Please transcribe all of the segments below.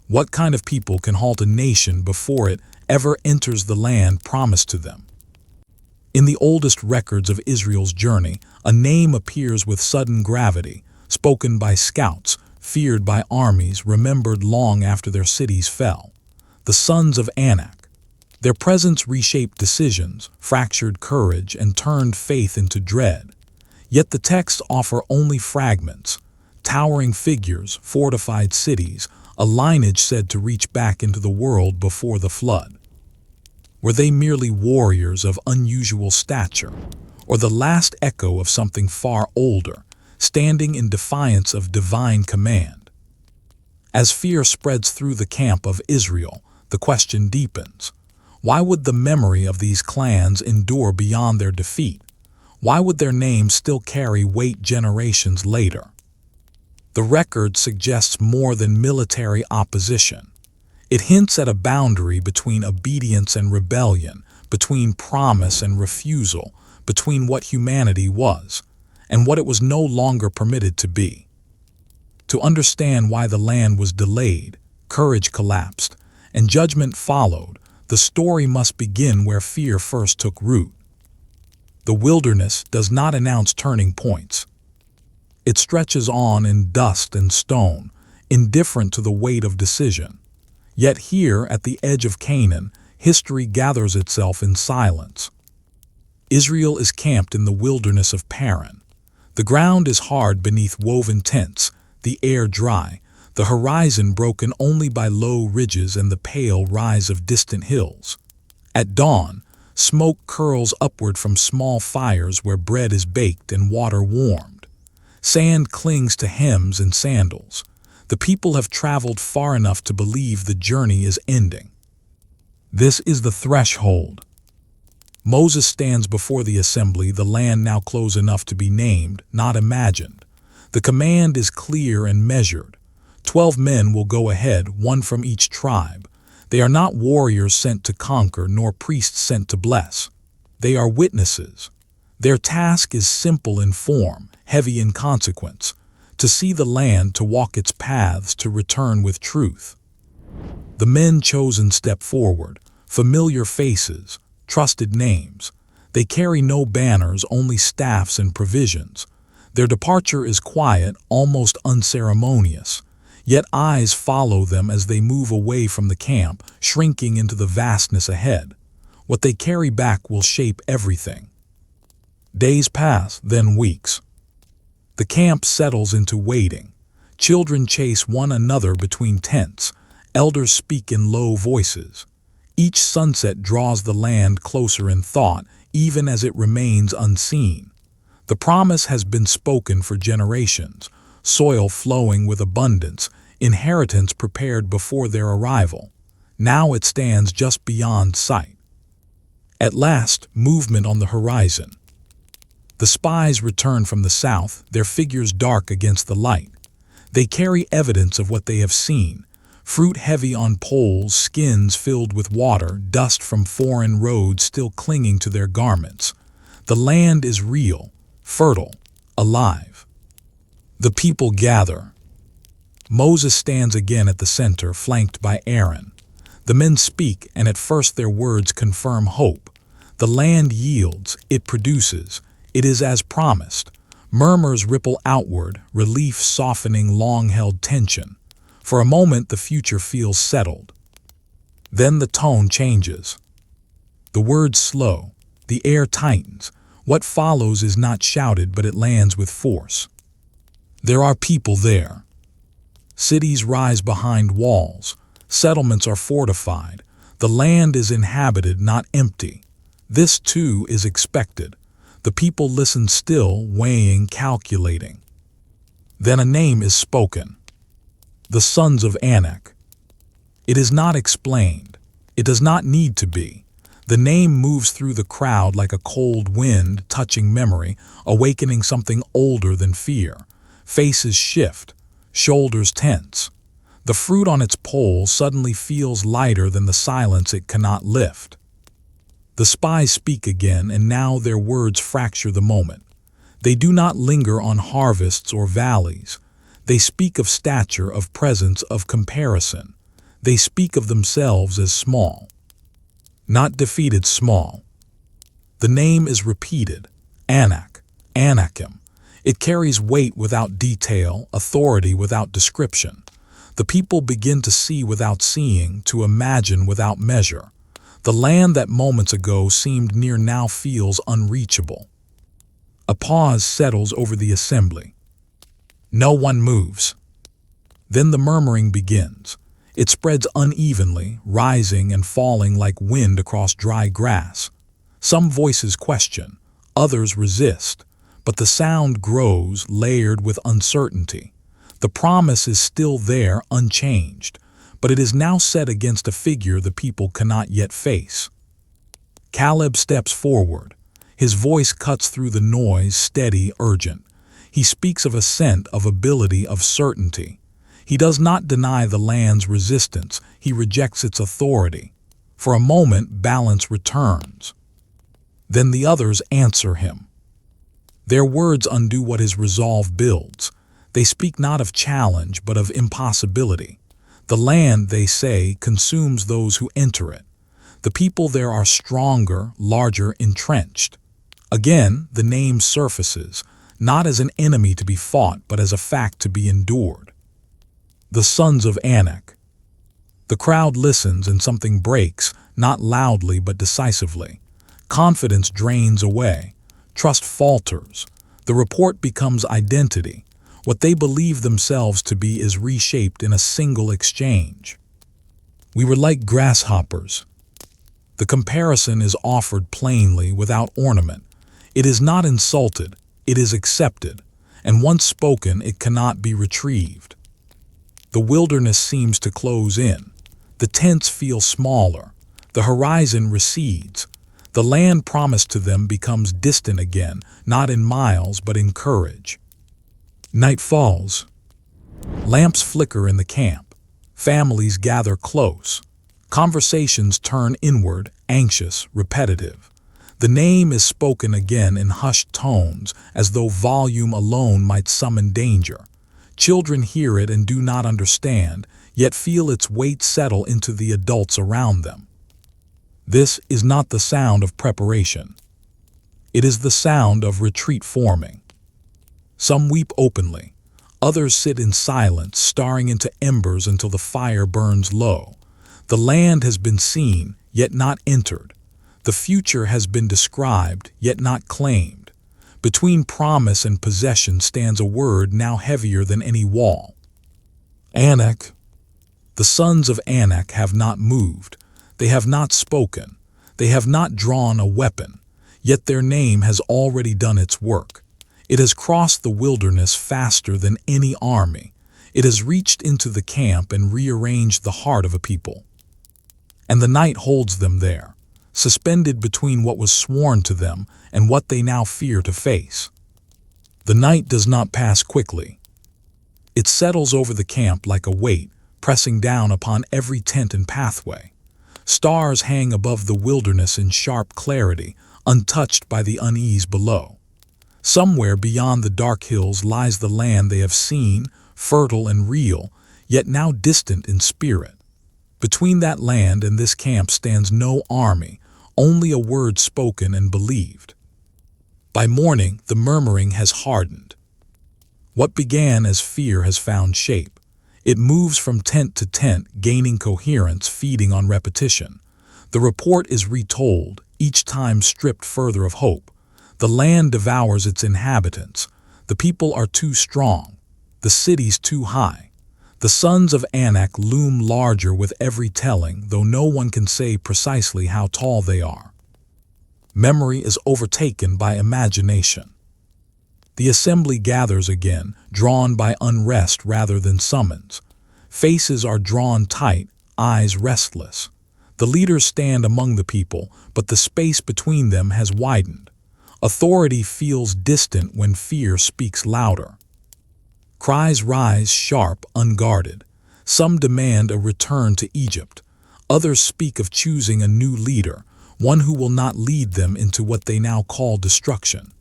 What kind of people can halt a nation before it ever enters the land promised to them? In the oldest records of Israel's journey, a name appears with sudden gravity, spoken by scouts, feared by armies, remembered long after their cities fell. The Sons of Anak. Their presence reshaped decisions, fractured courage, and turned faith into dread. Yet the texts offer only fragments: towering figures, fortified cities, a lineage said to reach back into the world before the flood. Were they merely warriors of unusual stature, or the last echo of something far older, standing in defiance of divine command? As fear spreads through the camp of Israel, the question deepens. Why would the memory of these clans endure beyond their defeat? Why would their names still carry weight generations later? The record suggests more than military opposition. It hints at a boundary between obedience and rebellion, between promise and refusal, between what humanity was and what it was no longer permitted to be. To understand why the land was delayed, courage collapsed, and judgment followed, the story must begin where fear first took root. The wilderness does not announce turning points. It stretches on in dust and stone, indifferent to the weight of decision. Yet here, at the edge of Canaan, history gathers itself in silence. Israel is camped in the wilderness of Paran. The ground is hard beneath woven tents, the air dry, the horizon broken only by low ridges and the pale rise of distant hills. At dawn, smoke curls upward from small fires where bread is baked and water warmed. Sand clings to hems and sandals. The people have traveled far enough to believe the journey is ending. This is the threshold. Moses stands before the assembly, the land now close enough to be named, not imagined. The command is clear and measured. 12 men will go ahead, one from each tribe. They are not warriors sent to conquer, nor priests sent to bless. They are witnesses. Their task is simple in form, heavy in consequence: to see the land, to walk its paths, to return with truth. The men chosen step forward, familiar faces, trusted names. They carry no banners, only staffs and provisions. Their departure is quiet, almost unceremonious. Yet eyes follow them as they move away from the camp, shrinking into the vastness ahead. What they carry back will shape everything. Days pass, then weeks. The camp settles into waiting. Children chase one another between tents. Elders speak in low voices. Each sunset draws the land closer in thought, even as it remains unseen. The promise has been spoken for generations, soil flowing with abundance, inheritance prepared before their arrival. Now it stands just beyond sight. At last, movement on the horizon. The spies return from the south, their figures dark against the light. They carry evidence of what they have seen: fruit heavy on poles, skins filled with water, dust from foreign roads still clinging to their garments. The land is real, fertile, alive. The people gather. Moses stands again at the center, flanked by Aaron. The men speak, and at first their words confirm hope. The land yields, it produces. It is as promised. Murmurs ripple outward, relief softening long-held tension. For a moment the future feels settled. Then the tone changes. The words slow. The air tightens. What follows is not shouted, but it lands with force. There are people there. Cities rise behind walls. Settlements are fortified. The land is inhabited, not empty. This, too, is expected. The people listen still, weighing, calculating. Then a name is spoken. The Sons of Anak. It is not explained. It does not need to be. The name moves through the crowd like a cold wind, touching memory, awakening something older than fear. Faces shift, shoulders tense. The fruit on its pole suddenly feels lighter than the silence it cannot lift. The spies speak again, and now their words fracture the moment. They do not linger on harvests or valleys. They speak of stature, of presence, of comparison. They speak of themselves as small, not defeated small. The name is repeated, Anak, Anakim. It carries weight without detail, authority without description. The people begin to see without seeing, to imagine without measure. The land that moments ago seemed near now feels unreachable. A pause settles over the assembly. No one moves. Then the murmuring begins. It spreads unevenly, rising and falling like wind across dry grass. Some voices question, others resist, but the sound grows, layered with uncertainty. The promise is still there, unchanged, but it is now set against a figure the people cannot yet face. Caleb steps forward. His voice cuts through the noise, steady, urgent. He speaks of assent, of ability, of certainty. He does not deny the land's resistance, he rejects its authority. For a moment, balance returns. Then the others answer him. Their words undo what his resolve builds. They speak not of challenge, but of impossibility. The land, they say, consumes those who enter it. The people there are stronger, larger, entrenched. Again, the name surfaces, not as an enemy to be fought, but as a fact to be endured. The Sons of Anak. The crowd listens and something breaks, not loudly but decisively. Confidence drains away. Trust falters. The report becomes identity. What they believe themselves to be is reshaped in a single exchange. We were like grasshoppers. The comparison is offered plainly, without ornament. It is not insulted, it is accepted, and once spoken, it cannot be retrieved. The wilderness seems to close in. The tents feel smaller. The horizon recedes. The land promised to them becomes distant again, not in miles, but in courage. Night falls. Lamps flicker in the camp. Families gather close. Conversations turn inward, anxious, repetitive. The name is spoken again in hushed tones, as though volume alone might summon danger. Children hear it and do not understand, yet feel its weight settle into the adults around them. This is not the sound of preparation. It is the sound of retreat forming. Some weep openly. Others sit in silence, staring into embers until the fire burns low. The land has been seen, yet not entered. The future has been described, yet not claimed. Between promise and possession stands a word now heavier than any wall. Anak. The sons of Anak have not moved. They have not spoken. They have not drawn a weapon. Yet their name has already done its work. It has crossed the wilderness faster than any army. It has reached into the camp and rearranged the heart of a people. And the night holds them there, suspended between what was sworn to them and what they now fear to face. The night does not pass quickly. It settles over the camp like a weight, pressing down upon every tent and pathway. Stars hang above the wilderness in sharp clarity, untouched by the unease below. Somewhere beyond the dark hills lies the land they have seen, fertile and real, yet now distant in spirit. Between that land and this camp stands no army, only a word spoken and believed. By morning, the murmuring has hardened. What began as fear has found shape. It moves from tent to tent, gaining coherence, feeding on repetition. The report is retold, each time stripped further of hope. The land devours its inhabitants. The people are too strong. The cities too high. The sons of Anak loom larger with every telling, though no one can say precisely how tall they are. Memory is overtaken by imagination. The assembly gathers again, drawn by unrest rather than summons. Faces are drawn tight, eyes restless. The leaders stand among the people, but the space between them has widened. Authority feels distant when fear speaks louder. Cries rise sharp, unguarded. Some demand a return to Egypt. Others speak of choosing a new leader, one who will not lead them into what they now call destruction.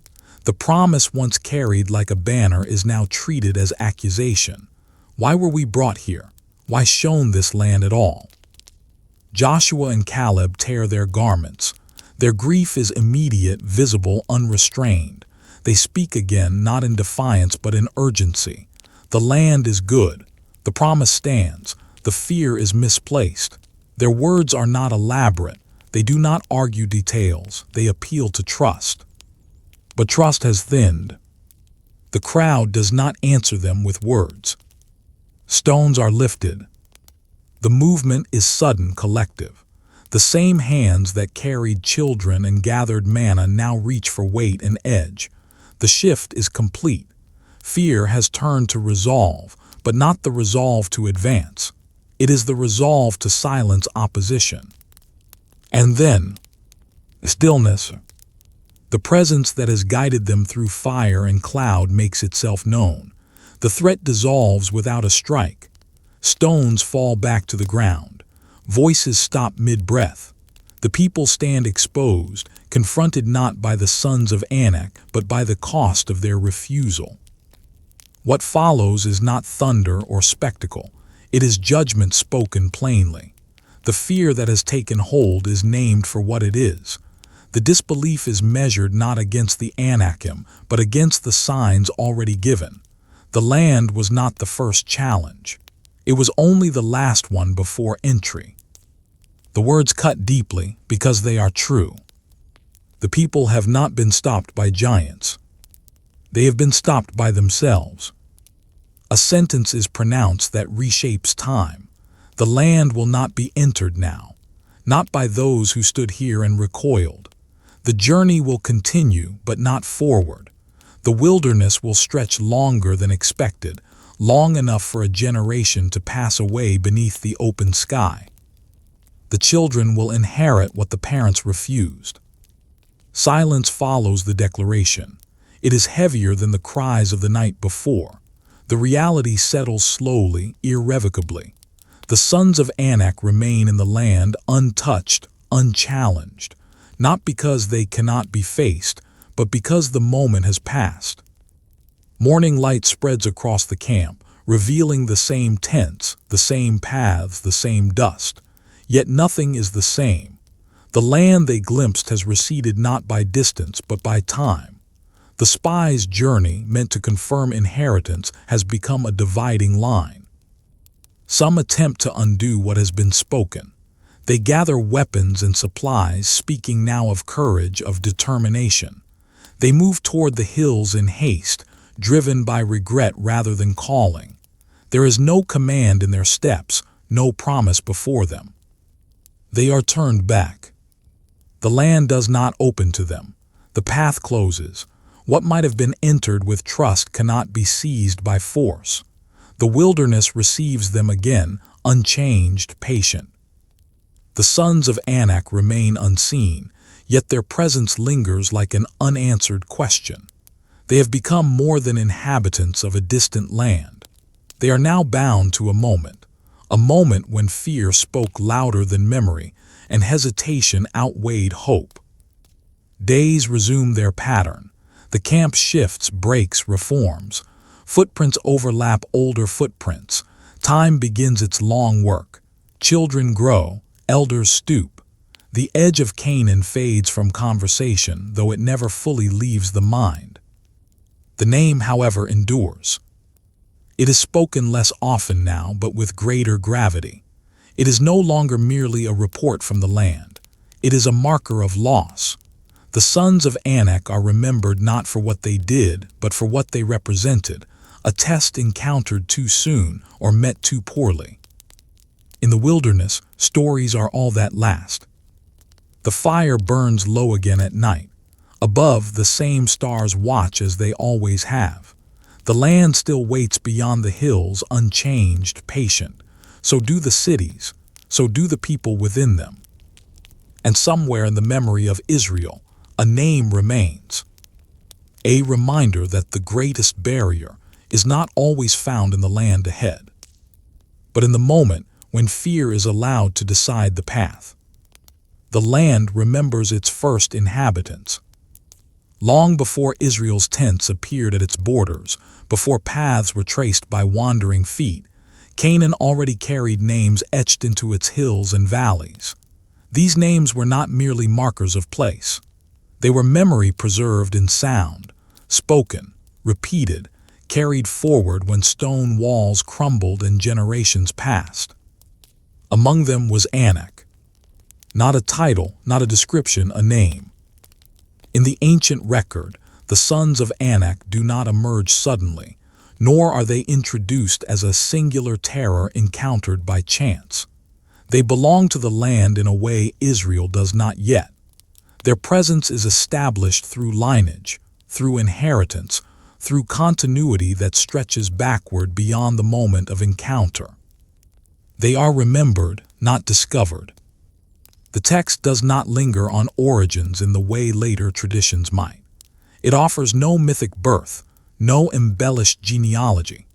The promise once carried like a banner is now treated as accusation. Why were we brought here? Why shown this land at all? Joshua and Caleb tear their garments. Their grief is immediate, visible, unrestrained. They speak again, not in defiance but in urgency. The land is good. The promise stands. The fear is misplaced. Their words are not elaborate. They do not argue details. They appeal to trust. But trust has thinned. The crowd does not answer them with words. Stones are lifted. The movement is sudden, collective. The same hands that carried children and gathered manna now reach for weight and edge. The shift is complete. Fear has turned to resolve, but not the resolve to advance. It is the resolve to silence opposition. And then, stillness. The presence that has guided them through fire and cloud makes itself known. The threat dissolves without a strike. Stones fall back to the ground. Voices stop mid-breath. The people stand exposed, confronted not by the Sons of Anak, but by the cost of their refusal. What follows is not thunder or spectacle. It is judgment spoken plainly. The fear that has taken hold is named for what it is. The disbelief is measured not against the Anakim, but against the signs already given. The land was not the first challenge. It was only the last one before entry. The words cut deeply because they are true. The people have not been stopped by giants. They have been stopped by themselves. A sentence is pronounced that reshapes time. The land will not be entered now, not by those who stood here and recoiled. The journey will continue, but not forward. The wilderness will stretch longer than expected, long enough for a generation to pass away beneath the open sky. The children will inherit what the parents refused. Silence follows the declaration. It is heavier than the cries of the night before. The reality settles slowly, irrevocably. The Sons of Anak remain in the land untouched, unchallenged, not because they cannot be faced, but because the moment has passed. Morning light spreads across the camp, revealing the same tents, the same paths, the same dust. Yet nothing is the same. The land they glimpsed has receded not by distance, but by time. The Spies' journey, meant to confirm inheritance, has become a dividing line. Some attempt to undo what has been spoken. They gather weapons and supplies, speaking now of courage, of determination. They move toward the hills in haste, driven by regret rather than calling. There is no command in their steps, no promise before them. They are turned back. The land does not open to them. The path closes. What might have been entered with trust cannot be seized by force. The wilderness receives them again, unchanged, patient. The Sons of Anak remain unseen, yet their presence lingers like an unanswered question. They have become more than inhabitants of a distant land. They are now bound to a moment when fear spoke louder than memory and hesitation outweighed hope. Days resume their pattern. The camp shifts, breaks, reforms. Footprints overlap older footprints. Time begins its long work. Children grow, elders stoop. The edge of Canaan fades from conversation, though it never fully leaves the mind. The name, however, endures. It is spoken less often now, but with greater gravity. It is no longer merely a report from the land. It is a marker of loss. The Sons of Anak are remembered not for what they did, but for what they represented, a test encountered too soon or met too poorly. In the wilderness, stories are all that last. The fire burns low again at night. Above, the same stars watch as they always have. The land still waits beyond the hills, unchanged, patient. So do the cities, so do the people within them. And somewhere in the memory of Israel, a name remains. A reminder that the greatest barrier is not always found in the land ahead, but in the moment when fear is allowed to decide the path. The land remembers its first inhabitants. Long before Israel's tents appeared at its borders, before paths were traced by wandering feet, Canaan already carried names etched into its hills and valleys. These names were not merely markers of place. They were memory preserved in sound, spoken, repeated, carried forward when stone walls crumbled and generations passed. Among them was Anak. Not a title, not a description, a name. In the ancient record, the sons of Anak do not emerge suddenly, nor are they introduced as a singular terror encountered by chance. They belong to the land in a way Israel does not yet. Their presence is established through lineage, through inheritance, through continuity that stretches backward beyond the moment of encounter. They are remembered, not discovered. The text does not linger on origins in the way later traditions might. It offers no mythic birth, no embellished genealogy.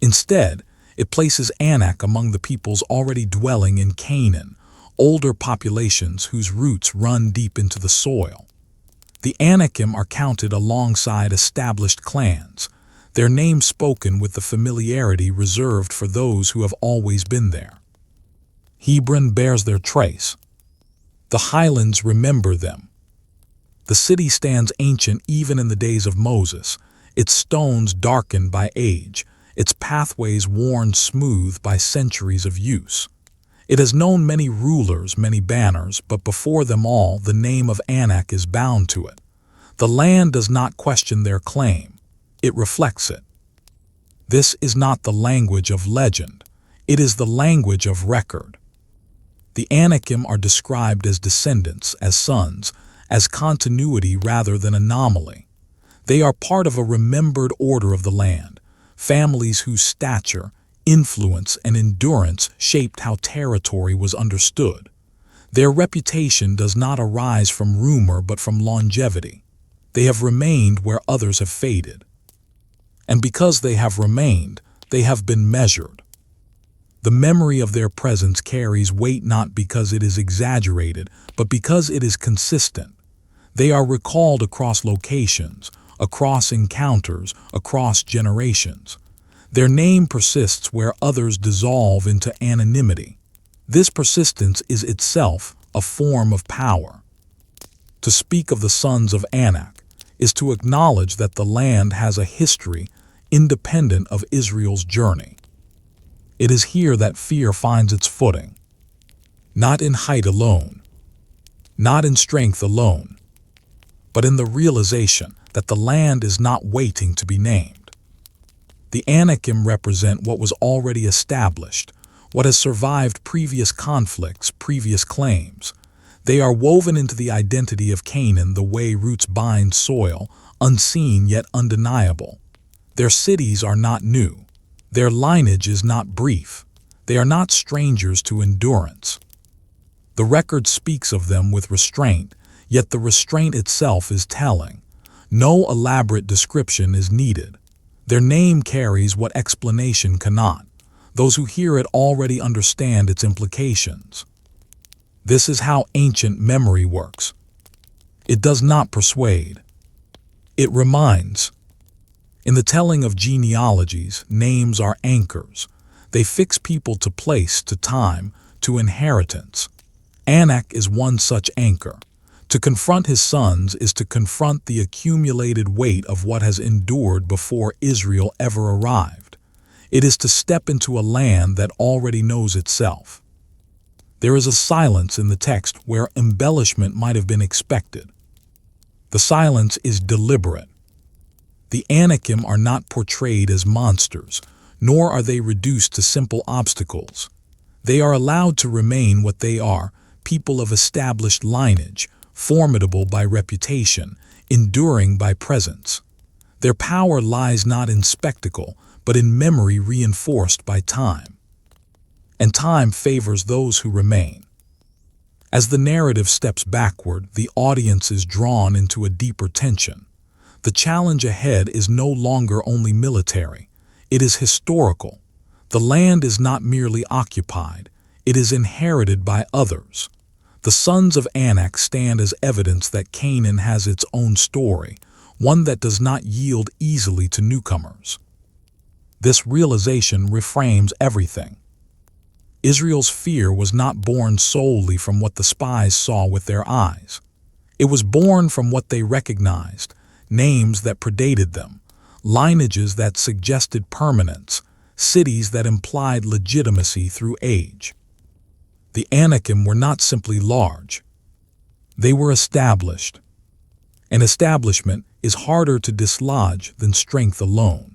Instead, it places Anak among the peoples already dwelling in Canaan, older populations whose roots run deep into the soil. The Anakim are counted alongside established clans, their names spoken with the familiarity reserved for those who have always been there. Hebron bears their trace. The highlands remember them. The city stands ancient even in the days of Moses, its stones darkened by age, its pathways worn smooth by centuries of use. It has known many rulers, many banners, but before them all the name of Anak is bound to it. The land does not question their claim, it reflects it. This is not the language of legend, it is the language of record. The Anakim are described as descendants, as sons, as continuity rather than anomaly. They are part of a remembered order of the land, families whose stature, influence, and endurance shaped how territory was understood. Their reputation does not arise from rumor but from longevity. They have remained where others have faded. And because they have remained, they have been measured. The memory of their presence carries weight not because it is exaggerated, but because it is consistent. They are recalled across locations, across encounters, across generations. Their name persists where others dissolve into anonymity. This persistence is itself a form of power. To speak of the sons of Anak is to acknowledge that the land has a history independent of Israel's journey. It is here that fear finds its footing. Not in height alone, not in strength alone, but in the realization that the land is not waiting to be named. The Anakim represent what was already established, what has survived previous conflicts, previous claims. They are woven into the identity of Canaan the way roots bind soil, unseen yet undeniable. Their cities are not new. Their lineage is not brief. They are not strangers to endurance. The record speaks of them with restraint, yet the restraint itself is telling. No elaborate description is needed. Their name carries what explanation cannot. Those who hear it already understand its implications. This is how ancient memory works. It does not persuade. It reminds. In the telling of genealogies, names are anchors. They fix people to place, to time, to inheritance. Anak is one such anchor. To confront his sons is to confront the accumulated weight of what has endured before Israel ever arrived. It is to step into a land that already knows itself. There is a silence in the text where embellishment might have been expected. The silence is deliberate. The Anakim are not portrayed as monsters, nor are they reduced to simple obstacles. They are allowed to remain what they are, people of established lineage, formidable by reputation, enduring by presence. Their power lies not in spectacle, but in memory reinforced by time. And time favors those who remain. As the narrative steps backward, the audience is drawn into a deeper tension. The challenge ahead is no longer only military. It is historical. The land is not merely occupied. It is inherited by others. The sons of Anak stand as evidence that Canaan has its own story, one that does not yield easily to newcomers. This realization reframes everything. Israel's fear was not born solely from what the spies saw with their eyes. It was born from what they recognized, names that predated them, lineages that suggested permanence, cities that implied legitimacy through age. The Anakim were not simply large. They were established. An establishment is harder to dislodge than strength alone.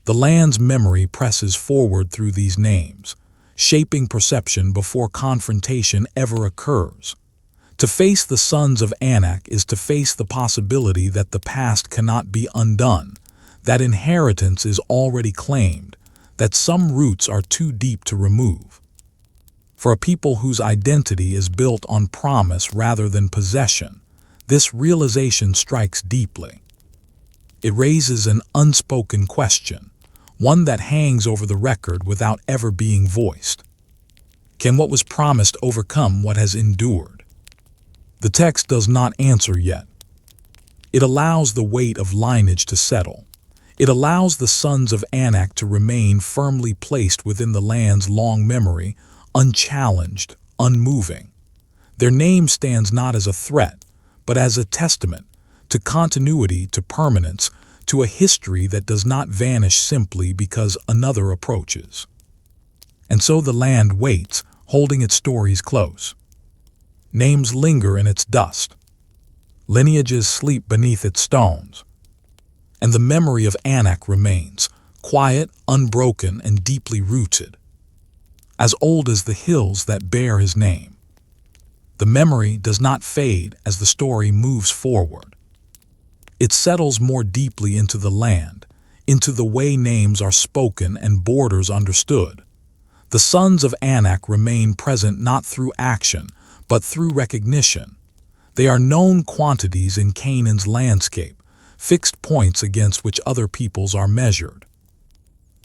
The land's memory presses forward through these names, shaping perception before confrontation ever occurs. To face the Sons of Anak is to face the possibility that the past cannot be undone, that inheritance is already claimed, that some roots are too deep to remove. For a people whose identity is built on promise rather than possession, this realization strikes deeply. It raises an unspoken question, one that hangs over the record without ever being voiced. Can what was promised overcome what has endured? The text does not answer yet. It allows the weight of lineage to settle. It allows the Sons of Anak to remain firmly placed within the land's long memory, unchallenged, unmoving. Their name stands not as a threat, but as a testament to continuity, to permanence, to a history that does not vanish simply because another approaches. And so the land waits, holding its stories close. Names linger in its dust. Lineages sleep beneath its stones. And the memory of Anak remains, quiet, unbroken, and deeply rooted, as old as the hills that bear his name. The memory does not fade as the story moves forward. It settles more deeply into the land, into the way names are spoken and borders understood. The Sons of Anak remain present not through action, but through recognition. They are known quantities in Canaan's landscape, fixed points against which other peoples are measured.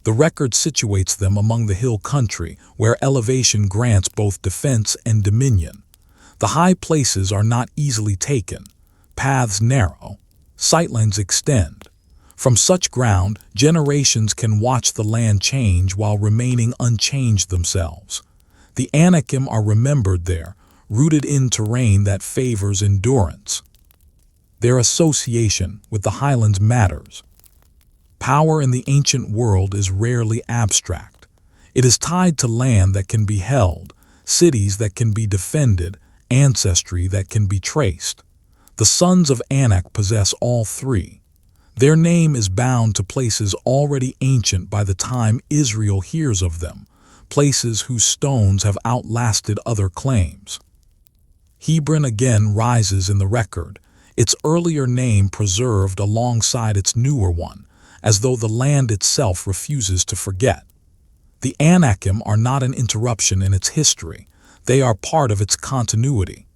The record situates them among the hill country, where elevation grants both defense and dominion. The high places are not easily taken, paths narrow, sightlines extend. From such ground, generations can watch the land change while remaining unchanged themselves. The Anakim are remembered there, rooted in terrain that favors endurance. Their association with the highlands matters. Power in the ancient world is rarely abstract. It is tied to land that can be held, cities that can be defended, ancestry that can be traced. The Sons of Anak possess all three. Their name is bound to places already ancient by the time Israel hears of them, places whose stones have outlasted other claims. Hebron again rises in the record, its earlier name preserved alongside its newer one, as though the land itself refuses to forget. The Anakim are not an interruption in its history. They are part of its continuity.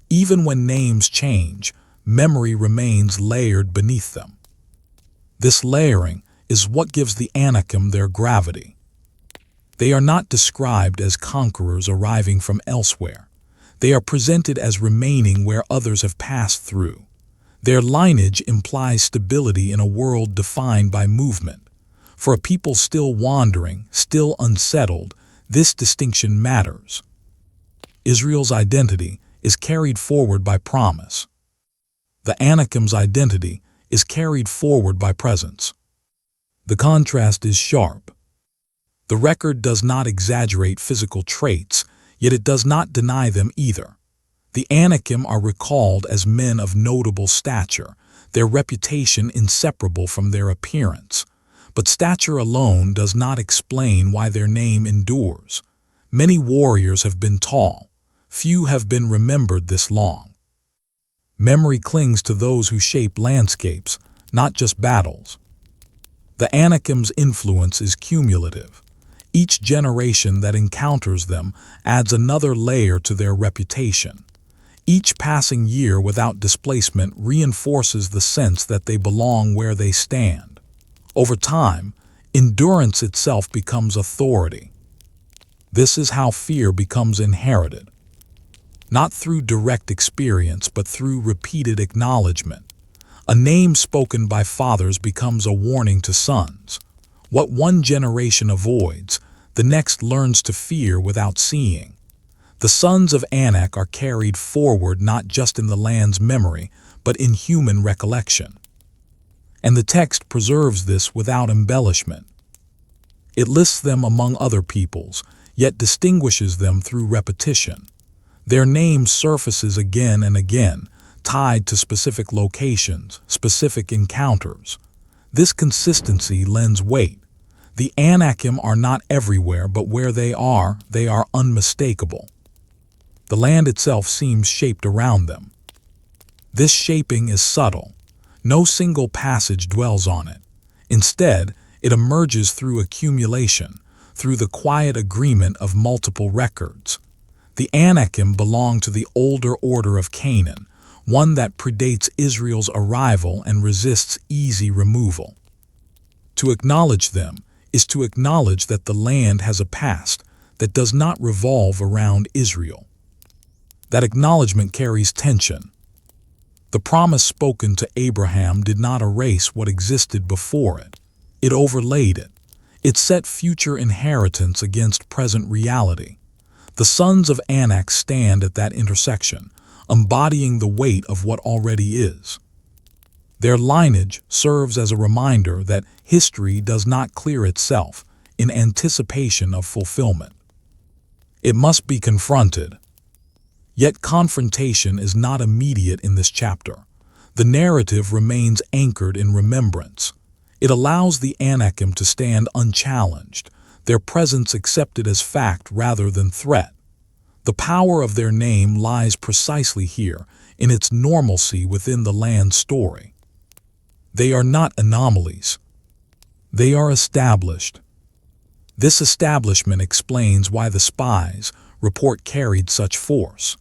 Even when names change, memory remains layered beneath them. This layering is what gives the Anakim their gravity. They are not described as conquerors arriving from elsewhere. They are presented as remaining where others have passed through. Their lineage implies stability in a world defined by movement. For a people still wandering, still unsettled, this distinction matters. Israel's identity is carried forward by promise. The Anakim's identity is carried forward by presence. The contrast is sharp. The record does not exaggerate physical traits, yet it does not deny them either. The Anakim are recalled as men of notable stature, their reputation inseparable from their appearance. But stature alone does not explain why their name endures. Many warriors have been tall. Few have been remembered this long. Memory clings to those who shape landscapes, not just battles. The Anakim's influence is cumulative. Each generation that encounters them adds another layer to their reputation. Each passing year without displacement reinforces the sense that they belong where they stand. Over time, endurance itself becomes authority. This is how fear becomes inherited. Not through direct experience, but through repeated acknowledgement. A name spoken by fathers becomes a warning to sons. What one generation avoids, the next learns to fear without seeing. The sons of Anak are carried forward not just in the land's memory, but in human recollection. And the text preserves this without embellishment. It lists them among other peoples, yet distinguishes them through repetition. Their name surfaces again and again, tied to specific locations, specific encounters. This consistency lends weight. The Anakim are not everywhere, but where they are unmistakable. The land itself seems shaped around them. This shaping is subtle. No single passage dwells on it. Instead, it emerges through accumulation, through the quiet agreement of multiple records. The Anakim belong to the older order of Canaan, one that predates Israel's arrival and resists easy removal. To acknowledge them is to acknowledge that the land has a past that does not revolve around Israel. That acknowledgement carries tension. The promise spoken to Abraham did not erase what existed before it. It overlaid it. It set future inheritance against present reality. The sons of Anak stand at that intersection, embodying the weight of what already is. Their lineage serves as a reminder that history does not clear itself in anticipation of fulfillment. It must be confronted. Yet confrontation is not immediate in this chapter. The narrative remains anchored in remembrance. It allows the Anakim to stand unchallenged, their presence accepted as fact rather than threat. The power of their name lies precisely here, in its normalcy within the land's story. They are not anomalies. They are established. This establishment explains why the Spies report carried such force.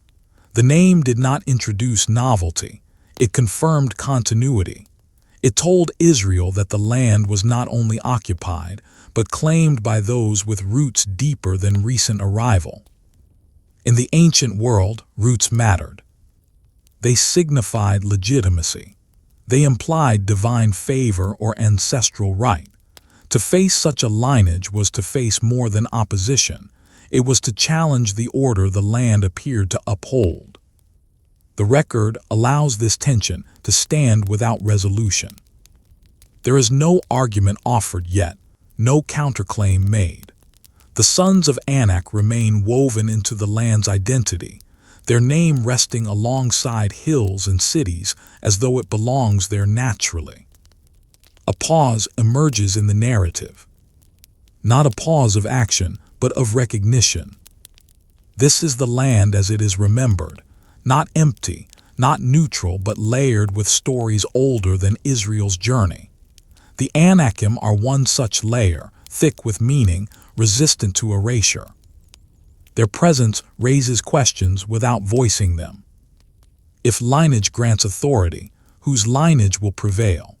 The name did not introduce novelty. It confirmed continuity. It told Israel that the land was not only occupied, but claimed by those with roots deeper than recent arrival. In the ancient world, roots mattered. They signified legitimacy. They implied divine favor or ancestral right. To face such a lineage was to face more than opposition. It was to challenge the order the land appeared to uphold. The record allows this tension to stand without resolution. There is no argument offered yet, no counterclaim made. The sons of Anak remain woven into the land's identity, their name resting alongside hills and cities as though it belongs there naturally. A pause emerges in the narrative. Not a pause of action, but of recognition. This is the land as it is remembered, not empty, not neutral, but layered with stories older than Israel's journey. The Anakim are one such layer, thick with meaning, resistant to erasure. Their presence raises questions without voicing them. If lineage grants authority, whose lineage will prevail?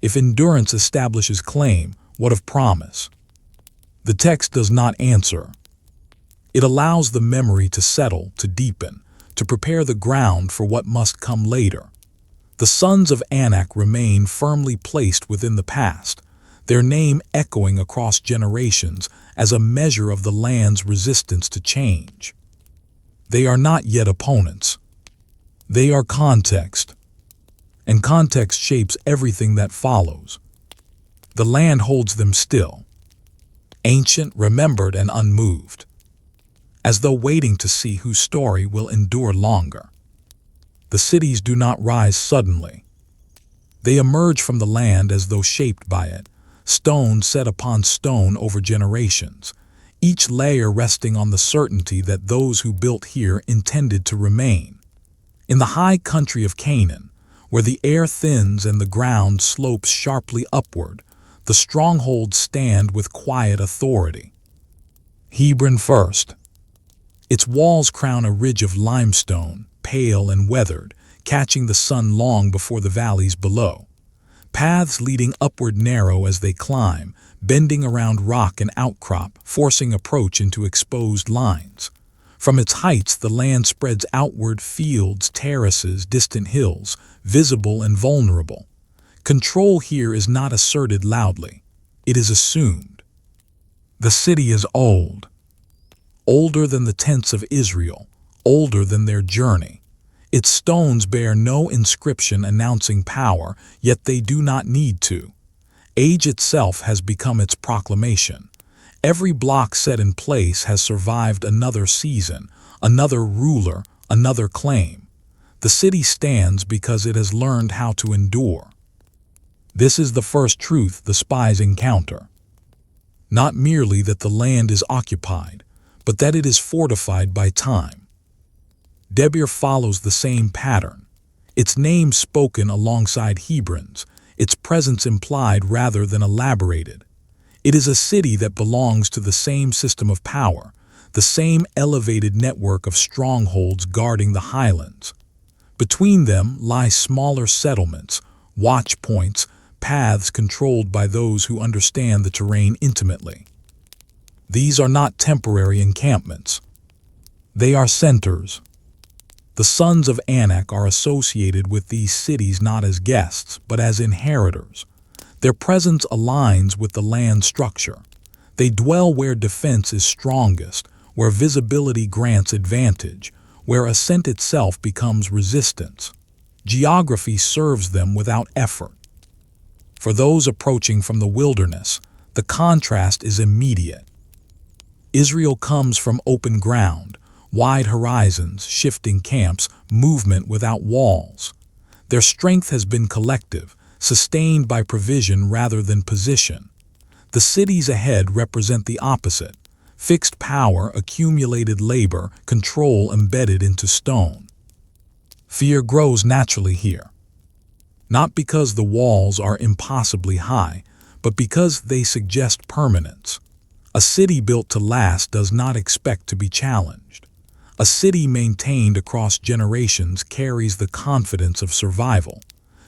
If endurance establishes claim, what of promise? The text does not answer. It allows the memory to settle, to deepen, to prepare the ground for what must come later. The sons of Anak remain firmly placed within the past, their name echoing across generations as a measure of the land's resistance to change. They are not yet opponents. They are context. And context shapes everything that follows. The land holds them still, ancient, remembered, and unmoved, as though waiting to see whose story will endure longer. The cities do not rise suddenly. They emerge from the land as though shaped by it, stone set upon stone over generations, each layer resting on the certainty that those who built here intended to remain. In the high country of Canaan, where the air thins and the ground slopes sharply upward, the strongholds stand with quiet authority. Hebron first. Its walls crown a ridge of limestone, pale and weathered, catching the sun long before the valleys below. Paths leading upward narrow as they climb, bending around rock and outcrop, forcing approach into exposed lines. From its heights, the land spreads outward, fields, terraces, distant hills, visible and vulnerable. Control here is not asserted loudly. it is assumed. The city is old, older than the tents of Israel, older than their journey. Its stones bear no inscription announcing power, yet they do not need to. Age itself has become its proclamation. Every block set in place has survived another season, another ruler, another claim. The city stands because it has learned how to endure. This is the first truth the spies encounter. Not merely that the land is occupied, but that it is fortified by time. Debir follows the same pattern. Its name spoken alongside Hebron's, its presence implied rather than elaborated. It is a city that belongs to the same system of power, the same elevated network of strongholds guarding the highlands. Between them lie smaller settlements, watch points, paths controlled by those who understand the terrain intimately. These are not temporary encampments. They are centers. The Sons of Anak are associated with these cities not as guests, but as inheritors. Their presence aligns with the land structure. They dwell where defense is strongest, where visibility grants advantage, where ascent itself becomes resistance. Geography serves them without effort. For those approaching from the wilderness, the contrast is immediate. Israel comes from open ground, wide horizons, shifting camps, movement without walls. Their strength has been collective, sustained by provision rather than position. The cities ahead represent the opposite: fixed power, accumulated labor, control embedded into stone. Fear grows naturally here. Not because the walls are impossibly high, but because they suggest permanence. A city built to last does not expect to be challenged. A city maintained across generations carries the confidence of survival.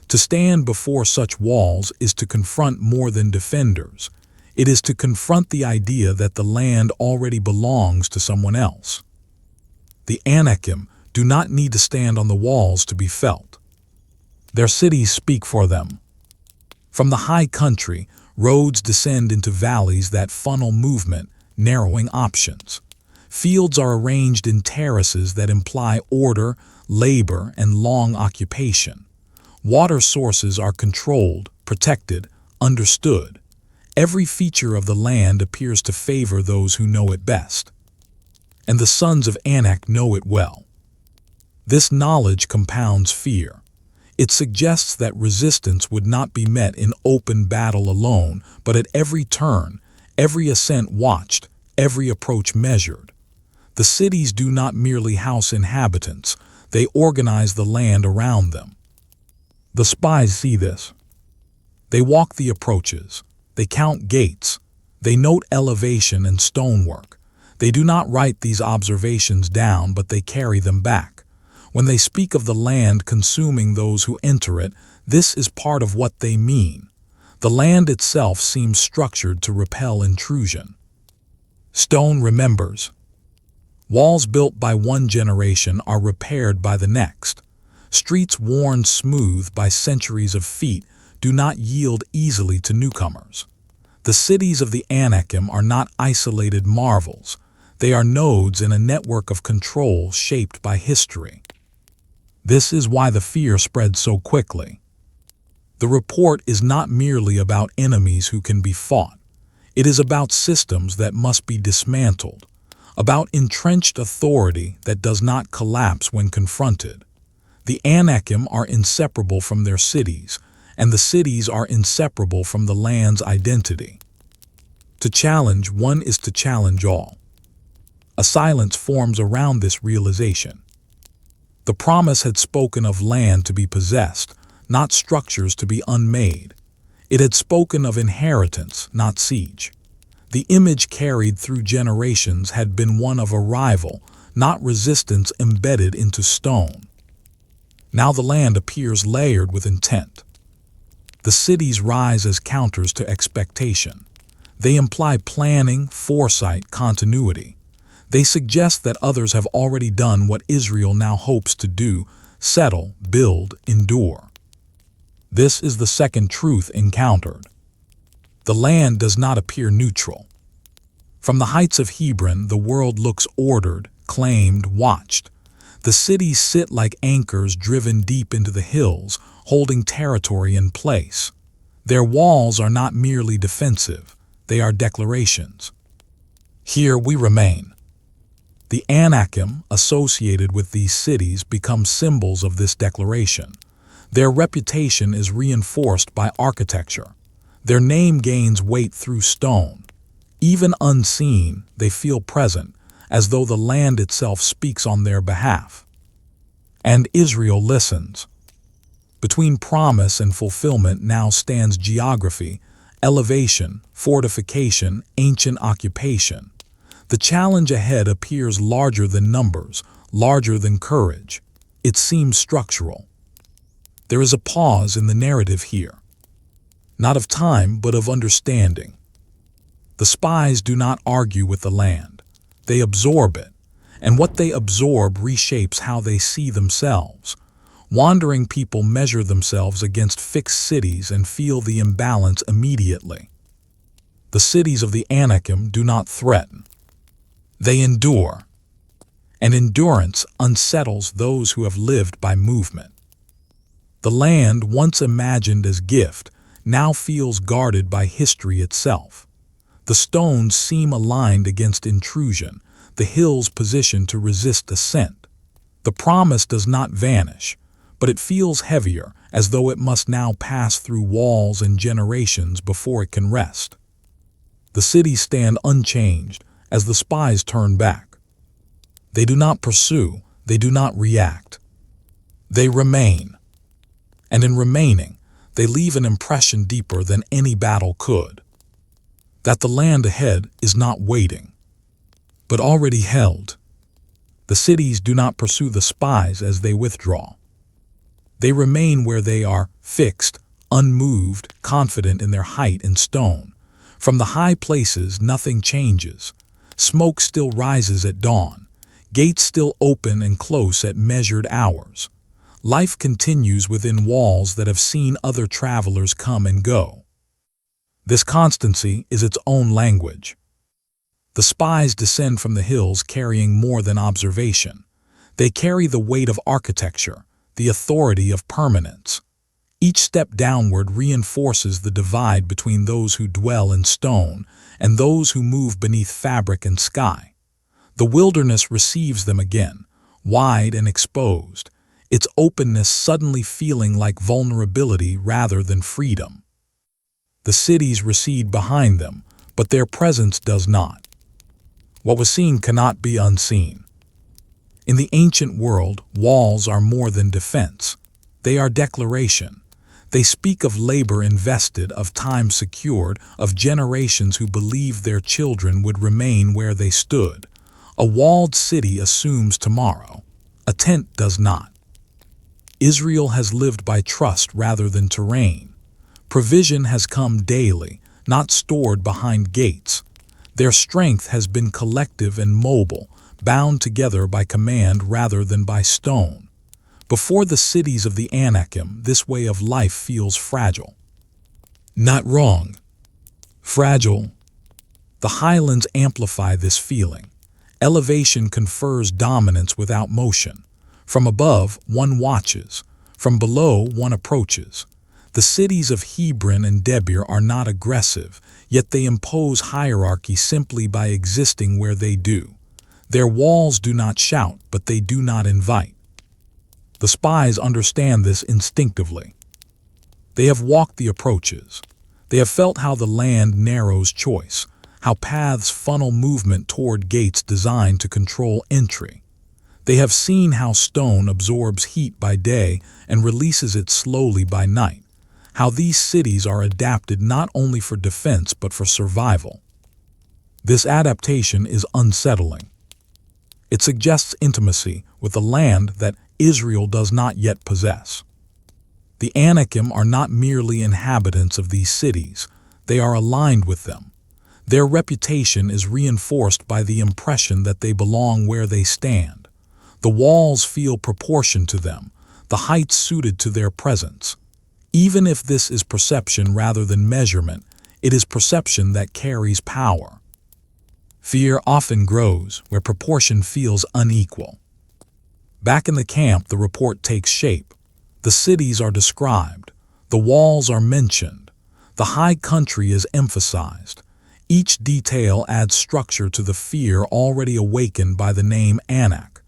To stand before such walls is to confront more than defenders. It is to confront the idea that the land already belongs to someone else. The Anakim do not need to stand on the walls to be felt. Their cities speak for them. From the high country, roads descend into valleys that funnel movement, narrowing options. Fields are arranged in terraces that imply order, labor, and long occupation. Water sources are controlled, protected, understood. Every feature of the land appears to favor those who know it best. And the Sons of Anak know it well. This knowledge compounds fear. It suggests that resistance would not be met in open battle alone, but at every turn, every ascent watched, every approach measured. The cities do not merely house inhabitants, they organize the land around them. The spies see this. They walk the approaches. They count gates. They note elevation and stonework. They do not write these observations down, but they carry them back. When they speak of the land consuming those who enter it, this is part of what they mean. The land itself seems structured to repel intrusion. Stone remembers. Walls built by one generation are repaired by the next. Streets worn smooth by centuries of feet do not yield easily to newcomers. The cities of the Anakim are not isolated marvels. They are nodes in a network of control shaped by history. This is why the fear spread so quickly. The report is not merely about enemies who can be fought. It is about systems that must be dismantled, about entrenched authority that does not collapse when confronted. The Anakim are inseparable from their cities, and the cities are inseparable from the land's identity. To challenge one is to challenge all. A silence forms around this realization. The promise had spoken of land to be possessed, not structures to be unmade. It had spoken of inheritance, not siege. The image carried through generations had been one of arrival, not resistance embedded into stone. Now the land appears layered with intent. The cities rise as counters to expectation. They imply planning, foresight, continuity. They suggest that others have already done what Israel now hopes to do: settle, build, endure. This is the second truth encountered. The land does not appear neutral. From the heights of Hebron, the world looks ordered, claimed, watched. The cities sit like anchors driven deep into the hills, holding territory in place. Their walls are not merely defensive, they are declarations. Here we remain. The Anakim associated with these cities become symbols of this declaration. Their reputation is reinforced by architecture. Their name gains weight through stone. Even unseen, they feel present, as though the land itself speaks on their behalf. And Israel listens. Between promise and fulfillment now stands geography, elevation, fortification, ancient occupation. The challenge ahead appears larger than numbers, larger than courage. It seems structural. There is a pause in the narrative here. Not of time, but of understanding. The spies do not argue with the land. They absorb it, and what they absorb reshapes how they see themselves. Wandering people measure themselves against fixed cities and feel the imbalance immediately. The cities of the Anakim do not threaten. They endure, and endurance unsettles those who have lived by movement. The land, once imagined as gift, now feels guarded by history itself. The stones seem aligned against intrusion, the hills positioned to resist ascent. The promise does not vanish, but it feels heavier, as though it must now pass through walls and generations before it can rest. The cities stand unchanged as the spies turn back. They do not pursue, they do not react. They remain. And in remaining, they leave an impression deeper than any battle could. That the land ahead is not waiting, but already held. The cities do not pursue the spies as they withdraw. They remain where they are, fixed, unmoved, confident in their height and stone. From the high places, nothing changes. Smoke still rises at dawn. Gates still open and close at measured hours. Life continues within walls that have seen other travelers come and go. This constancy is its own language. The spies descend from the hills carrying more than observation. They carry the weight of architecture, the authority of permanence. Each step downward reinforces the divide between those who dwell in stone and those who move beneath fabric and sky. The wilderness receives them again, wide and exposed, its openness suddenly feeling like vulnerability rather than freedom. The cities recede behind them, but their presence does not. What was seen cannot be unseen. In the ancient world, walls are more than defense. They are declaration. They speak of labor invested, of time secured, of generations who believed their children would remain where they stood. A walled city assumes tomorrow. A tent does not. Israel has lived by trust rather than terrain. Provision has come daily, not stored behind gates. Their strength has been collective and mobile, bound together by command rather than by stone. Before the cities of the Anakim, this way of life feels fragile. Not wrong. Fragile. The highlands amplify this feeling. Elevation confers dominance without motion. From above, one watches. From below, one approaches. The cities of Hebron and Debir are not aggressive, yet they impose hierarchy simply by existing where they do. Their walls do not shout, but they do not invite. The spies understand this instinctively. They have walked the approaches. They have felt how the land narrows choice, how paths funnel movement toward gates designed to control entry. They have seen how stone absorbs heat by day and releases it slowly by night, how these cities are adapted not only for defense but for survival. This adaptation is unsettling. It suggests intimacy with the land that Israel does not yet possess. The Anakim are not merely inhabitants of these cities, they are aligned with them. Their reputation is reinforced by the impression that they belong where they stand. The walls feel proportioned to them, the heights suited to their presence. Even if this is perception rather than measurement, It is perception that carries power. Fear often grows where proportion feels unequal. Back in the camp, the report takes shape. The cities are described. The walls are mentioned. The high country is emphasized. Each detail adds structure to the fear already awakened by the name Anak.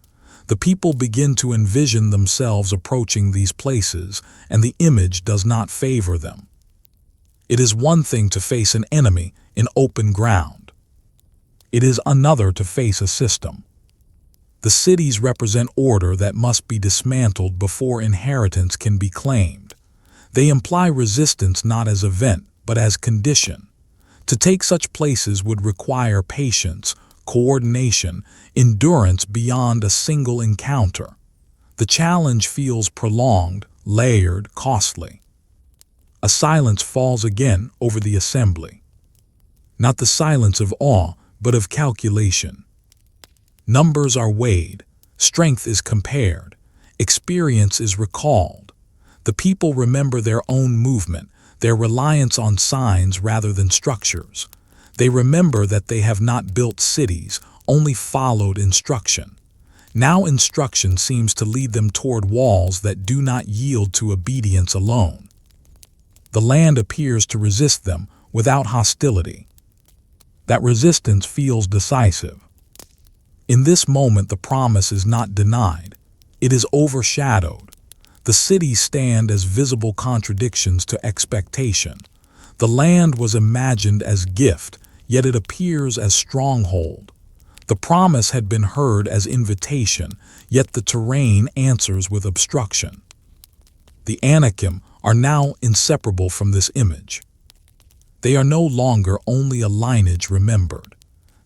The people begin to envision themselves approaching these places, and the image does not favor them. It is one thing to face an enemy in open ground. It is another to face a system. The cities represent order that must be dismantled before inheritance can be claimed. They imply resistance not as event, but as condition. To take such places would require patience, coordination, endurance beyond a single encounter. The challenge feels prolonged, layered, costly. A silence falls again over the assembly. Not the silence of awe, but of calculation. Numbers are weighed, strength is compared, experience is recalled. The people remember their own movement, their reliance on signs rather than structures. They remember that they have not built cities, only followed instruction. Now instruction seems to lead them toward walls that do not yield to obedience alone. The land appears to resist them without hostility. That resistance feels decisive. In this moment, the promise is not denied. It is overshadowed. The cities stand as visible contradictions to expectation. The land was imagined as gift, yet it appears as stronghold. The promise had been heard as invitation, yet the terrain answers with obstruction. The Anakim are now inseparable from this image. They are no longer only a lineage remembered.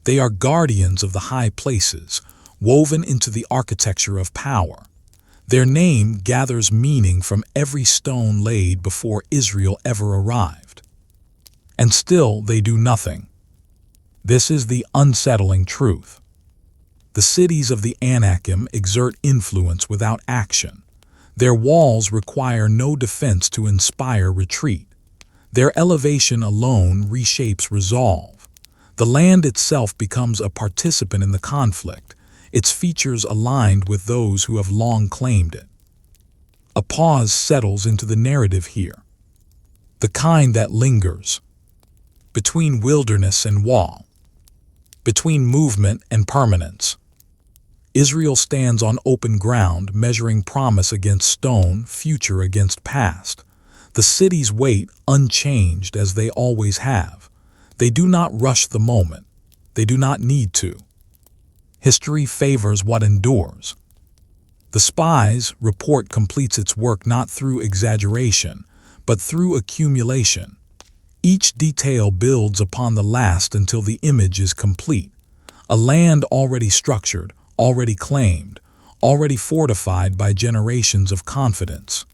They are guardians of the high places, woven into the architecture of power. Their name gathers meaning from every stone laid before Israel ever arrived. And still they do nothing. This is the unsettling truth. The cities of the Anakim exert influence without action. Their walls require no defense to inspire retreat. Their elevation alone reshapes resolve. The land itself becomes a participant in the conflict, its features aligned with those who have long claimed it. A pause settles into the narrative here, the kind that lingers, between wilderness and wall, between movement and permanence. Israel stands on open ground, measuring promise against stone, future against past. The cities wait unchanged as they always have. They do not rush the moment. They do not need to. History favors what endures. The Spies report completes its work not through exaggeration, but through accumulation. Each detail builds upon the last until the image is complete. A land already structured, already claimed, already fortified by generations of confidence.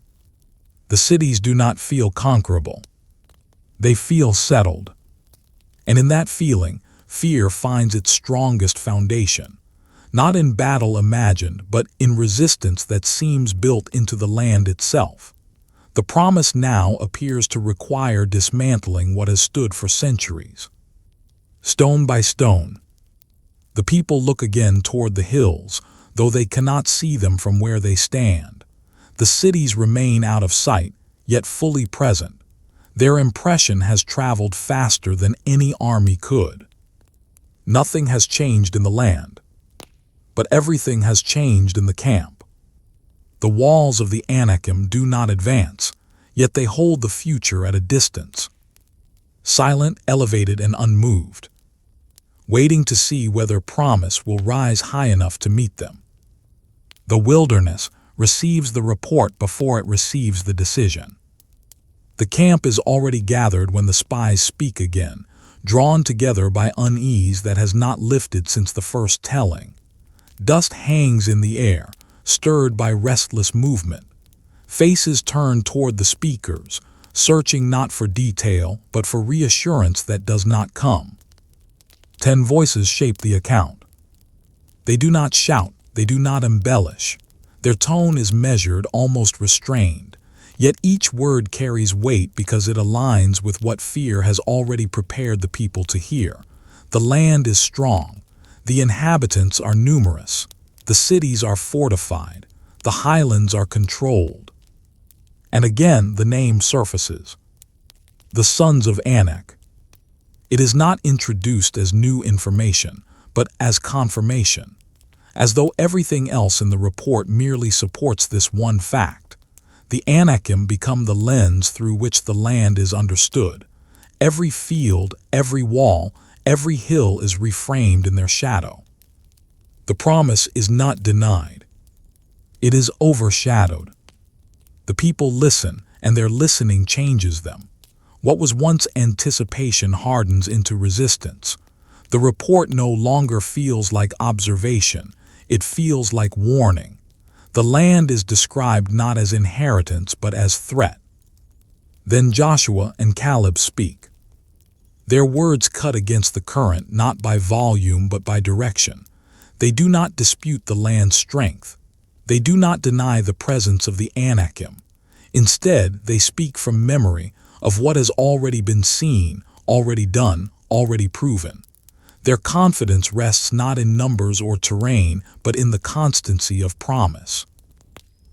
The cities do not feel conquerable. They feel settled. And in that feeling, fear finds its strongest foundation, not in battle imagined, but in resistance that seems built into the land itself. The promise now appears to require dismantling what has stood for centuries. Stone by stone, the people look again toward the hills, though they cannot see them from where they stand. The cities remain out of sight, yet fully present. Their impression has traveled faster than any army could. Nothing has changed in the land, but everything has changed in the camp. The walls of the Anakim do not advance, yet they hold the future at a distance. Silent, elevated, and unmoved, waiting to see whether promise will rise high enough to meet them. The wilderness receives the report before it receives the decision. The camp is already gathered when the spies speak again, drawn together by unease that has not lifted since the first telling. Dust hangs in the air, stirred by restless movement. Faces turn toward the speakers, searching not for detail, but for reassurance that does not come. 10 voices shape the account. They do not shout, they do not embellish. Their tone is measured, almost restrained. Yet each word carries weight because it aligns with what fear has already prepared the people to hear. The land is strong. The inhabitants are numerous. The cities are fortified. The highlands are controlled. And again the name surfaces. The Sons of Anak. It is not introduced as new information, but as confirmation, as though everything else in the report merely supports this one fact. The Anakim become the lens through which the land is understood. Every field, every wall, every hill is reframed in their shadow. The promise is not denied. It is overshadowed. The people listen, and their listening changes them. What was once anticipation hardens into resistance. The report no longer feels like observation. It feels like warning. The land is described not as inheritance but as threat. Then Joshua and Caleb speak. Their words cut against the current, not by volume but by direction. They do not dispute the land's strength. They do not deny the presence of the Anakim. Instead, they speak from memory of what has already been seen, already done, already proven. Their confidence rests not in numbers or terrain, but in the constancy of promise.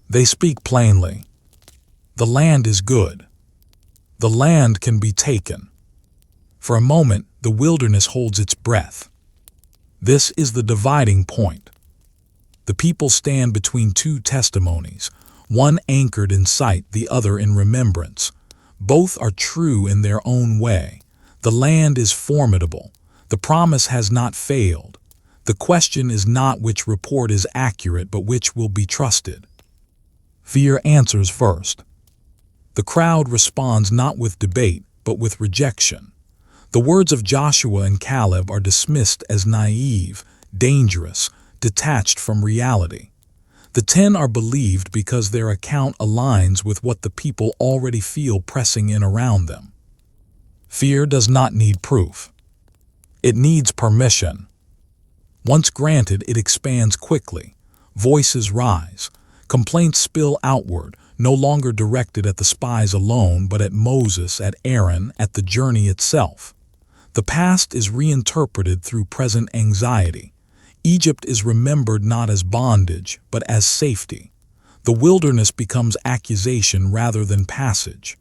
They speak plainly. The land is good. The land can be taken. For a moment, the wilderness holds its breath. This is the dividing point. The people stand between two testimonies, one anchored in sight, the other in remembrance. Both are true in their own way. The land is formidable. The promise has not failed. The question is not which report is accurate, but which will be trusted. Fear answers first. The crowd responds not with debate, but with rejection. The words of Joshua and Caleb are dismissed as naive, dangerous, detached from reality. The 10 are believed because their account aligns with what the people already feel pressing in around them. Fear does not need proof. It needs permission. Once granted, it expands quickly. Voices rise. Complaints spill outward, no longer directed at the spies alone, but at Moses, at Aaron, at the journey itself. The past is reinterpreted through present anxiety. Egypt is remembered not as bondage, but as safety. The wilderness becomes accusation rather than passage.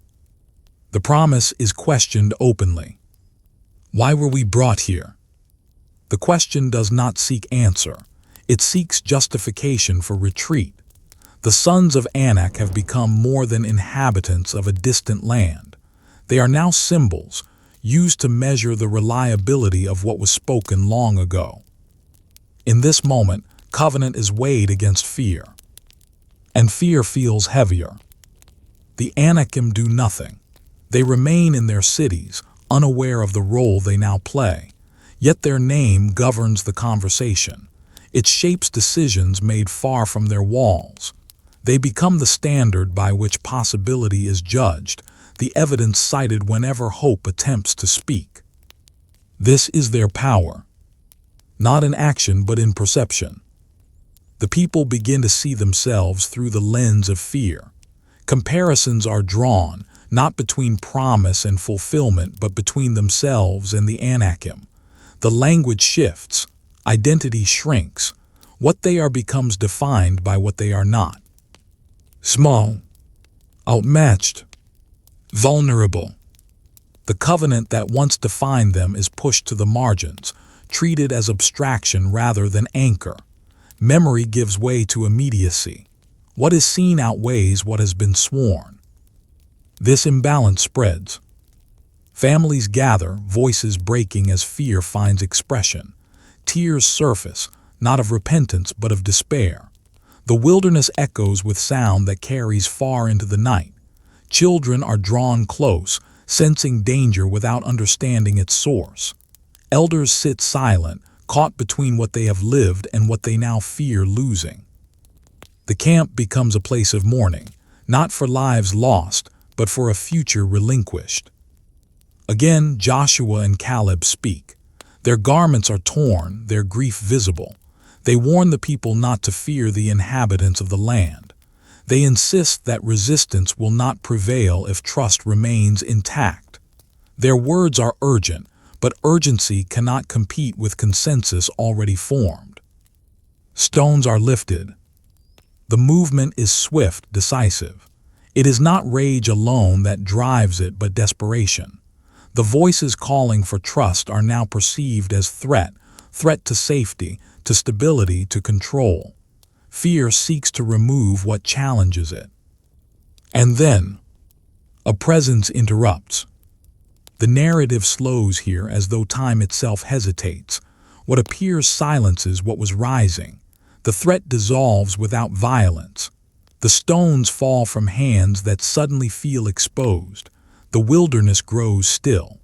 The promise is questioned openly. Why were we brought here? The question does not seek answer. It seeks justification for retreat. The sons of Anak have become more than inhabitants of a distant land. They are now symbols, used to measure the reliability of what was spoken long ago. In this moment, covenant is weighed against fear. And fear feels heavier. The Anakim do nothing. They remain in their cities, unaware of the role they now play. Yet their name governs the conversation. It shapes decisions made far from their walls. They become the standard by which possibility is judged, the evidence cited whenever hope attempts to speak. This is their power. Not in action, but in perception. The people begin to see themselves through the lens of fear. Comparisons are drawn, not between promise and fulfillment, but between themselves and the Anakim. The language shifts. Identity shrinks. What they are becomes defined by what they are not. Small, outmatched, vulnerable. The covenant that once defined them is pushed to the margins, treated as abstraction rather than anchor. Memory gives way to immediacy. What is seen outweighs what has been sworn. This imbalance spreads. Families gather, voices breaking as fear finds expression. Tears surface, not of repentance but of despair. The wilderness echoes with sound that carries far into the night. Children are drawn close, sensing danger without understanding its source. Elders sit silent, caught between what they have lived and what they now fear losing. The camp becomes a place of mourning, not for lives lost, but for a future relinquished. Again, Joshua and Caleb speak. Their garments are torn, their grief visible. They warn the people not to fear the inhabitants of the land. They insist that resistance will not prevail if trust remains intact. Their words are urgent, but urgency cannot compete with consensus already formed. Stones are lifted. The movement is swift, decisive. It is not rage alone that drives it, but desperation. The voices calling for trust are now perceived as threat to safety, to stability, to control. Fear seeks to remove what challenges it. And then, a presence interrupts. The narrative slows here as though time itself hesitates. What appears silences what was rising. The threat dissolves without violence. The stones fall from hands that suddenly feel exposed. The wilderness grows still.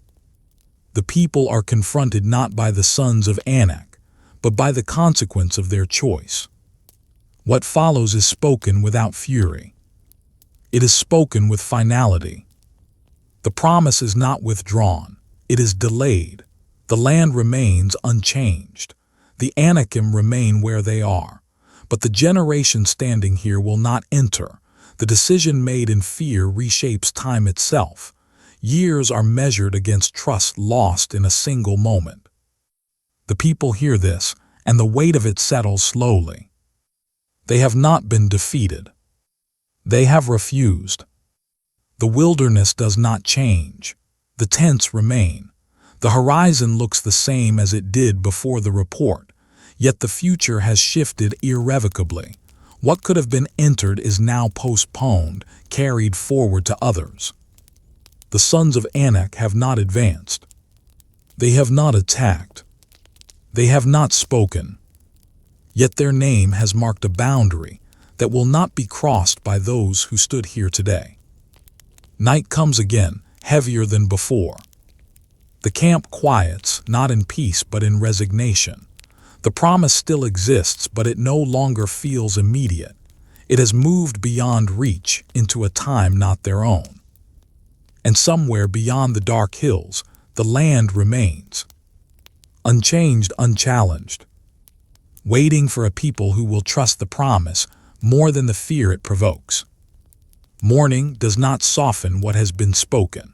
The people are confronted not by the Sons of Anak, but by the consequence of their choice. What follows is spoken without fury. It is spoken with finality. The promise is not withdrawn. It is delayed. The land remains unchanged. The Anakim remain where they are. But the generation standing here will not enter. The decision made in fear reshapes time itself. Years are measured against trust lost in a single moment. The people hear this, and the weight of it settles slowly. They have not been defeated. They have refused. The wilderness does not change. The tents remain. The horizon looks the same as it did before the report, yet the future has shifted irrevocably. What could have been entered is now postponed, carried forward to others. The Sons of Anak have not advanced. They have not attacked. They have not spoken. Yet their name has marked a boundary that will not be crossed by those who stood here today. Night comes again, heavier than before. The camp quiets, not in peace but in resignation. The promise still exists, but it no longer feels immediate. It has moved beyond reach into a time not their own. And somewhere beyond the dark hills, the land remains. Unchanged, unchallenged. Waiting for a people who will trust the promise more than the fear it provokes. Morning does not soften what has been spoken.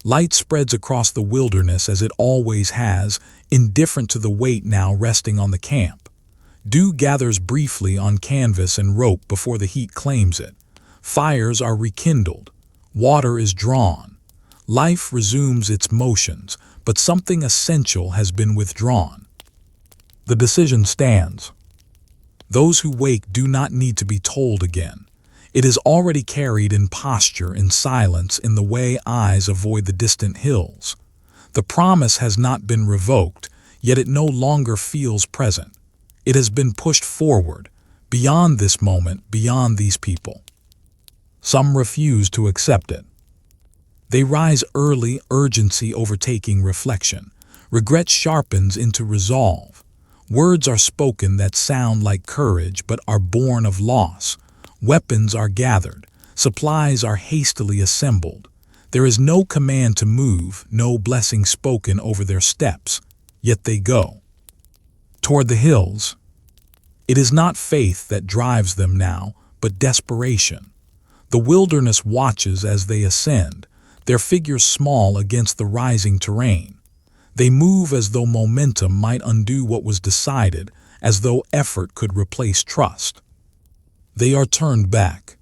Light spreads across the wilderness as it always has, indifferent to the weight now resting on the camp. Dew gathers briefly on canvas and rope before the heat claims it. Fires are rekindled. Water is drawn. Life resumes its motions, but something essential has been withdrawn. The decision stands. Those who wake do not need to be told again. It is already carried in posture, in silence, in the way eyes avoid the distant hills. The promise has not been revoked, yet it no longer feels present. It has been pushed forward, beyond this moment, beyond these people. Some refuse to accept it. They rise early, urgency overtaking reflection. Regret sharpens into resolve. Words are spoken that sound like courage but are born of loss. Weapons are gathered. Supplies are hastily assembled. There is no command to move, no blessing spoken over their steps, yet they go. Toward the hills. It is not faith that drives them now, but desperation. The wilderness watches as they ascend, their figures small against the rising terrain. They move as though momentum might undo what was decided, as though effort could replace trust. They are turned back.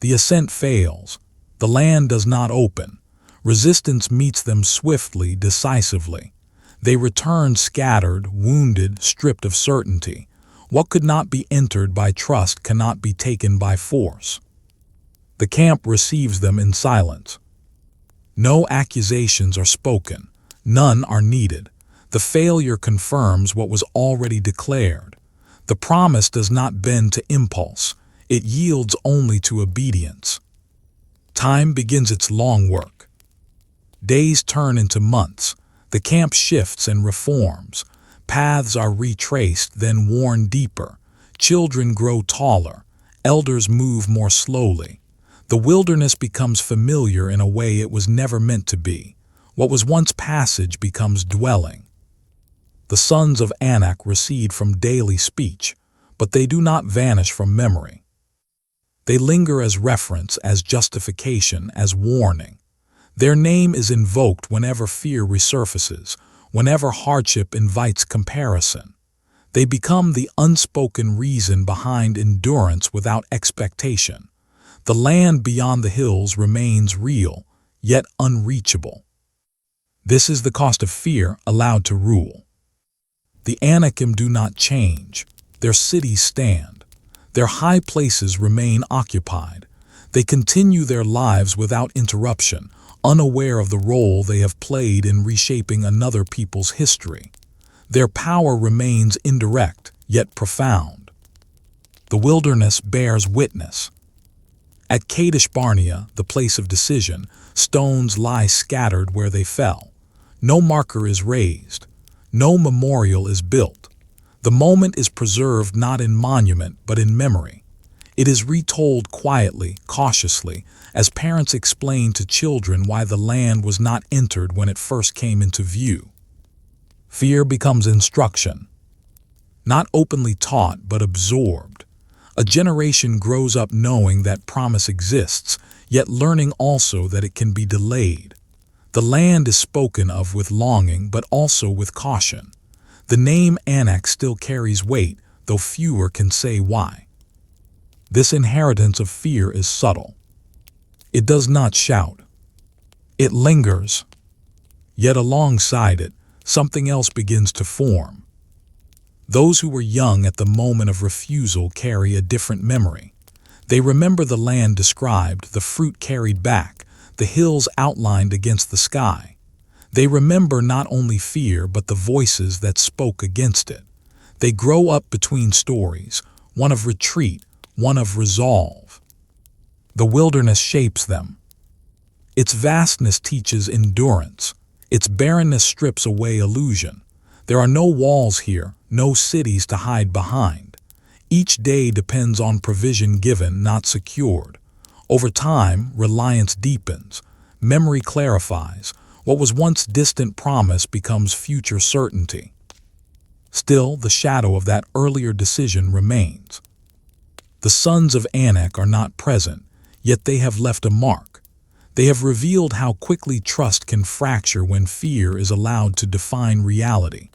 The ascent fails. The land does not open. Resistance meets them swiftly, decisively. They return scattered, wounded, stripped of certainty. What could not be entered by trust cannot be taken by force. The camp receives them in silence. No accusations are spoken. None are needed. The failure confirms what was already declared. The promise does not bend to impulse. It yields only to obedience. Time begins its long work. Days turn into months. The camp shifts and reforms. Paths are retraced, then worn deeper. Children grow taller. Elders move more slowly. The wilderness becomes familiar in a way it was never meant to be. What was once passage becomes dwelling. The Sons of Anak recede from daily speech, but they do not vanish from memory. They linger as reference, as justification, as warning. Their name is invoked whenever fear resurfaces, whenever hardship invites comparison. They become the unspoken reason behind endurance without expectation. The land beyond the hills remains real, yet unreachable. This is the cost of fear allowed to rule. The Anakim do not change. Their cities stand. Their high places remain occupied. They continue their lives without interruption, unaware of the role they have played in reshaping another people's history. Their power remains indirect, yet profound. The wilderness bears witness. At Kadesh Barnea, the place of decision, stones lie scattered where they fell. No marker is raised. No memorial is built. The moment is preserved not in monument, but in memory. It is retold quietly, cautiously, as parents explain to children why the land was not entered when it first came into view. Fear becomes instruction. Not openly taught, but absorbed. A generation grows up knowing that promise exists, yet learning also that it can be delayed. The land is spoken of with longing, but also with caution. The name Anak still carries weight, though fewer can say why. This inheritance of fear is subtle. It does not shout. It lingers. Yet alongside it, something else begins to form. Those who were young at the moment of refusal carry a different memory. They remember the land described, the fruit carried back, the hills outlined against the sky. They remember not only fear, but the voices that spoke against it. They grow up between stories, one of retreat, one of resolve. The wilderness shapes them. Its vastness teaches endurance. Its barrenness strips away illusion. There are no walls here, no cities to hide behind. Each day depends on provision given, not secured. Over time, reliance deepens. Memory clarifies. What was once distant promise becomes future certainty. Still, the shadow of that earlier decision remains. The sons of Anak are not present, yet they have left a mark. They have revealed how quickly trust can fracture when fear is allowed to define reality.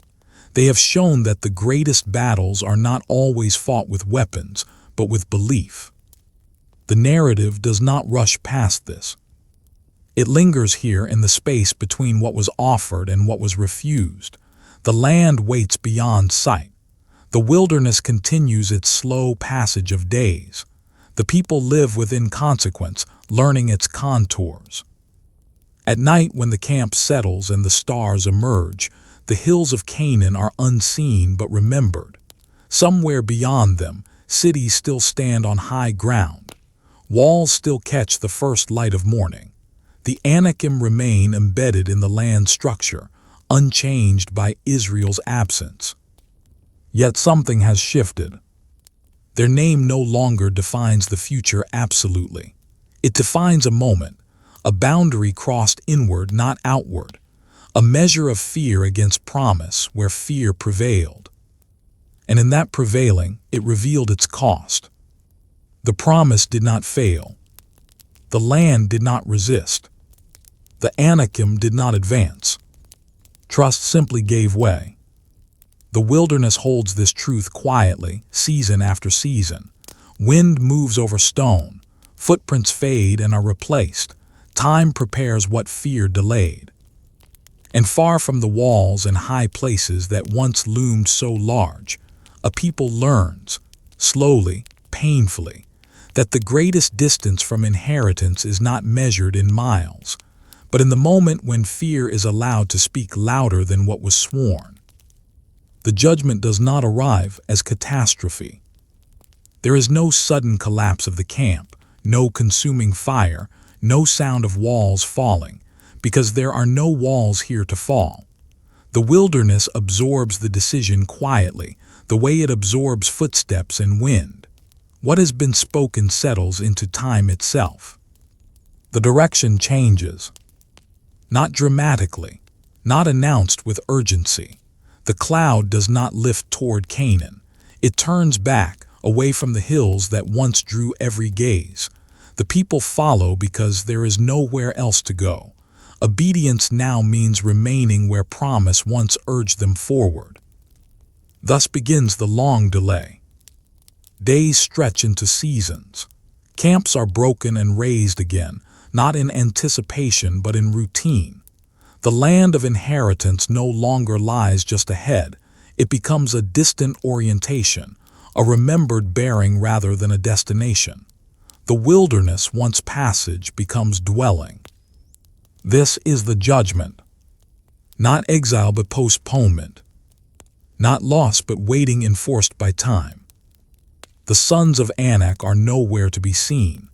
They have shown that the greatest battles are not always fought with weapons, but with belief. The narrative does not rush past this. It lingers here in the space between what was offered and what was refused. The land waits beyond sight. The wilderness continues its slow passage of days. The people live within consequence, learning its contours. At night, when the camp settles and the stars emerge, the hills of Canaan are unseen but remembered. Somewhere beyond them, cities still stand on high ground. Walls still catch the first light of morning. The Anakim remain embedded in the land structure, unchanged by Israel's absence. Yet something has shifted. Their name no longer defines the future absolutely. It defines a moment, a boundary crossed inward, not outward, a measure of fear against promise where fear prevailed. And in that prevailing, it revealed its cost. The promise did not fail. The land did not resist. The Anakim did not advance. Trust simply gave way. The wilderness holds this truth quietly, season after season. Wind moves over stone. Footprints fade and are replaced. Time prepares what fear delayed. And far from the walls and high places that once loomed so large, a people learns, slowly, painfully, that the greatest distance from inheritance is not measured in miles, but in the moment when fear is allowed to speak louder than what was sworn. The judgment does not arrive as catastrophe. There is no sudden collapse of the camp, no consuming fire, no sound of walls falling, because there are no walls here to fall. The wilderness absorbs the decision quietly, the way it absorbs footsteps and wind. What has been spoken settles into time itself. The direction changes. Not dramatically, not announced with urgency. The cloud does not lift toward Canaan. It turns back, away from the hills that once drew every gaze. The people follow because there is nowhere else to go. Obedience now means remaining where promise once urged them forward. Thus begins the long delay. Days stretch into seasons. Camps are broken and raised again, not in anticipation but in routine. The land of inheritance no longer lies just ahead. It becomes a distant orientation, a remembered bearing rather than a destination. The wilderness, once passage, becomes dwelling. This is the judgment. Not exile but postponement. Not loss but waiting enforced by time. The sons of Anak are nowhere to be seen.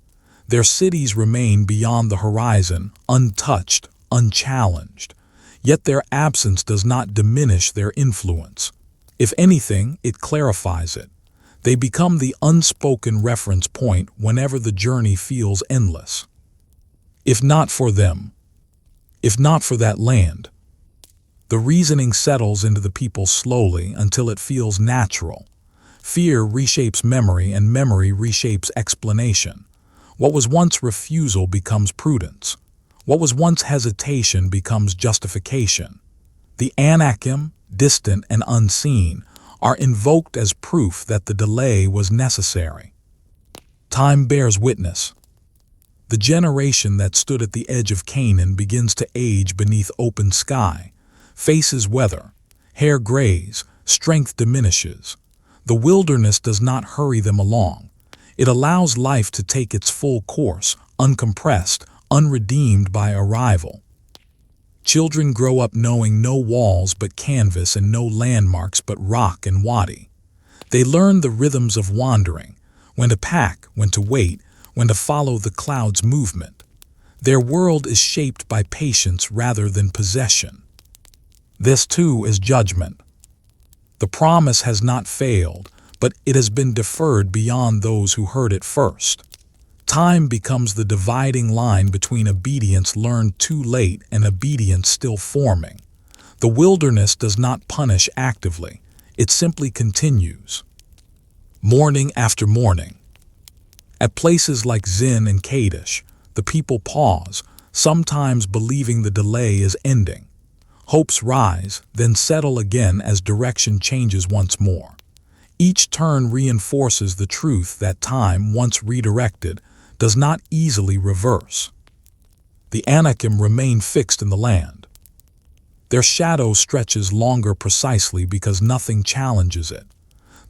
Their cities remain beyond the horizon, untouched, unchallenged. Yet their absence does not diminish their influence. If anything, it clarifies it. They become the unspoken reference point whenever the journey feels endless. If not for them, if not for that land, the reasoning settles into the people slowly until it feels natural. Fear reshapes memory, and memory reshapes explanation. What was once refusal becomes prudence. What was once hesitation becomes justification. The Anakim, distant and unseen, are invoked as proof that the delay was necessary. Time bears witness. The generation that stood at the edge of Canaan begins to age beneath open sky. Faces weather, hair grays, strength diminishes. The wilderness does not hurry them along. It allows life to take its full course, uncompressed, unredeemed by arrival. Children grow up knowing no walls but canvas and no landmarks but rock and wadi. They learn the rhythms of wandering, when to pack, when to wait, when to follow the cloud's movement. Their world is shaped by patience rather than possession. This too is judgment. The promise has not failed, but it has been deferred beyond those who heard it first. Time becomes the dividing line between obedience learned too late and obedience still forming. The wilderness does not punish actively, it simply continues. Morning after morning. At places like Zin and Kadesh, the people pause, sometimes believing the delay is ending. Hopes rise, then settle again as direction changes once more. Each turn reinforces the truth that time, once redirected, does not easily reverse. The Anakim remain fixed in the land. Their shadow stretches longer precisely because nothing challenges it.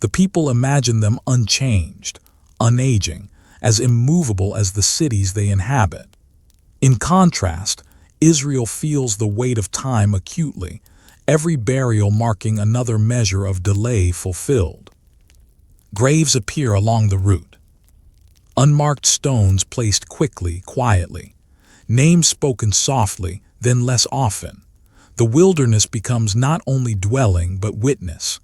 The people imagine them unchanged, unaging, as immovable as the cities they inhabit. In contrast, Israel feels the weight of time acutely, every burial marking another measure of delay fulfilled. Graves appear along the route. Unmarked stones placed quickly, quietly. Names spoken softly, then less often. The wilderness becomes not only dwelling but witness.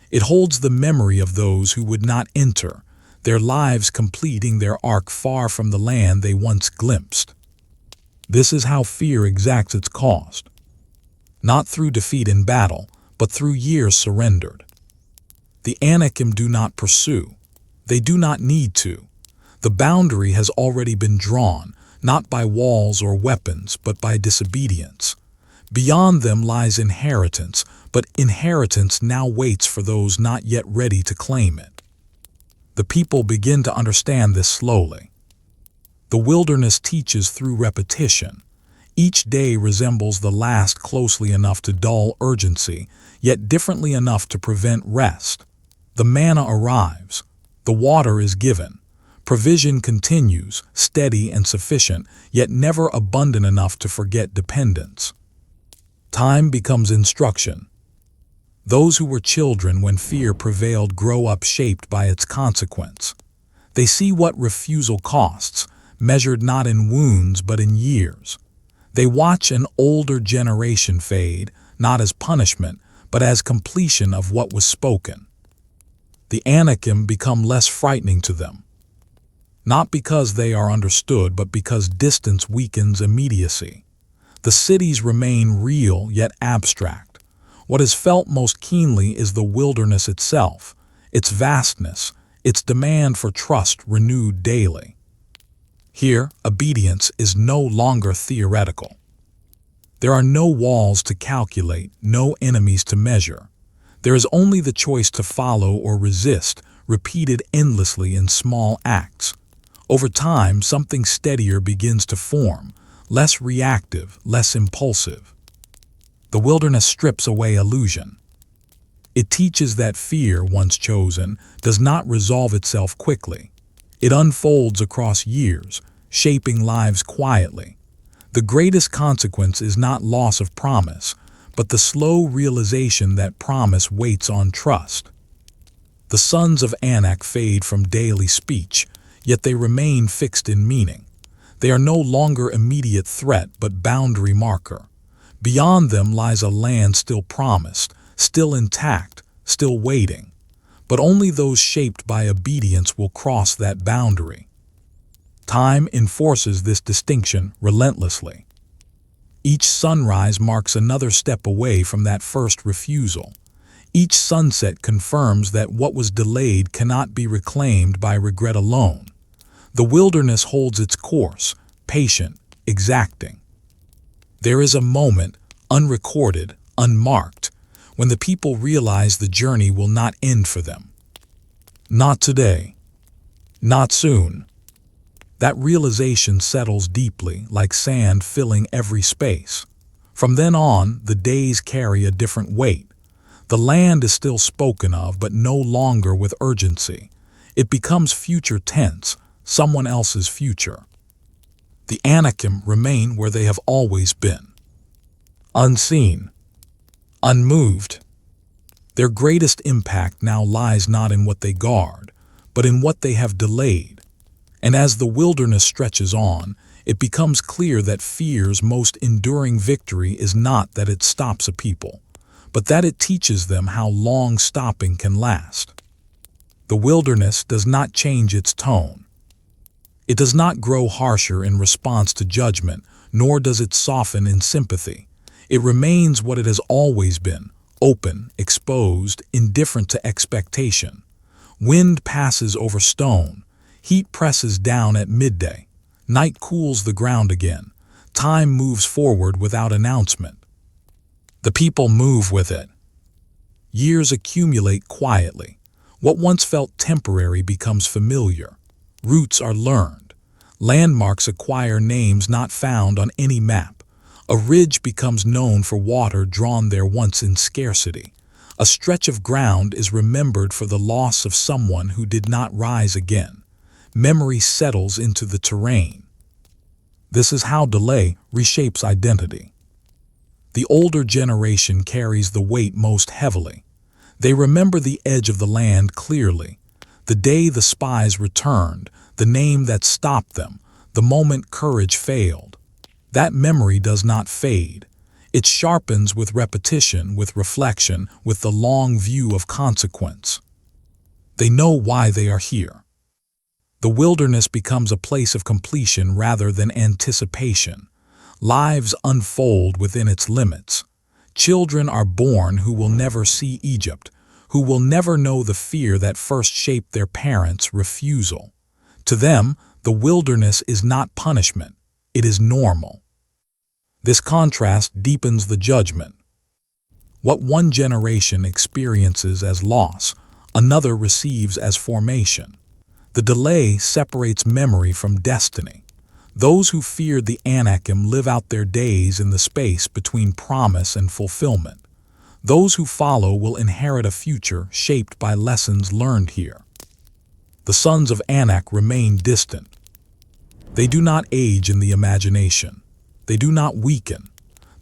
It holds the memory of those who would not enter, their lives completing their arc far from the land they once glimpsed. This is how fear exacts its cost. Not through defeat in battle, but through years surrendered. The Anakim do not pursue. They do not need to. The boundary has already been drawn, not by walls or weapons, but by disobedience. Beyond them lies inheritance, but inheritance now waits for those not yet ready to claim it. The people begin to understand this slowly. The wilderness teaches through repetition. Each day resembles the last closely enough to dull urgency, yet differently enough to prevent rest. The manna arrives. The water is given. Provision continues, steady and sufficient, yet never abundant enough to forget dependence. Time becomes instruction. Those who were children when fear prevailed grow up shaped by its consequence. They see what refusal costs, measured not in wounds but in years. They watch an older generation fade, not as punishment, but as completion of what was spoken. The Anakim become less frightening to them. Not because they are understood, but because distance weakens immediacy. The cities remain real yet abstract. What is felt most keenly is the wilderness itself, its vastness, its demand for trust renewed daily. Here, obedience is no longer theoretical. There are no walls to calculate, no enemies to measure. There is only the choice to follow or resist, repeated endlessly in small acts. Over time, something steadier begins to form, less reactive, less impulsive. The wilderness strips away illusion. It teaches that fear, once chosen, does not resolve itself quickly. It unfolds across years, shaping lives quietly. The greatest consequence is not loss of promise, but the slow realization that promise waits on trust. The Sons of Anak fade from daily speech, yet they remain fixed in meaning. They are no longer immediate threat but boundary marker. Beyond them lies a land still promised, still intact, still waiting. But only those shaped by obedience will cross that boundary. Time enforces this distinction relentlessly. Each sunrise marks another step away from that first refusal. Each sunset confirms that what was delayed cannot be reclaimed by regret alone. The wilderness holds its course, patient, exacting. There is a moment, unrecorded, unmarked, when the people realize the journey will not end for them. Not today. Not soon. That realization settles deeply, like sand filling every space. From then on, the days carry a different weight. The land is still spoken of, but no longer with urgency. It becomes future tense, someone else's future. The Anakim remain where they have always been. Unseen. Unmoved. Their greatest impact now lies not in what they guard, but in what they have delayed. And as the wilderness stretches on, it becomes clear that fear's most enduring victory is not that it stops a people, but that it teaches them how long stopping can last. The wilderness does not change its tone. It does not grow harsher in response to judgment, nor does it soften in sympathy. It remains what it has always been, open, exposed, indifferent to expectation. Wind passes over stone. Heat presses down at midday. Night cools the ground again. Time moves forward without announcement. The people move with it. Years accumulate quietly. What once felt temporary becomes familiar. Routes are learned. Landmarks acquire names not found on any map. A ridge becomes known for water drawn there once in scarcity. A stretch of ground is remembered for the loss of someone who did not rise again. Memory settles into the terrain. This is how delay reshapes identity. The older generation carries the weight most heavily. They remember the edge of the land clearly, the day the spies returned, the name that stopped them, the moment courage failed. That memory does not fade. It sharpens with repetition, with reflection, with the long view of consequence. They know why they are here. The wilderness becomes a place of completion rather than anticipation. Lives unfold within its limits. Children are born who will never see Egypt, who will never know the fear that first shaped their parents' refusal. To them, the wilderness is not punishment, it is normal. This contrast deepens the judgment. What one generation experiences as loss, another receives as formation. The delay separates memory from destiny. Those who feared the Anakim live out their days in the space between promise and fulfillment. Those who follow will inherit a future shaped by lessons learned here. The Sons of Anak remain distant. They do not age in the imagination. They do not weaken.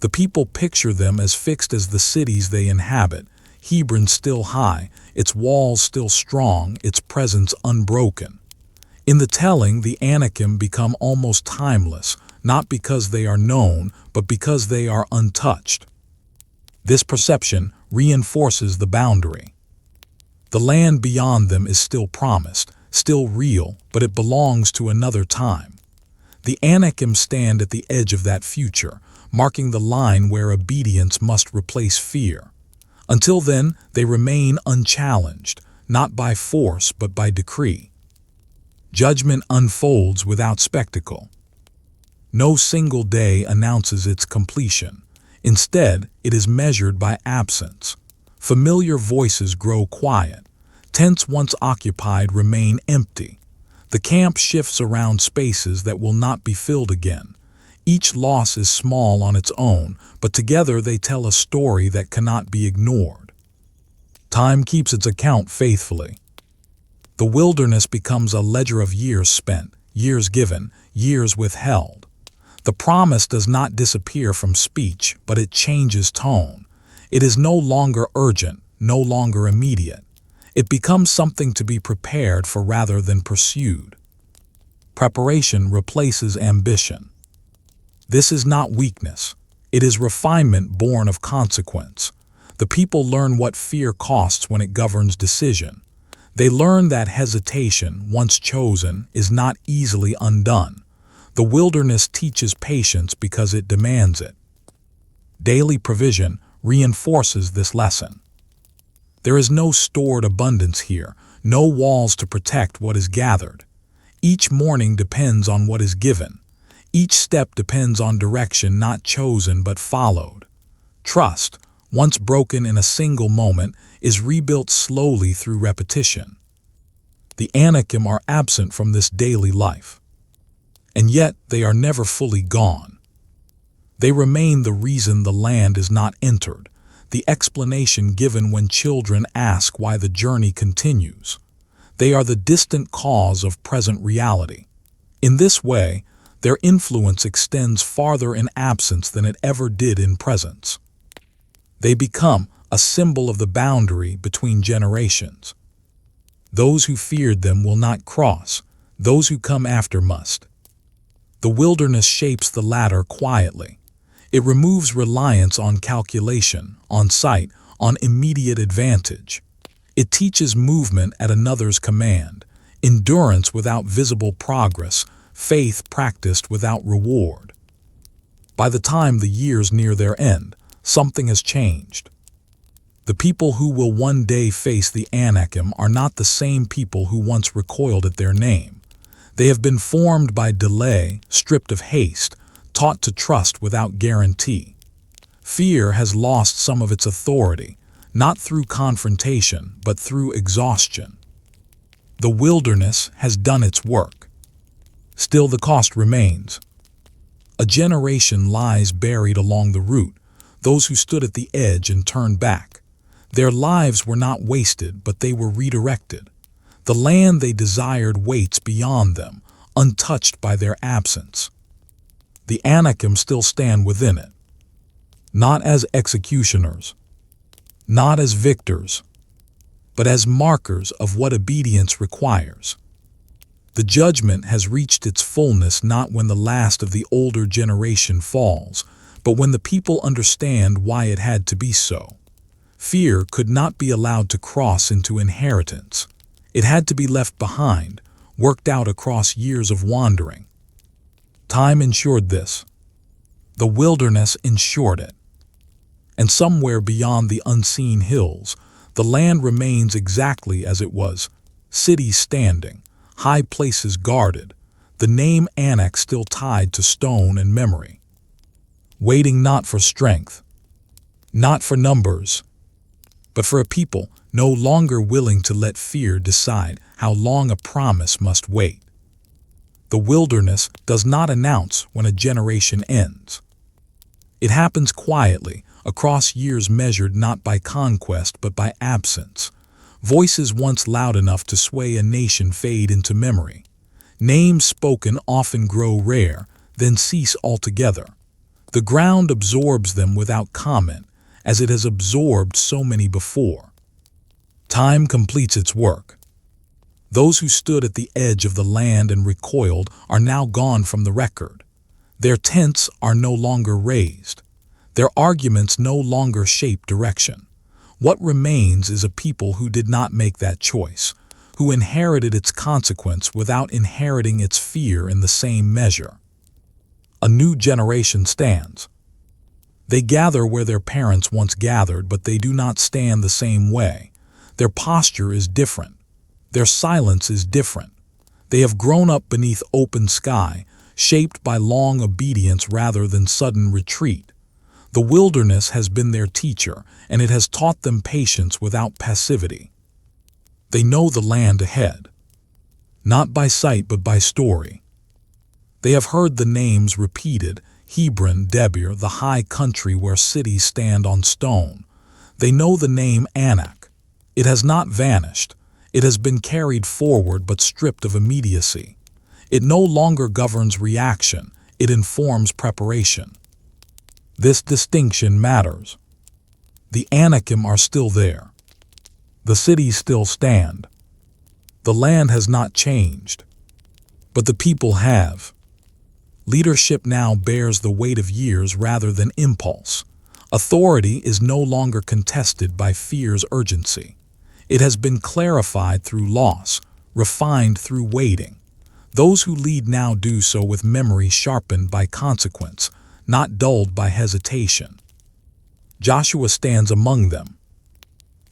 The people picture them as fixed as the cities they inhabit, Hebron still high, its walls still strong, its presence unbroken. In the telling, the Anakim become almost timeless, not because they are known, but because they are untouched. This perception reinforces the boundary. The land beyond them is still promised, still real, but it belongs to another time. The Anakim stand at the edge of that future, marking the line where obedience must replace fear. Until then, they remain unchallenged, not by force but by decree. Judgment unfolds without spectacle. No single day announces its completion. Instead, it is measured by absence. Familiar voices grow quiet. Tents once occupied remain empty. The camp shifts around spaces that will not be filled again. Each loss is small on its own, but together they tell a story that cannot be ignored. Time keeps its account faithfully. The wilderness becomes a ledger of years spent, years given, years withheld. The promise does not disappear from speech, but it changes tone. It is no longer urgent, no longer immediate. It becomes something to be prepared for rather than pursued. Preparation replaces ambition. This is not weakness. It is refinement born of consequence. The people learn what fear costs when it governs decision. They learn that hesitation, once chosen, is not easily undone. The wilderness teaches patience because it demands it. Daily provision reinforces this lesson. There is no stored abundance here, no walls to protect what is gathered. Each morning depends on what is given. Each step depends on direction not chosen but followed. Trust, once broken in a single moment, is rebuilt slowly through repetition. The Anakim are absent from this daily life. And yet they are never fully gone. They remain the reason the land is not entered, the explanation given when children ask why the journey continues. They are the distant cause of present reality. In this way, their influence extends farther in absence than it ever did in presence. They become a symbol of the boundary between generations. Those who feared them will not cross, those who come after must. The wilderness shapes the latter quietly. It removes reliance on calculation, on sight, on immediate advantage. It teaches movement at another's command, endurance without visible progress, faith practiced without reward. By the time the years near their end, something has changed. The people who will one day face the Anakim are not the same people who once recoiled at their name. They have been formed by delay, stripped of haste, taught to trust without guarantee. Fear has lost some of its authority, not through confrontation, but through exhaustion. The wilderness has done its work. Still the cost remains. A generation lies buried along the route, those who stood at the edge and turned back. Their lives were not wasted, but they were redirected. The land they desired waits beyond them, untouched by their absence. The Anakim still stand within it, not as executioners, not as victors, but as markers of what obedience requires. The judgment has reached its fullness not when the last of the older generation falls, but when the people understand why it had to be so. Fear could not be allowed to cross into inheritance. It had to be left behind, worked out across years of wandering. Time ensured this. The wilderness ensured it. And somewhere beyond the unseen hills, the land remains exactly as it was, cities standing, high places guarded, the name Anak still tied to stone and memory. Waiting not for strength, not for numbers, but for a people no longer willing to let fear decide how long a promise must wait. The wilderness does not announce when a generation ends. It happens quietly, across years measured not by conquest but by absence. Voices once loud enough to sway a nation fade into memory. Names spoken often grow rare, then cease altogether. The ground absorbs them without comment, as it has absorbed so many before. Time completes its work. Those who stood at the edge of the land and recoiled are now gone from the record. Their tents are no longer raised. Their arguments no longer shape direction. What remains is a people who did not make that choice, who inherited its consequence without inheriting its fear in the same measure. A new generation stands. They gather where their parents once gathered, but they do not stand the same way. Their posture is different. Their silence is different. They have grown up beneath open sky, shaped by long obedience rather than sudden retreat. The wilderness has been their teacher, and it has taught them patience without passivity. They know the land ahead, not by sight but by story. They have heard the names repeated: Hebron, Debir, the high country where cities stand on stone. They know the name Anak. It has not vanished. It has been carried forward but stripped of immediacy. It no longer governs reaction. It informs preparation. This distinction matters. The Anakim are still there. The cities still stand. The land has not changed, but the people have. Leadership now bears the weight of years rather than impulse. Authority is no longer contested by fear's urgency. It has been clarified through loss, refined through waiting. Those who lead now do so with memory sharpened by consequence, not dulled by hesitation. Joshua stands among them.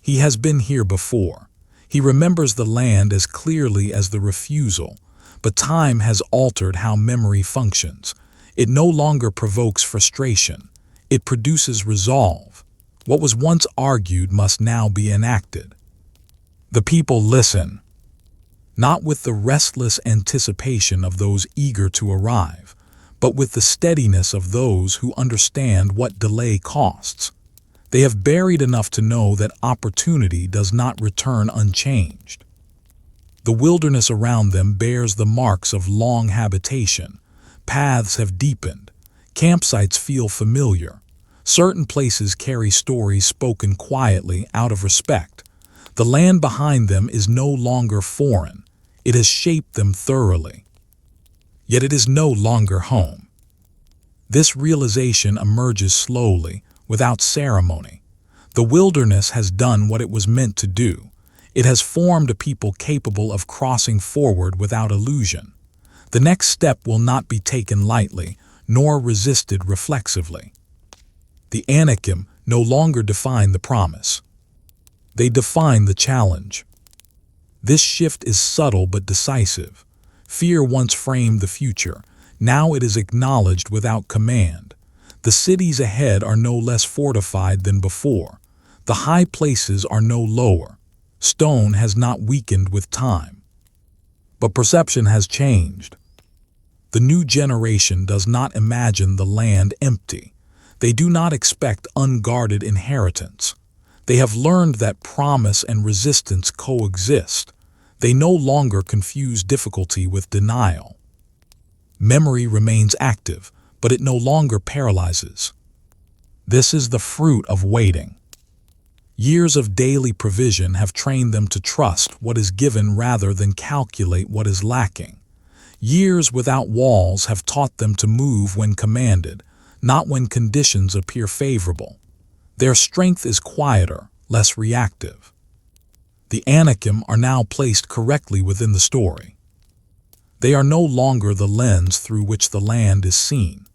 He has been here before. He remembers the land as clearly as the refusal, but time has altered how memory functions. It no longer provokes frustration. It produces resolve. What was once argued must now be enacted. The people listen, not with the restless anticipation of those eager to arrive, but with the steadiness of those who understand what delay costs. They have buried enough to know that opportunity does not return unchanged. The wilderness around them bears the marks of long habitation. Paths have deepened. Campsites feel familiar. Certain places carry stories spoken quietly out of respect. The land behind them is no longer foreign. It has shaped them thoroughly. Yet it is no longer home. This realization emerges slowly, without ceremony. The wilderness has done what it was meant to do. It has formed a people capable of crossing forward without illusion. The next step will not be taken lightly, nor resisted reflexively. The Anakim no longer define the promise. They define the challenge. This shift is subtle but decisive. Fear once framed the future. Now it is acknowledged without command. The cities ahead are no less fortified than before. The high places are no lower. Stone has not weakened with time. But perception has changed. The new generation does not imagine the land empty. They do not expect unguarded inheritance. They have learned that promise and resistance coexist. They no longer confuse difficulty with denial. Memory remains active, but it no longer paralyzes. This is the fruit of waiting. Years of daily provision have trained them to trust what is given rather than calculate what is lacking. Years without walls have taught them to move when commanded, not when conditions appear favorable. Their strength is quieter, less reactive. The Anakim are now placed correctly within the story. They are no longer the lens through which the land is seen.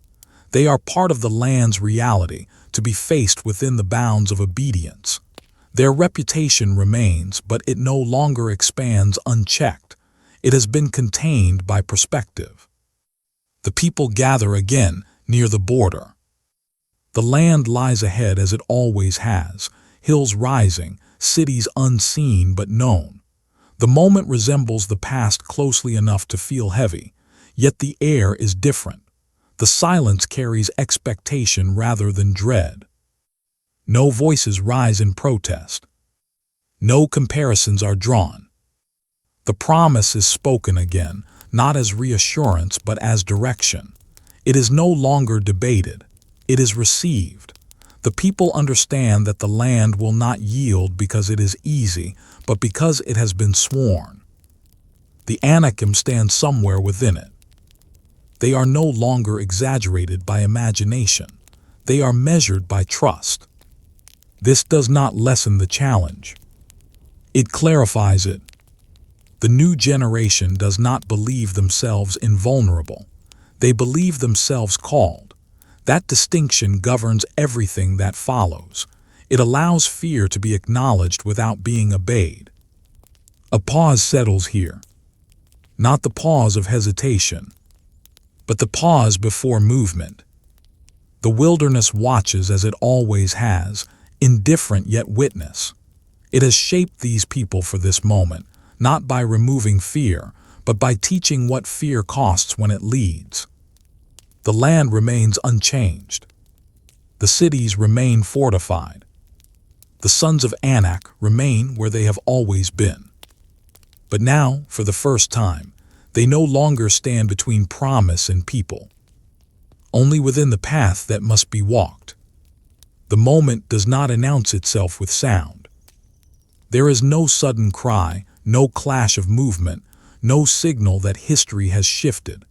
They are part of the land's reality, to be faced within the bounds of obedience. Their reputation remains, but it no longer expands unchecked. It has been contained by perspective. The people gather again near the border. The land lies ahead as it always has, hills rising, cities unseen but known. The moment resembles the past closely enough to feel heavy, yet the air is different. The silence carries expectation rather than dread. No voices rise in protest. No comparisons are drawn. The promise is spoken again, not as reassurance but as direction. It is no longer debated. It is received. The people understand that the land will not yield because it is easy, but because it has been sworn. The Anakim stand somewhere within it. They are no longer exaggerated by imagination. They are measured by trust. This does not lessen the challenge. It clarifies it. The new generation does not believe themselves invulnerable. They believe themselves called. That distinction governs everything that follows. It allows fear to be acknowledged without being obeyed. A pause settles here. Not the pause of hesitation, but the pause before movement. The wilderness watches as it always has, indifferent yet witness. It has shaped these people for this moment, not by removing fear, but by teaching what fear costs when it leads. The land remains unchanged. The cities remain fortified. The sons of Anak remain where they have always been. But now, for the first time, they no longer stand between promise and people, only within the path that must be walked. The moment does not announce itself with sound. There is no sudden cry, no clash of movement, no signal that history has shifted.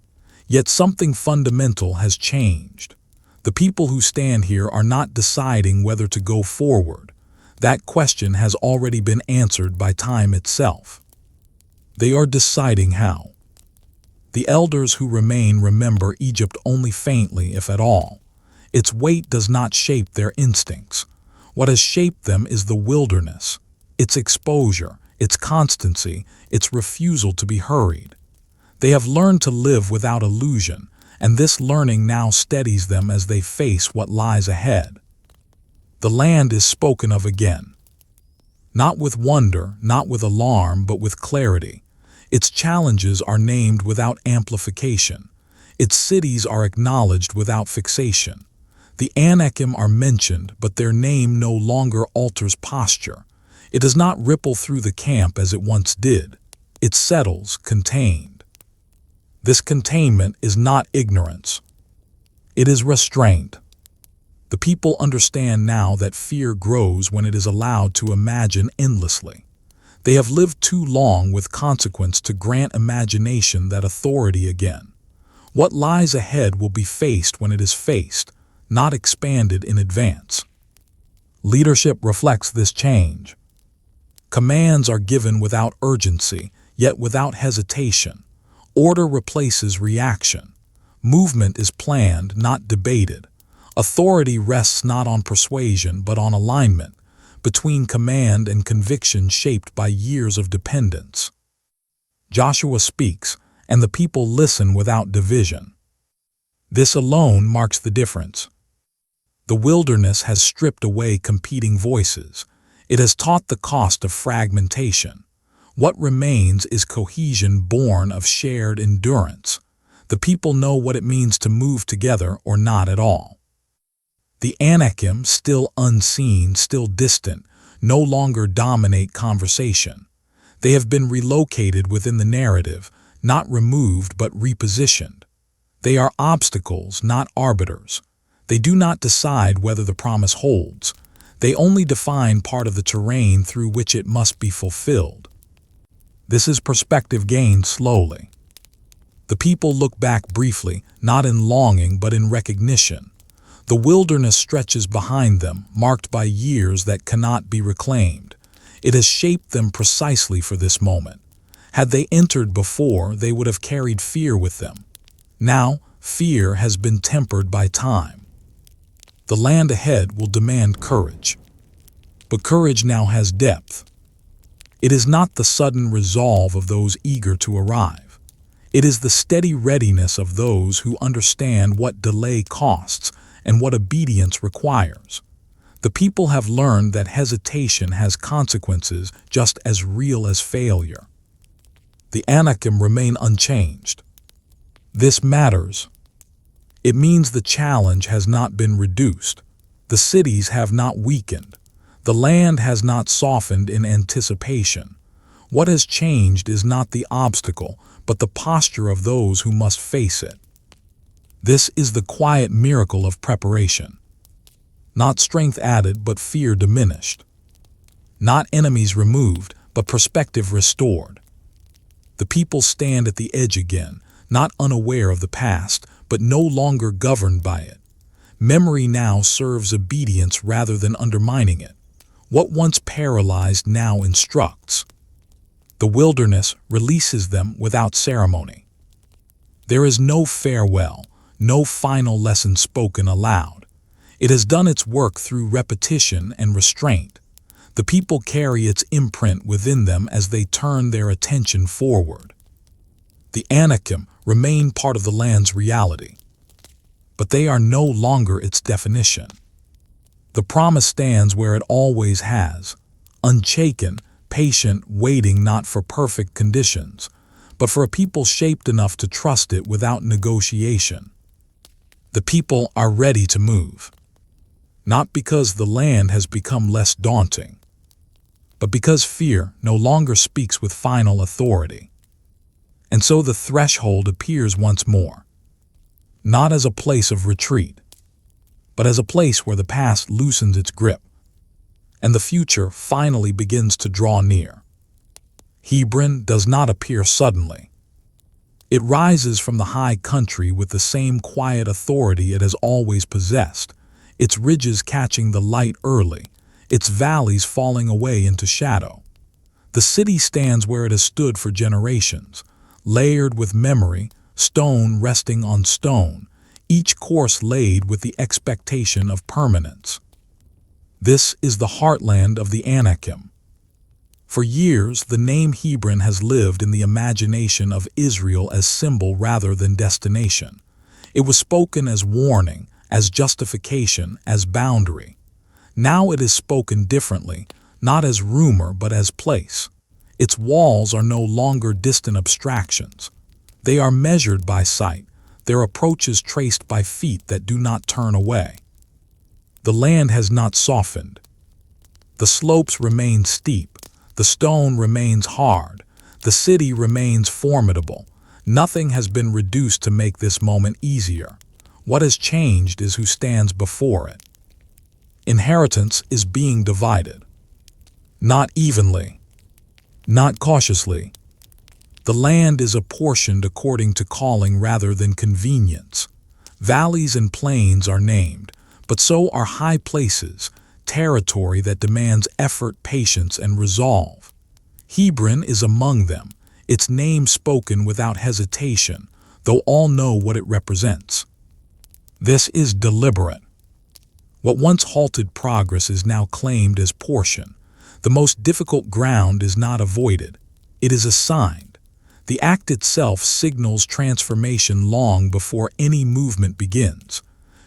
Yet something fundamental has changed. The people who stand here are not deciding whether to go forward. That question has already been answered by time itself. They are deciding how. The elders who remain remember Egypt only faintly, if at all. Its weight does not shape their instincts. What has shaped them is the wilderness, its exposure, its constancy, its refusal to be hurried. They have learned to live without illusion, and this learning now steadies them as they face what lies ahead. The land is spoken of again. Not with wonder, not with alarm, but with clarity. Its challenges are named without amplification. Its cities are acknowledged without fixation. The Anakim are mentioned, but their name no longer alters posture. It does not ripple through the camp as it once did. It settles, contained. This containment is not ignorance. It is restraint. The people understand now that fear grows when it is allowed to imagine endlessly. They have lived too long with consequence to grant imagination that authority again. What lies ahead will be faced when it is faced, not expanded in advance. Leadership reflects this change. Commands are given without urgency, yet without hesitation. Order replaces reaction. Movement is planned, not debated. Authority rests not on persuasion, but on alignment, between command and conviction shaped by years of dependence. Joshua speaks, and the people listen without division. This alone marks the difference. The wilderness has stripped away competing voices. It has taught the cost of fragmentation. What remains is cohesion born of shared endurance. The people know what it means to move together or not at all. The Anakim, still unseen, still distant, no longer dominate conversation. They have been relocated within the narrative, not removed but repositioned. They are obstacles, not arbiters. They do not decide whether the promise holds. They only define part of the terrain through which it must be fulfilled. This is perspective gained slowly. The people look back briefly, not in longing but in recognition. The wilderness stretches behind them, marked by years that cannot be reclaimed. It has shaped them precisely for this moment. Had they entered before, they would have carried fear with them. Now, fear has been tempered by time. The land ahead will demand courage. But courage now has depth. It is not the sudden resolve of those eager to arrive. It is the steady readiness of those who understand what delay costs and what obedience requires. The people have learned that hesitation has consequences just as real as failure. The Anakim remain unchanged. This matters. It means the challenge has not been reduced. The cities have not weakened. The land has not softened in anticipation. What has changed is not the obstacle, but the posture of those who must face it. This is the quiet miracle of preparation. Not strength added, but fear diminished. Not enemies removed, but perspective restored. The people stand at the edge again, not unaware of the past, but no longer governed by it. Memory now serves obedience rather than undermining it. What once paralyzed now instructs. The wilderness releases them without ceremony. There is no farewell, no final lesson spoken aloud. It has done its work through repetition and restraint. The people carry its imprint within them as they turn their attention forward. The Anakim remain part of the land's reality, but they are no longer its definition. The promise stands where it always has, unshaken, patient, waiting not for perfect conditions, but for a people shaped enough to trust it without negotiation. The people are ready to move, not because the land has become less daunting, but because fear no longer speaks with final authority. And so the threshold appears once more, not as a place of retreat, but as a place where the past loosens its grip, and the future finally begins to draw near. Hebron does not appear suddenly. It rises from the high country with the same quiet authority it has always possessed, its ridges catching the light early, its valleys falling away into shadow. The city stands where it has stood for generations, layered with memory, stone resting on stone, each course laid with the expectation of permanence. This is the heartland of the Anakim. For years, the name Hebron has lived in the imagination of Israel as symbol rather than destination. It was spoken as warning, as justification, as boundary. Now it is spoken differently, not as rumor but as place. Its walls are no longer distant abstractions. They are measured by sight, their approaches traced by feet that do not turn away. The land has not softened. The slopes remain steep, the stone remains hard, the city remains formidable. Nothing has been reduced to make this moment easier. What has changed is who stands before it. Inheritance is being divided. Not evenly, not cautiously. The land is apportioned according to calling rather than convenience. Valleys and plains are named, but so are high places, territory that demands effort, patience, and resolve. Hebron is among them, its name spoken without hesitation, though all know what it represents. This is deliberate. What once halted progress is now claimed as portion. The most difficult ground is not avoided, it is assigned. The act itself signals transformation long before any movement begins.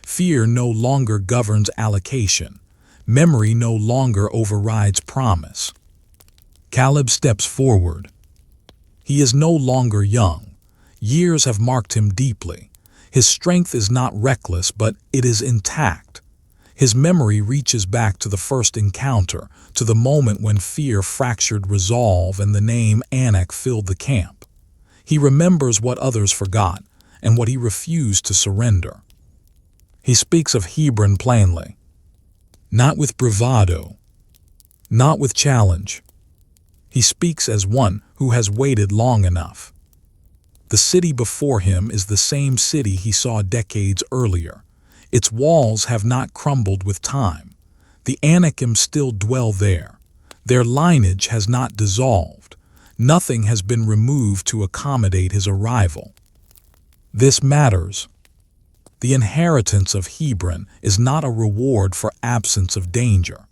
Fear no longer governs allocation. Memory no longer overrides promise. Caleb steps forward. He is no longer young. Years have marked him deeply. His strength is not reckless, but it is intact. His memory reaches back to the first encounter, to the moment when fear fractured resolve and the name Anak filled the camp. He remembers what others forgot and what he refused to surrender. He speaks of Hebron plainly, not with bravado, not with challenge. He speaks as one who has waited long enough. The city before him is the same city he saw decades earlier. Its walls have not crumbled with time. The Anakim still dwell there. Their lineage has not dissolved. Nothing has been removed to accommodate his arrival. This matters. The inheritance of Hebron is not a reward for absence of danger.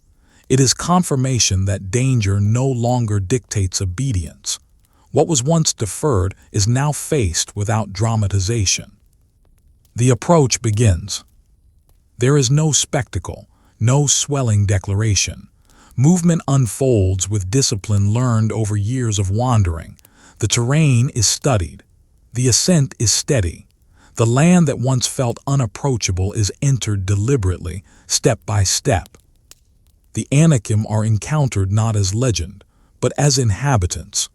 It is confirmation that danger no longer dictates obedience. What was once deferred is now faced without dramatization. The approach begins. There is no spectacle, no swelling declaration. Movement unfolds with discipline learned over years of wandering. The terrain is studied. The ascent is steady. The land that once felt unapproachable is entered deliberately, step by step. The Anakim are encountered not as legend, but as inhabitants.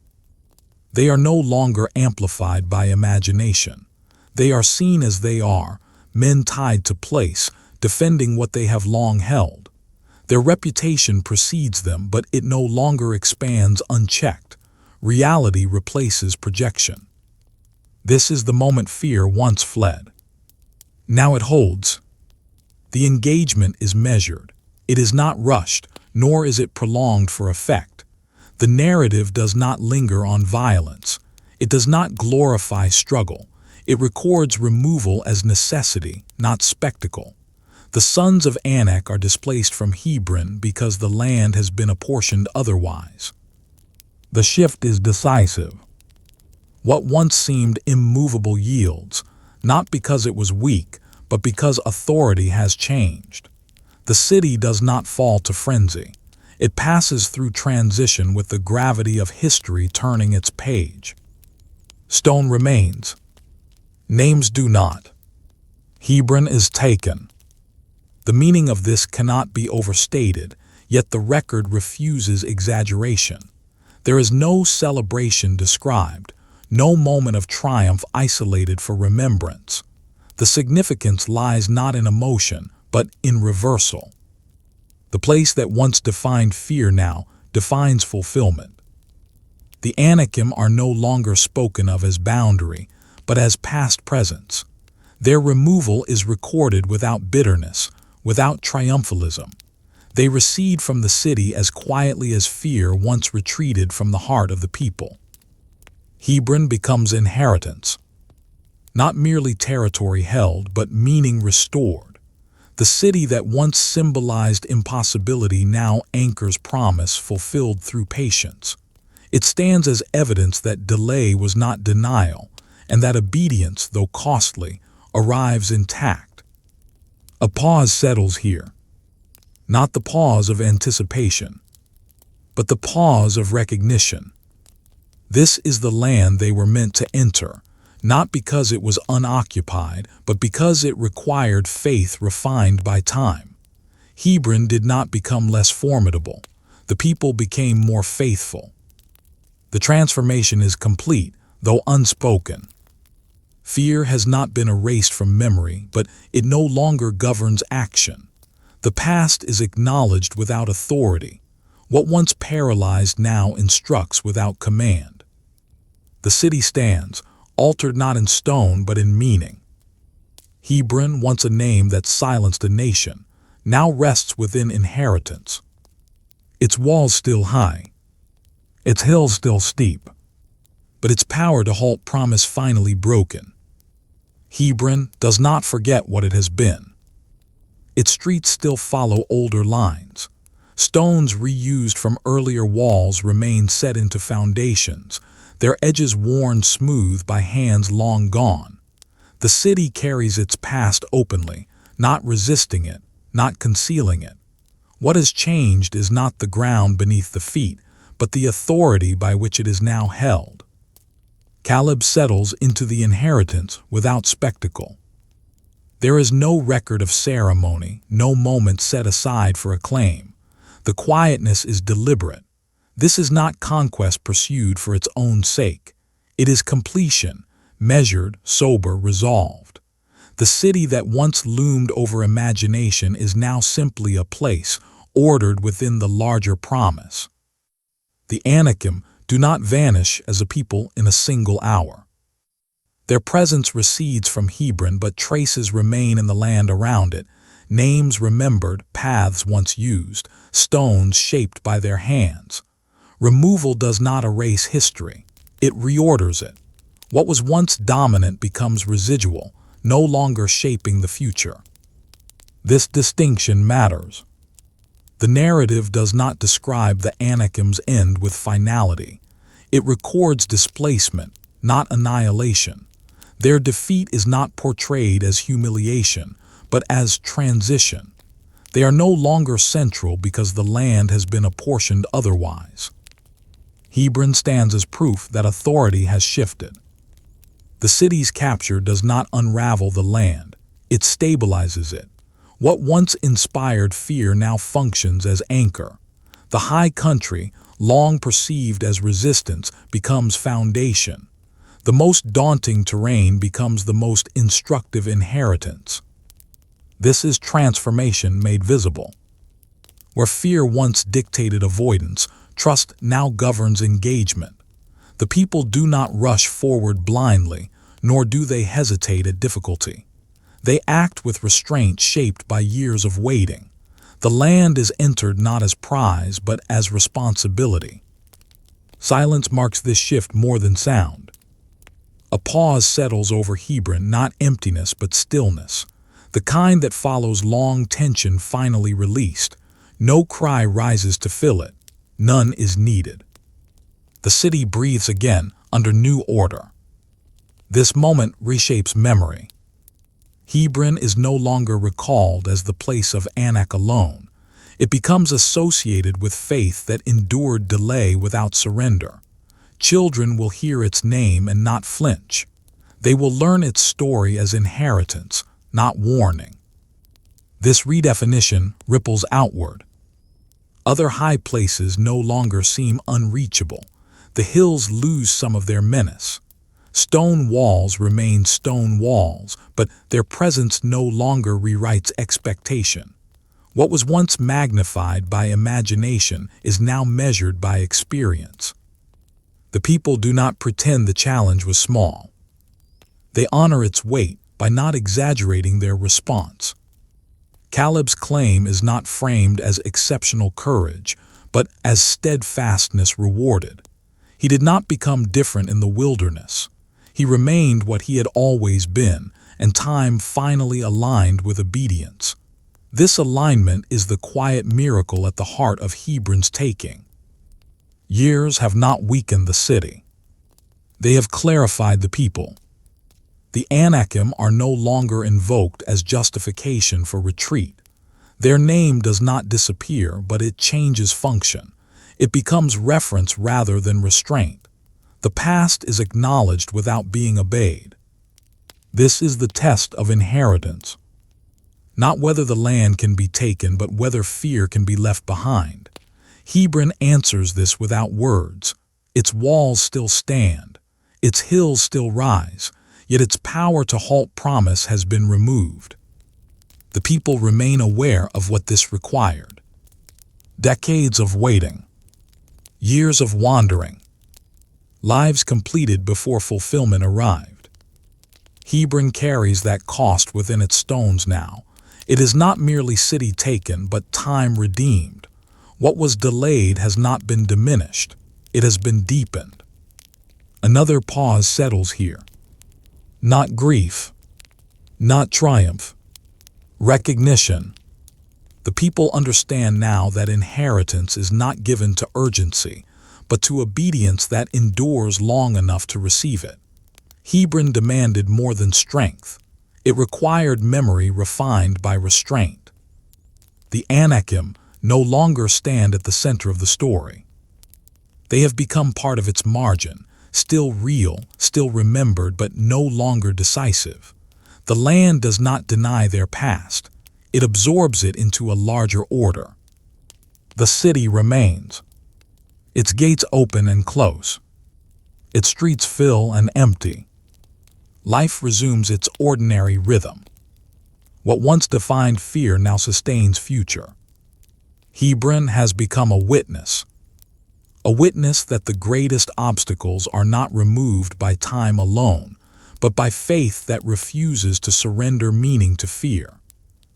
They are no longer amplified by imagination. They are seen as they are, men tied to place, defending what they have long held. Their reputation precedes them, but it no longer expands unchecked. Reality replaces projection. This is the moment fear once fled. Now it holds. The engagement is measured. It is not rushed, nor is it prolonged for effect. The narrative does not linger on violence. It does not glorify struggle. It records removal as necessity, not spectacle. The sons of Anak are displaced from Hebron because the land has been apportioned otherwise. The shift is decisive. What once seemed immovable yields, not because it was weak, but because authority has changed. The city does not fall to frenzy. It passes through transition with the gravity of history turning its page. Stone remains. Names do not. Hebron is taken. The meaning of this cannot be overstated, yet the record refuses exaggeration. There is no celebration described, no moment of triumph isolated for remembrance. The significance lies not in emotion, but in reversal. The place that once defined fear now defines fulfillment. The Anakim are no longer spoken of as boundary, but as past presence. Their removal is recorded without bitterness, without triumphalism. They recede from the city as quietly as fear once retreated from the heart of the people. Hebron becomes inheritance. Not merely territory held, but meaning restored. The city that once symbolized impossibility now anchors promise fulfilled through patience. It stands as evidence that delay was not denial, and that obedience, though costly, arrives intact. A pause settles here. Not the pause of anticipation, but the pause of recognition. This is the land they were meant to enter, not because it was unoccupied, but because it required faith refined by time. Hebron did not become less formidable. The people became more faithful. The transformation is complete, though unspoken. Fear has not been erased from memory, but it no longer governs action. The past is acknowledged without authority. What once paralyzed now instructs without command. The city stands, altered not in stone but in meaning. Hebron, once a name that silenced a nation, now rests within inheritance. Its walls still high, its hills still steep, but its power to halt promise finally broken. Hebron does not forget what it has been. Its streets still follow older lines. Stones reused from earlier walls remain set into foundations, their edges worn smooth by hands long gone. The city carries its past openly, not resisting it, not concealing it. What has changed is not the ground beneath the feet, but the authority by which it is now held. Caleb settles into the inheritance without spectacle. There is no record of ceremony, no moment set aside for acclaim. The quietness is deliberate. This is not conquest pursued for its own sake. It is completion, measured, sober, resolved. The city that once loomed over imagination is now simply a place, ordered within the larger promise. The Anakim do not vanish as a people in a single hour. Their presence recedes from Hebron, but traces remain in the land around it, names remembered, paths once used, stones shaped by their hands. Removal does not erase history. It reorders it. What was once dominant becomes residual, no longer shaping the future. This distinction matters. The narrative does not describe the Anakim's end with finality. It records displacement, not annihilation. Their defeat is not portrayed as humiliation, but as transition. They are no longer central because the land has been apportioned otherwise. Hebron stands as proof that authority has shifted. The city's capture does not unravel the land, it stabilizes it. What once inspired fear now functions as anchor. The high country, long perceived as resistance, becomes foundation. The most daunting terrain becomes the most instructive inheritance. This is transformation made visible. Where fear once dictated avoidance, trust now governs engagement. The people do not rush forward blindly, nor do they hesitate at difficulty. They act with restraint shaped by years of waiting. The land is entered not as prize, but as responsibility. Silence marks this shift more than sound. A pause settles over Hebron, not emptiness, but stillness. the kind that follows long tension finally released. No cry rises to fill it. None is needed. The city breathes again under new order. This moment reshapes memory. Hebron is no longer recalled as the place of Anak alone. It becomes associated with faith that endured delay without surrender. Children will hear its name and not flinch. They will learn its story as inheritance, not warning. This redefinition ripples outward. Other high places no longer seem unreachable. The hills lose some of their menace. Stone walls remain stone walls, but their presence no longer rewrites expectation. What was once magnified by imagination is now measured by experience. The people do not pretend the challenge was small. They honor its weight by not exaggerating their response. Caleb's claim is not framed as exceptional courage, but as steadfastness rewarded. He did not become different in the wilderness. He remained what he had always been, and time finally aligned with obedience. This alignment is the quiet miracle at the heart of Hebron's taking. Years have not weakened the city. They have clarified the people. The Anakim are no longer invoked as justification for retreat. Their name does not disappear, but it changes function. It becomes reference rather than restraint. The past is acknowledged without being obeyed. This is the test of inheritance. Not whether the land can be taken, but whether fear can be left behind. Hebron answers this without words. Its walls still stand. Its hills still rise. Yet its power to halt promise has been removed. The people remain aware of what this required. Decades of waiting. Years of wandering. Lives completed before fulfillment arrived. Hebron carries that cost within its stones now. It is not merely city taken, but time redeemed. What was delayed has not been diminished. It has been deepened. Another pause settles here. Not grief, not triumph, recognition. The people understand now that inheritance is not given to urgency, but to obedience that endures long enough to receive it. Hebron demanded more than strength. It required memory refined by restraint. The Anakim no longer stand at the center of the story. They have become part of its margin, still real, still remembered, but no longer decisive. The land does not deny their past. It absorbs it into a larger order. The city remains. Its gates open and close. Its streets fill and empty. Life resumes its ordinary rhythm. What once defined fear now sustains future. Hebron has become a witness that the greatest obstacles are not removed by time alone, but by faith that refuses to surrender meaning to fear.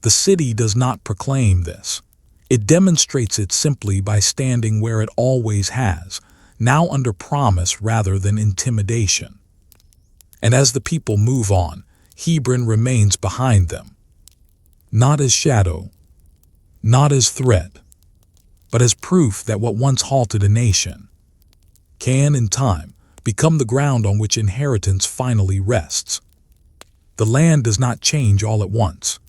The city does not proclaim this. It demonstrates it simply by standing where it always has, now under promise rather than intimidation. And as the people move on, Hebron remains behind them. Not as shadow, not as threat, but as proof that what once halted a nation can, in time, become the ground on which inheritance finally rests. The land does not change all at once.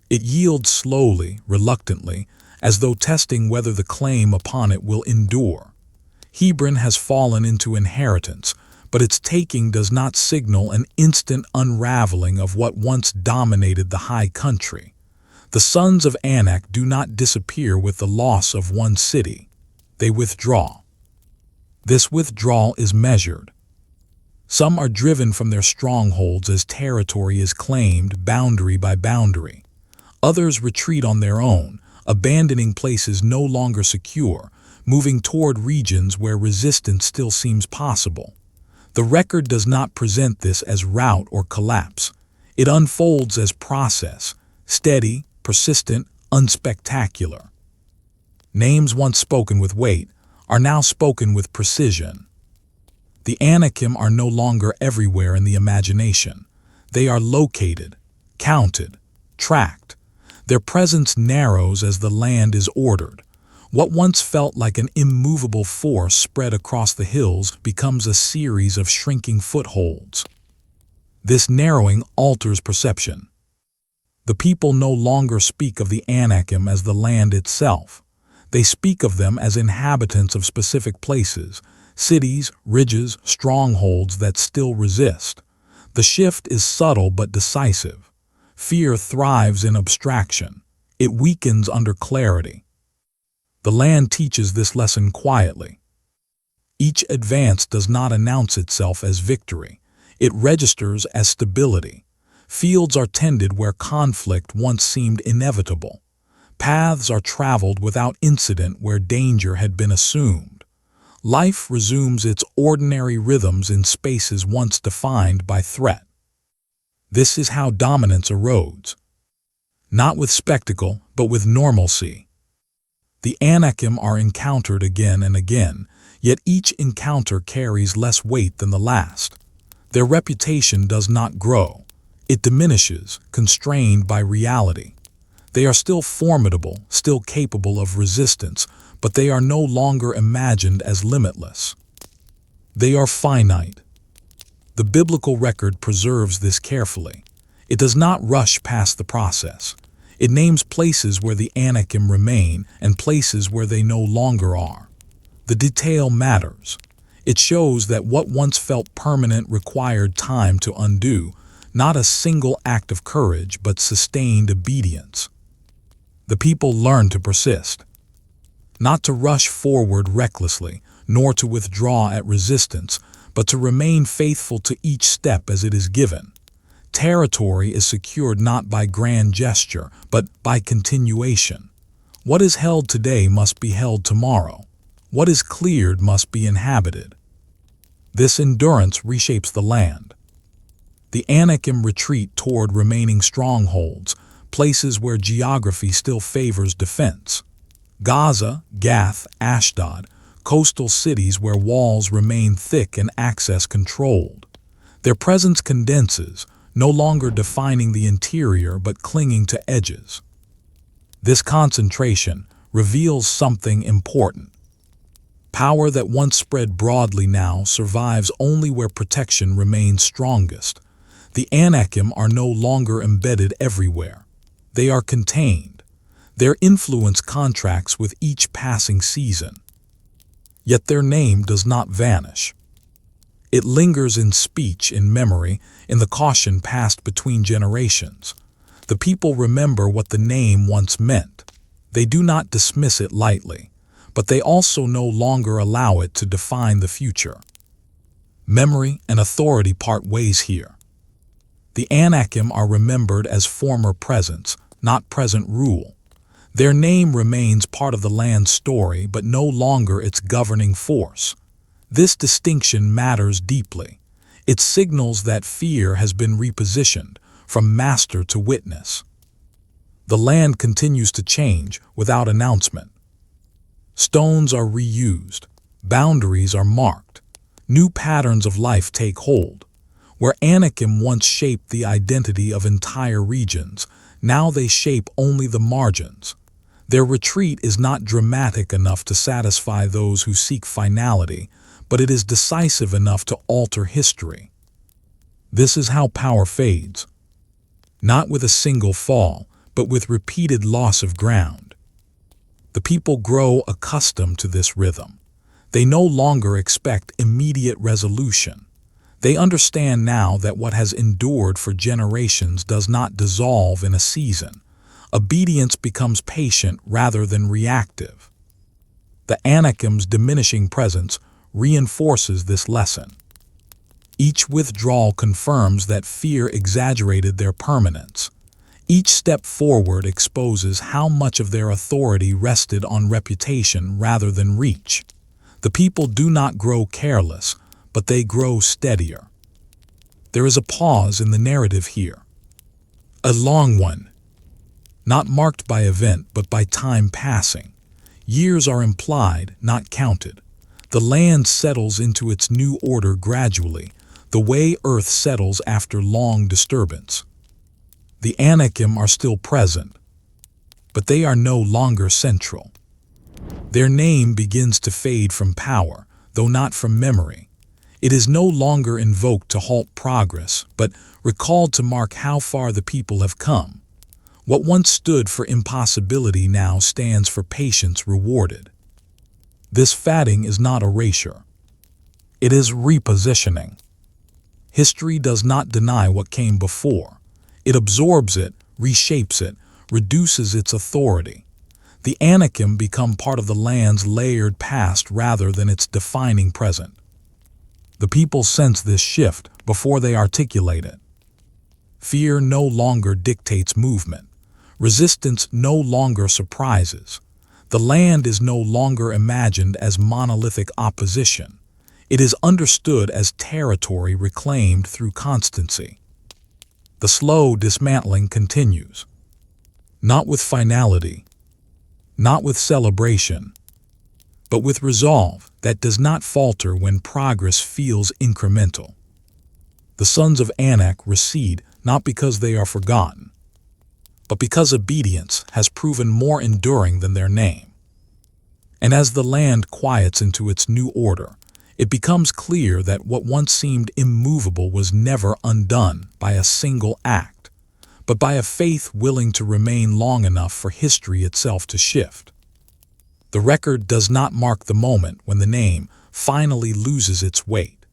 It yields slowly, reluctantly, as though testing whether the claim upon it will endure. Hebron has fallen into inheritance, but its taking does not signal an instant unraveling of what once dominated the high country. The Sons of Anak do not disappear with the loss of one city. They withdraw. This withdrawal is measured. Some are driven from their strongholds as territory is claimed boundary by boundary. Others retreat on their own, abandoning places no longer secure, moving toward regions where resistance still seems possible. The record does not present this as rout or collapse. It unfolds as process, steady, persistent, unspectacular. Names once spoken with weight are now spoken with precision. The Anakim are no longer everywhere in the imagination. They are located, counted, tracked. Their presence narrows as the land is ordered. What once felt like an immovable force spread across the hills becomes a series of shrinking footholds. This narrowing alters perception. The people no longer speak of the Anakim as the land itself. They speak of them as inhabitants of specific places, cities, ridges, strongholds that still resist. The shift is subtle but decisive. Fear thrives in abstraction. It weakens under clarity. The land teaches this lesson quietly. Each advance does not announce itself as victory. It registers as stability. Fields are tended where conflict once seemed inevitable. Paths are traveled without incident where danger had been assumed. Life resumes its ordinary rhythms in spaces once defined by threat. This is how dominance erodes. Not with spectacle, but with normalcy. The Anakim are encountered again and again, yet each encounter carries less weight than the last. Their reputation does not grow. It diminishes, constrained by reality. They are still formidable, still capable of resistance, but they are no longer imagined as limitless. They are finite. The biblical record preserves this carefully. It does not rush past the process. It names places where the Anakim remain and places where they no longer are. The detail matters. It shows that what once felt permanent required time to undo, not a single act of courage, but sustained obedience. The people learn to persist. Not to rush forward recklessly, nor to withdraw at resistance, but to remain faithful to each step as it is given. Territory is secured not by grand gesture, but by continuation. What is held today must be held tomorrow. What is cleared must be inhabited. This endurance reshapes the land. The Anakim retreat toward remaining strongholds, places where geography still favors defense. Gaza, Gath, Ashdod, coastal cities where walls remain thick and access controlled. Their presence condenses, no longer defining the interior but clinging to edges. This concentration reveals something important. Power that once spread broadly now survives only where protection remains strongest. The Anakim are no longer embedded everywhere. They are contained. Their influence contracts with each passing season. Yet their name does not vanish. It lingers in speech, in memory, in the caution passed between generations. The people remember what the name once meant. They do not dismiss it lightly, but they also no longer allow it to define the future. Memory and authority part ways here. The Anakim are remembered as former presence, not present rule. Their name remains part of the land's story, but no longer its governing force. This distinction matters deeply. It signals that fear has been repositioned, from master to witness. The land continues to change without announcement. Stones are reused. Boundaries are marked. New patterns of life take hold. Where Anakim once shaped the identity of entire regions, now they shape only the margins. Their retreat is not dramatic enough to satisfy those who seek finality, but it is decisive enough to alter history. This is how power fades. Not with a single fall, but with repeated loss of ground. The people grow accustomed to this rhythm. They no longer expect immediate resolution. They understand now that what has endured for generations does not dissolve in a season. Obedience becomes patient rather than reactive. The Anakim's diminishing presence reinforces this lesson. Each withdrawal confirms that fear exaggerated their permanence. Each step forward exposes how much of their authority rested on reputation rather than reach. The people do not grow careless, but they grow steadier. There is a pause in the narrative here. A long one. Not marked by event, but by time passing. Years are implied, not counted. The land settles into its new order gradually, the way Earth settles after long disturbance. The Anakim are still present, but they are no longer central. Their name begins to fade from power, though not from memory. It is no longer invoked to halt progress, but recalled to mark how far the people have come. What once stood for impossibility now stands for patience rewarded. This fading is not erasure. It is repositioning. History does not deny what came before. It absorbs it, reshapes it, reduces its authority. The Anakim become part of the land's layered past rather than its defining present. The people sense this shift before they articulate it. Fear no longer dictates movement. Resistance no longer surprises. The land is no longer imagined as monolithic opposition. It is understood as territory reclaimed through constancy. The slow dismantling continues. Not with finality, not with celebration, but with resolve that does not falter when progress feels incremental. The Sons of Anak recede not because they are forgotten, but because obedience has proven more enduring than their name. And as the land quiets into its new order, it becomes clear that what once seemed immovable was never undone by a single act, but by a faith willing to remain long enough for history itself to shift. The record does not mark the moment when the name finally loses its weight.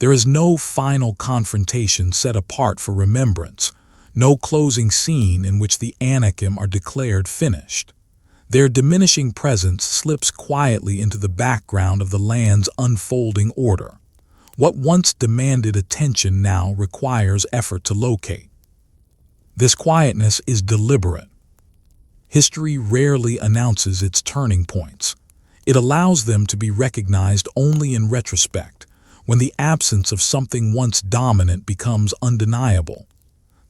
There is no final confrontation set apart for remembrance, no closing scene in which the Anakim are declared finished. Their diminishing presence slips quietly into the background of the land's unfolding order. What once demanded attention now requires effort to locate. This quietness is deliberate. History rarely announces its turning points. It allows them to be recognized only in retrospect, when the absence of something once dominant becomes undeniable.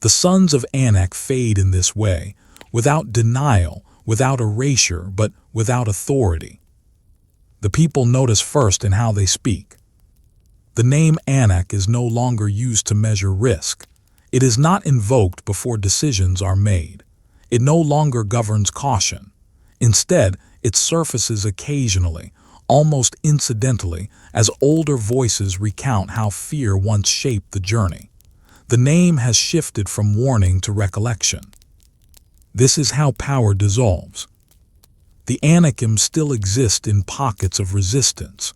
The Sons of Anak fade in this way, without denial, without erasure, but without authority. The people notice first in how they speak. The name Anak is no longer used to measure risk. It is not invoked before decisions are made. It no longer governs caution. Instead, it surfaces occasionally, almost incidentally, as older voices recount how fear once shaped the journey. The name has shifted from warning to recollection. This is how power dissolves. The Anakim still exist in pockets of resistance.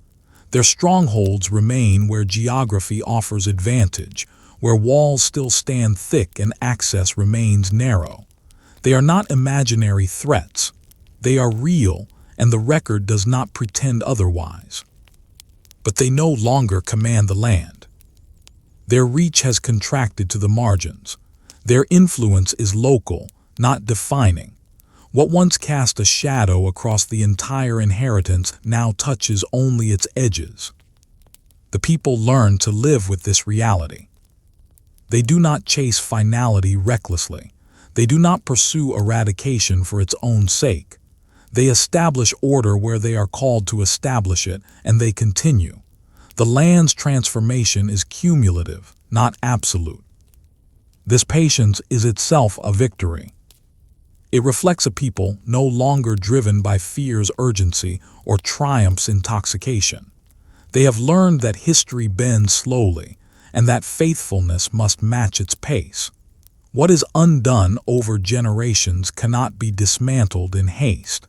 Their strongholds remain where geography offers advantage, where walls still stand thick and access remains narrow. They are not imaginary threats. They are real, and the record does not pretend otherwise. But they no longer command the land. Their reach has contracted to the margins. Their influence is local, not defining. What once cast a shadow across the entire inheritance now touches only its edges. The people learn to live with this reality. They do not chase finality recklessly. They do not pursue eradication for its own sake. They establish order where they are called to establish it, and they continue. The land's transformation is cumulative, not absolute. This patience is itself a victory. It reflects a people no longer driven by fear's urgency or triumph's intoxication. They have learned that history bends slowly, and that faithfulness must match its pace. What is undone over generations cannot be dismantled in haste.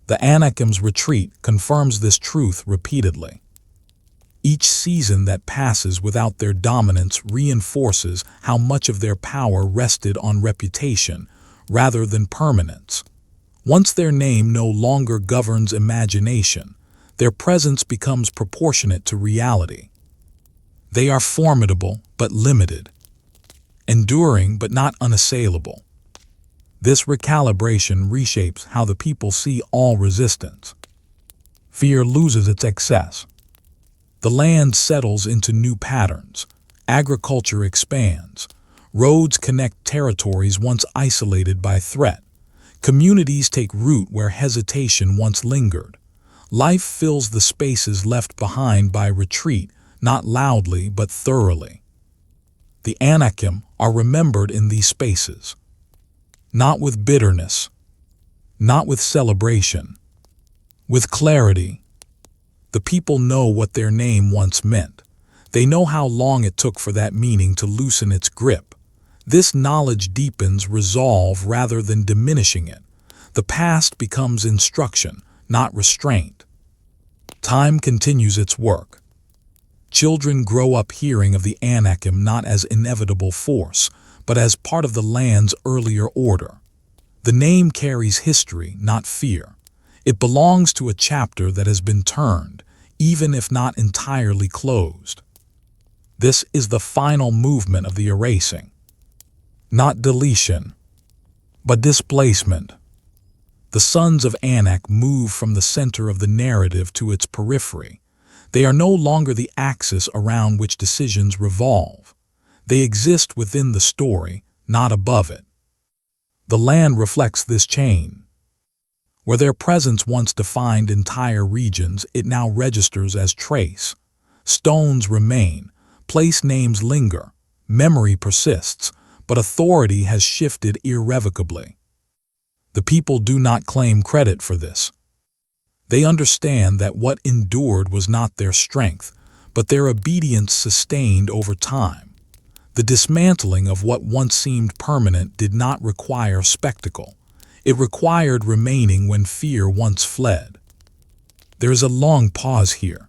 The Anakim's retreat confirms this truth repeatedly. Each season that passes without their dominance reinforces how much of their power rested on reputation rather than permanence. Once their name no longer governs imagination, their presence becomes proportionate to reality. They are formidable but limited, enduring but not unassailable. This recalibration reshapes how the people see all resistance. Fear loses its excess. The land settles into new patterns. Agriculture expands. Roads connect territories once isolated by threat. Communities take root where hesitation once lingered. Life fills the spaces left behind by retreat, not loudly but thoroughly. The Anakim are remembered in these spaces, not with bitterness, not with celebration, with clarity. The people know what their name once meant. They know how long it took for that meaning to loosen its grip. This knowledge deepens resolve rather than diminishing it. The past becomes instruction, not restraint. Time continues its work. Children grow up hearing of the Anakim not as inevitable force, but as part of the land's earlier order. The name carries history, not fear. It belongs to a chapter that has been turned, even if not entirely closed. This is the final movement of the erasing. Not deletion, but displacement. The Sons of Anak move from the center of the narrative to its periphery. They are no longer the axis around which decisions revolve. They exist within the story, not above it. The land reflects this change. Where their presence once defined entire regions, it now registers as trace. Stones remain, place names linger, memory persists, but authority has shifted irrevocably. The people do not claim credit for this. They understand that what endured was not their strength, but their obedience sustained over time. The dismantling of what once seemed permanent did not require spectacle. It required remaining when fear once fled. There is a long pause here.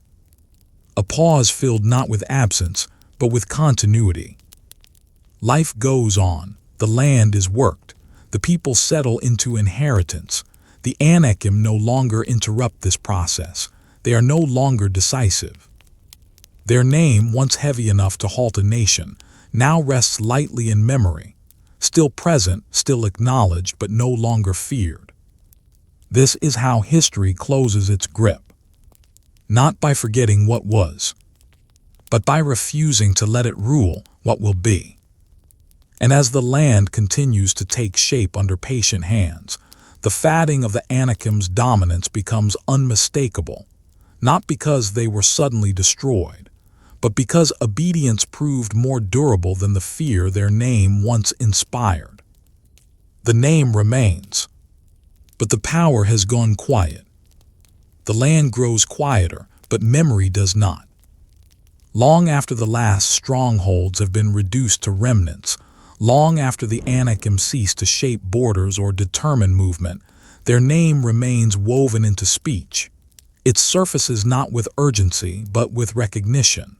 A pause filled not with absence, but with continuity. Life goes on. The land is worked. The people settle into inheritance. The Anakim no longer interrupt this process. They are no longer decisive. Their name, once heavy enough to halt a nation, now rests lightly in memory, still present, still acknowledged, but no longer feared. This is how history closes its grip. Not by forgetting what was, but by refusing to let it rule what will be. And as the land continues to take shape under patient hands, the fading of the Anakim's dominance becomes unmistakable, not because they were suddenly destroyed, but because obedience proved more durable than the fear their name once inspired. The name remains, but the power has gone quiet. The land grows quieter, but memory does not. Long after the last strongholds have been reduced to remnants, long after the Anakim cease to shape borders or determine movement, their name remains woven into speech. It surfaces not with urgency, but with recognition.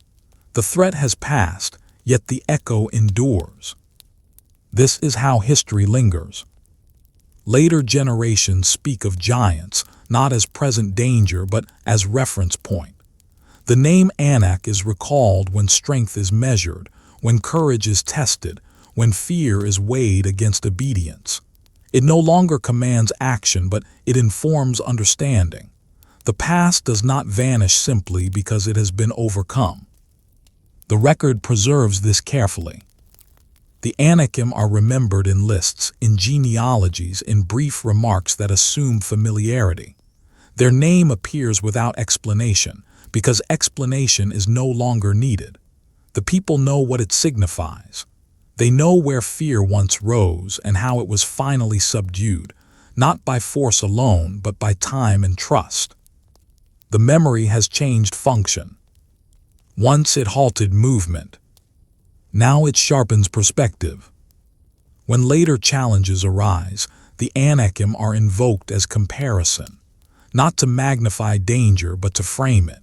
The threat has passed, yet the echo endures. This is how history lingers. Later generations speak of giants, not as present danger, but as reference point. The name Anak is recalled when strength is measured, when courage is tested, when fear is weighed against obedience. It no longer commands action, but it informs understanding. The past does not vanish simply because it has been overcome. The record preserves this carefully. The Anakim are remembered in lists, in genealogies, in brief remarks that assume familiarity. Their name appears without explanation, because explanation is no longer needed. The people know what it signifies. They know where fear once rose and how it was finally subdued, not by force alone, but by time and trust. The memory has changed function. Once it halted movement. Now it sharpens perspective. When later challenges arise, the Anakim are invoked as comparison, not to magnify danger, but to frame it.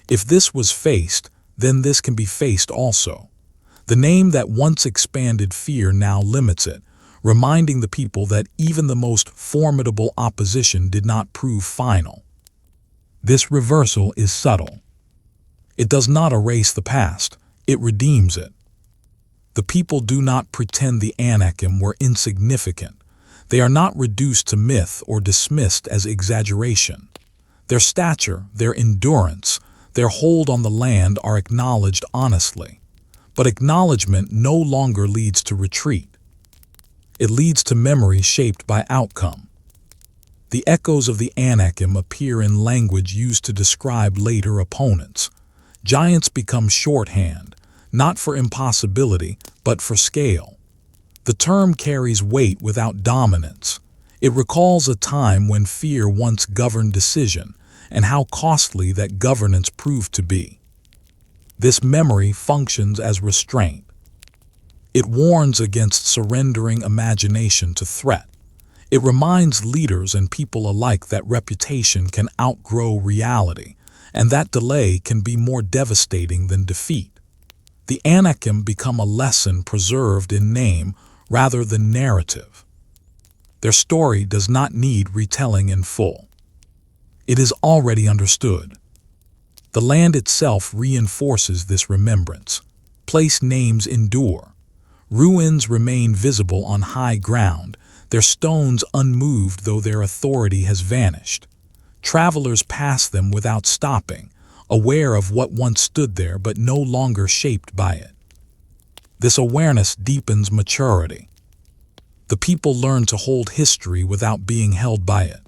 If this was faced, then this can be faced also. The name that once expanded fear now limits it, reminding the people that even the most formidable opposition did not prove final. This reversal is subtle. It does not erase the past, it redeems it. The people do not pretend the Anakim were insignificant. They are not reduced to myth or dismissed as exaggeration. Their stature, their endurance, their hold on the land are acknowledged honestly. But acknowledgement no longer leads to retreat. It leads to memory shaped by outcome. The echoes of the Anakim appear in language used to describe later opponents. Giants become shorthand. not for impossibility, but for scale. The term carries weight without dominance. It recalls a time when fear once governed decision, and how costly that governance proved to be. This memory functions as restraint. It warns against surrendering imagination to threat. It reminds leaders and people alike that reputation can outgrow reality, and that delay can be more devastating than defeat. The Anakim become a lesson preserved in name rather than narrative. Their story does not need retelling in full. It is already understood. The land itself reinforces this remembrance. Place names endure. Ruins remain visible on high ground, their stones unmoved though their authority has vanished. Travelers pass them without stopping, aware of what once stood there but no longer shaped by it. This awareness deepens maturity. The people learn to hold history without being held by it.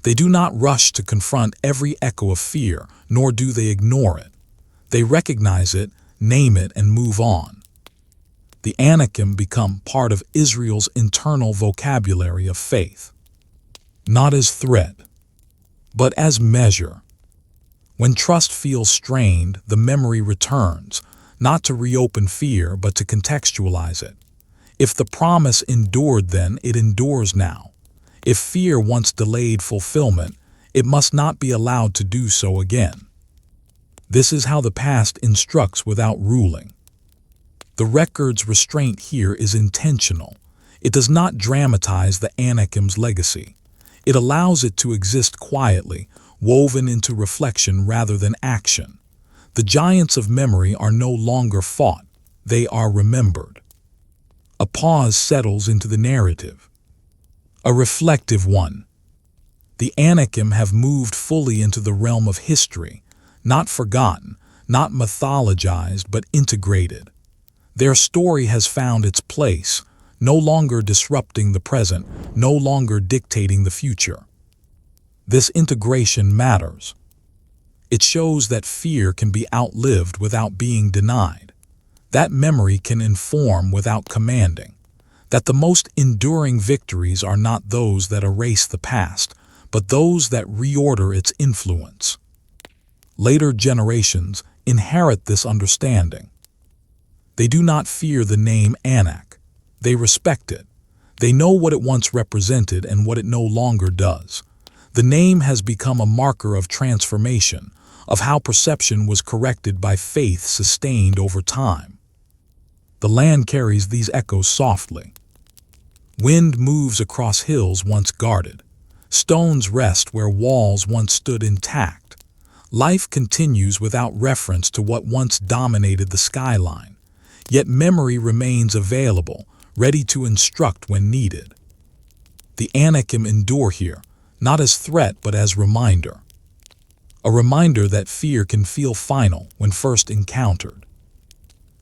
They do not rush to confront every echo of fear, nor do they ignore it. They recognize it, name it, and move on. The Anakim become part of Israel's internal vocabulary of faith. Not as threat, but as measure. When trust feels strained, the memory returns, not to reopen fear, but to contextualize it. If the promise endured then, it endures now. If fear once delayed fulfillment, it must not be allowed to do so again. This is how the past instructs without ruling. The record's restraint here is intentional. It does not dramatize the Anakim's legacy. It allows it to exist quietly, woven into reflection rather than action. The giants of memory are no longer fought, they are remembered. A pause settles into the narrative. A reflective one. The Anakim have moved fully into the realm of history, not forgotten, not mythologized, but integrated. Their story has found its place, no longer disrupting the present, no longer dictating the future. This integration matters. It shows that fear can be outlived without being denied, that memory can inform without commanding, that the most enduring victories are not those that erase the past, but those that reorder its influence. Later generations inherit this understanding. They do not fear the name Anak. They respect it. They know what it once represented and what it no longer does. The name has become a marker of transformation, of how perception was corrected by faith sustained over time. The land carries these echoes softly. Wind moves across hills once guarded. Stones rest where walls once stood intact. Life continues without reference to what once dominated the skyline. Yet memory remains available, ready to instruct when needed. The Anakim endure here, not as threat but as reminder. A reminder that fear can feel final when first encountered.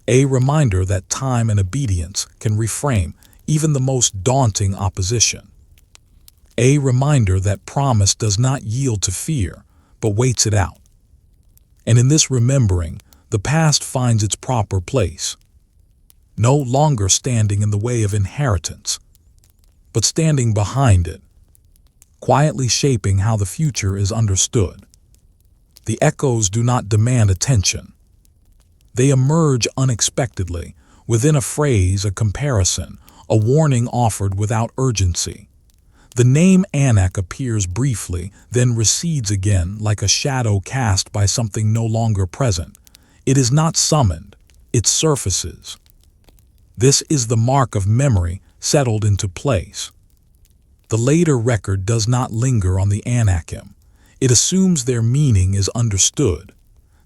A reminder that time and obedience can reframe even the most daunting opposition. A reminder that promise does not yield to fear, but waits it out. And in this remembering, the past finds its proper place. No longer standing in the way of inheritance, but standing behind it, quietly shaping how the future is understood. The echoes do not demand attention. They emerge unexpectedly, within a phrase, a comparison, a warning offered without urgency. The name Anak appears briefly, then recedes again like a shadow cast by something no longer present. It is not summoned, it surfaces. This is the mark of memory settled into place. The later record does not linger on the Anakim. It assumes their meaning is understood.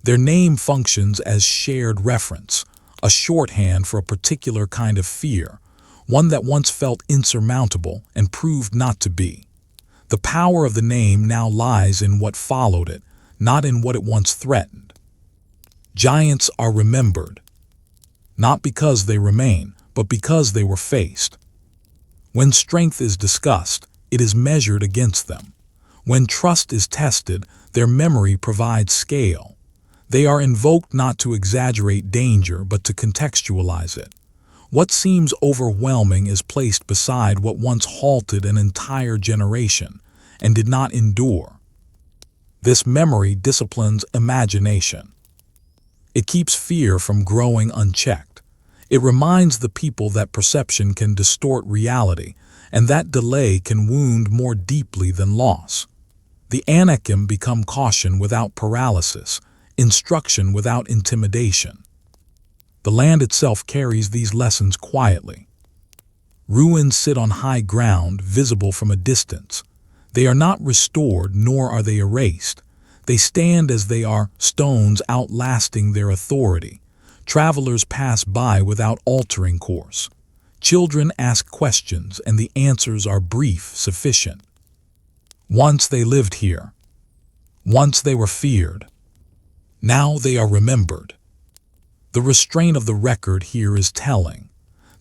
Their name functions as shared reference, a shorthand for a particular kind of fear, one that once felt insurmountable and proved not to be. The power of the name now lies in what followed it, not in what it once threatened. Giants are remembered, not because they remain, but because they were faced. When strength is discussed, it is measured against them. When trust is tested, their memory provides scale. They are invoked not to exaggerate danger but to contextualize it. What seems overwhelming is placed beside what once halted an entire generation and did not endure. This memory disciplines imagination. It keeps fear from growing unchecked. It reminds the people that perception can distort reality, and that delay can wound more deeply than loss. The Anakim become caution without paralysis, instruction without intimidation. The land itself carries these lessons quietly. Ruins sit on high ground, visible from a distance. They are not restored, nor are they erased. They stand as they are, stones outlasting their authority. Travelers pass by without altering course. Children ask questions, and the answers are brief, sufficient. Once they lived here. Once they were feared. Now they are remembered. The restraint of the record here is telling.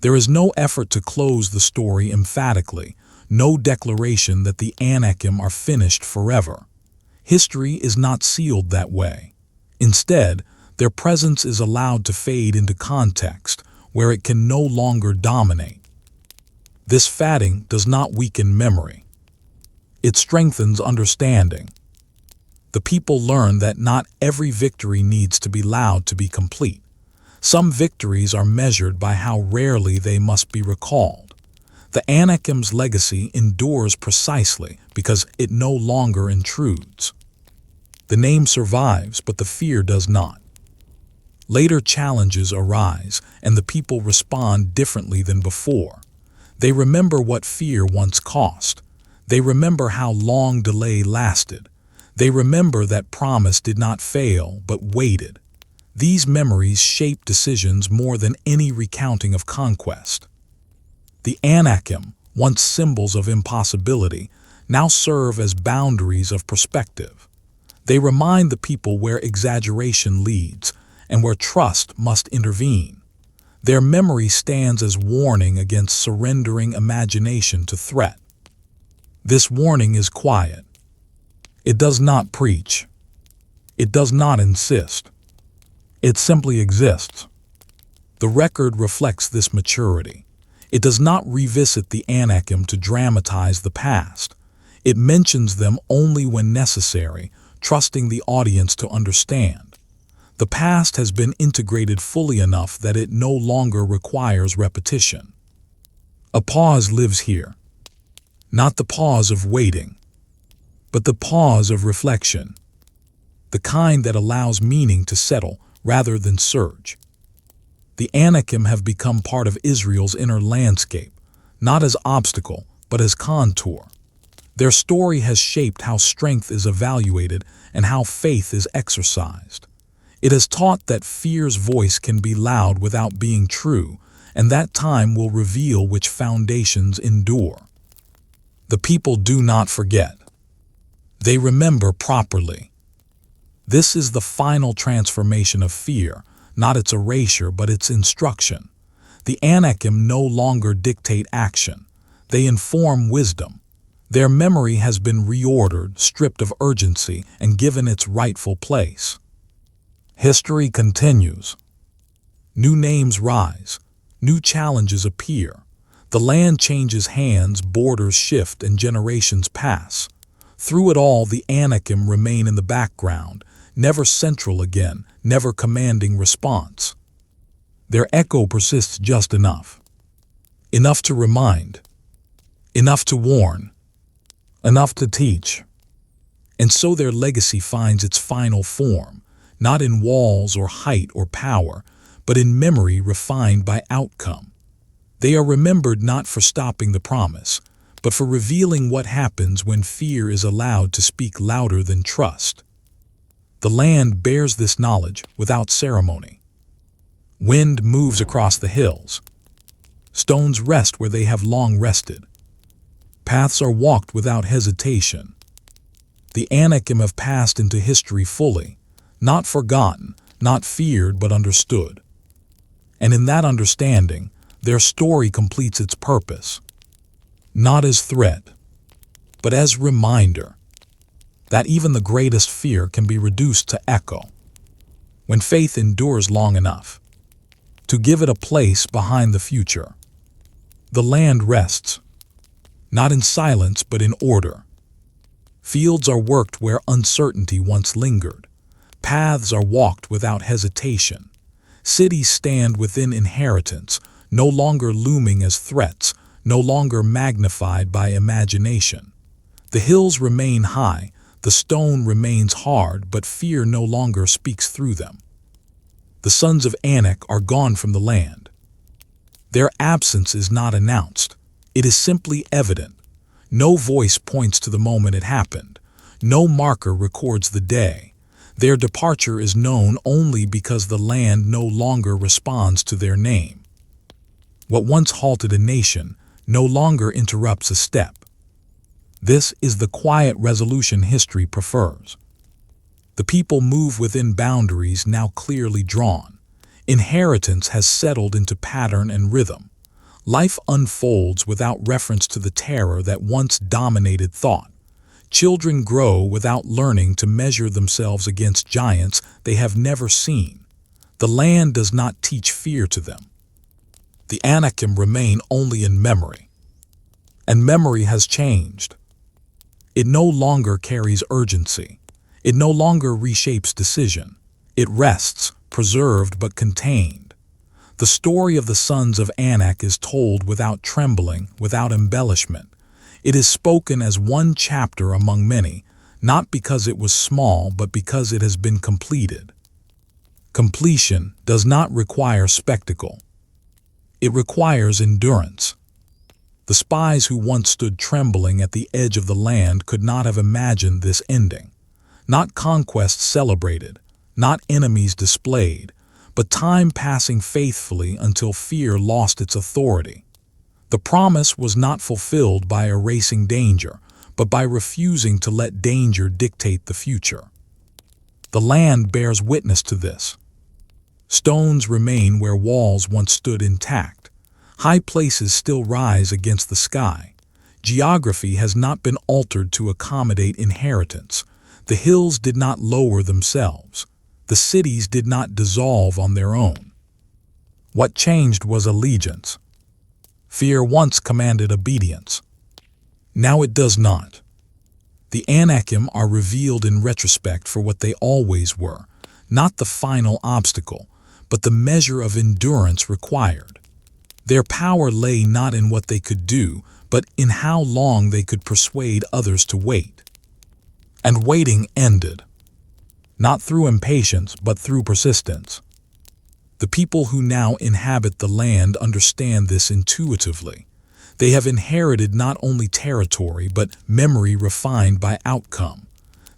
There is no effort to close the story emphatically, no declaration that the Anakim are finished forever. History is not sealed that way. Instead, their presence is allowed to fade into context, where it can no longer dominate. This fading does not weaken memory. It strengthens understanding. The people learn that not every victory needs to be loud to be complete. Some victories are measured by how rarely they must be recalled. The Anakim's legacy endures precisely because it no longer intrudes. The name survives, but the fear does not. Later challenges arise, and the people respond differently than before. They remember what fear once cost. They remember how long delay lasted. They remember that promise did not fail, but waited. These memories shape decisions more than any recounting of conquest. The Anakim, once symbols of impossibility, now serve as boundaries of perspective. They remind the people where exaggeration leads and where trust must intervene. Their memory stands as warning against surrendering imagination to threat. This warning is quiet. It does not preach. It does not insist. It simply exists. The record reflects this maturity. It does not revisit the Anakim to dramatize the past. It mentions them only when necessary, trusting the audience to understand. The past has been integrated fully enough that it no longer requires repetition. A pause lives here. Not the pause of waiting, but the pause of reflection. The kind that allows meaning to settle rather than surge. The Anakim have become part of Israel's inner landscape, not as obstacle, but as contour. Their story has shaped how strength is evaluated and how faith is exercised. It has taught that fear's voice can be loud without being true, and that time will reveal which foundations endure. The people do not forget. They remember properly. This is the final transformation of fear, not its erasure but its instruction. The Anakim no longer dictate action. They inform wisdom. Their memory has been reordered, stripped of urgency, and given its rightful place. History continues. New names rise. New challenges appear. The land changes hands, borders shift, and generations pass. Through it all, the Anakim remain in the background, never central again, never commanding response. Their echo persists just enough. Enough to remind. Enough to warn. Enough to teach. And so their legacy finds its final form, not in walls or height or power, but in memory refined by outcome. They are remembered not for stopping the promise, but for revealing what happens when fear is allowed to speak louder than trust. The land bears this knowledge without ceremony. Wind moves across the hills. Stones rest where they have long rested. Paths are walked without hesitation. The Anakim have passed into history fully, not forgotten, not feared, but understood. And in that understanding, their story completes its purpose, not as threat, but as reminder that even the greatest fear can be reduced to echo. when faith endures long enough to give it a place behind the future. The land rests, not in silence but in order. Fields are worked where uncertainty once lingered. Paths are walked without hesitation. Cities stand within inheritance, no longer looming as threats, no longer magnified by imagination. The hills remain high, the stone remains hard, but fear no longer speaks through them. The sons of Anak are gone from the land. Their absence is not announced. It is simply evident. No voice points to the moment it happened. No marker records the day. Their departure is known only because the land no longer responds to their name. What once halted a nation no longer interrupts a step. This is the quiet resolution history prefers. The people move within boundaries now clearly drawn. Inheritance has settled into pattern and rhythm. Life unfolds without reference to the terror that once dominated thought. Children grow without learning to measure themselves against giants they have never seen. The land does not teach fear to them. The Anakim remain only in memory. And memory has changed. It no longer carries urgency. It no longer reshapes decision. It rests, preserved but contained. The story of the sons of Anak is told without trembling, without embellishment. It is spoken as one chapter among many, not because it was small, but because it has been completed. Completion does not require spectacle. It requires endurance. The spies who once stood trembling at the edge of the land could not have imagined this ending. Not conquest celebrated, not enemies displayed, but time passing faithfully until fear lost its authority. The promise was not fulfilled by erasing danger, but by refusing to let danger dictate the future. The land bears witness to this. Stones remain where walls once stood intact. High places still rise against the sky. Geography has not been altered to accommodate inheritance. The hills did not lower themselves. The cities did not dissolve on their own. What changed was allegiance. Fear once commanded obedience. Now it does not. The Anakim are revealed in retrospect for what they always were, not the final obstacle, but the measure of endurance required. Their power lay not in what they could do, but in how long they could persuade others to wait. And waiting ended. Not through impatience, but through persistence. The people who now inhabit the land understand this intuitively. They have inherited not only territory, but memory refined by outcome.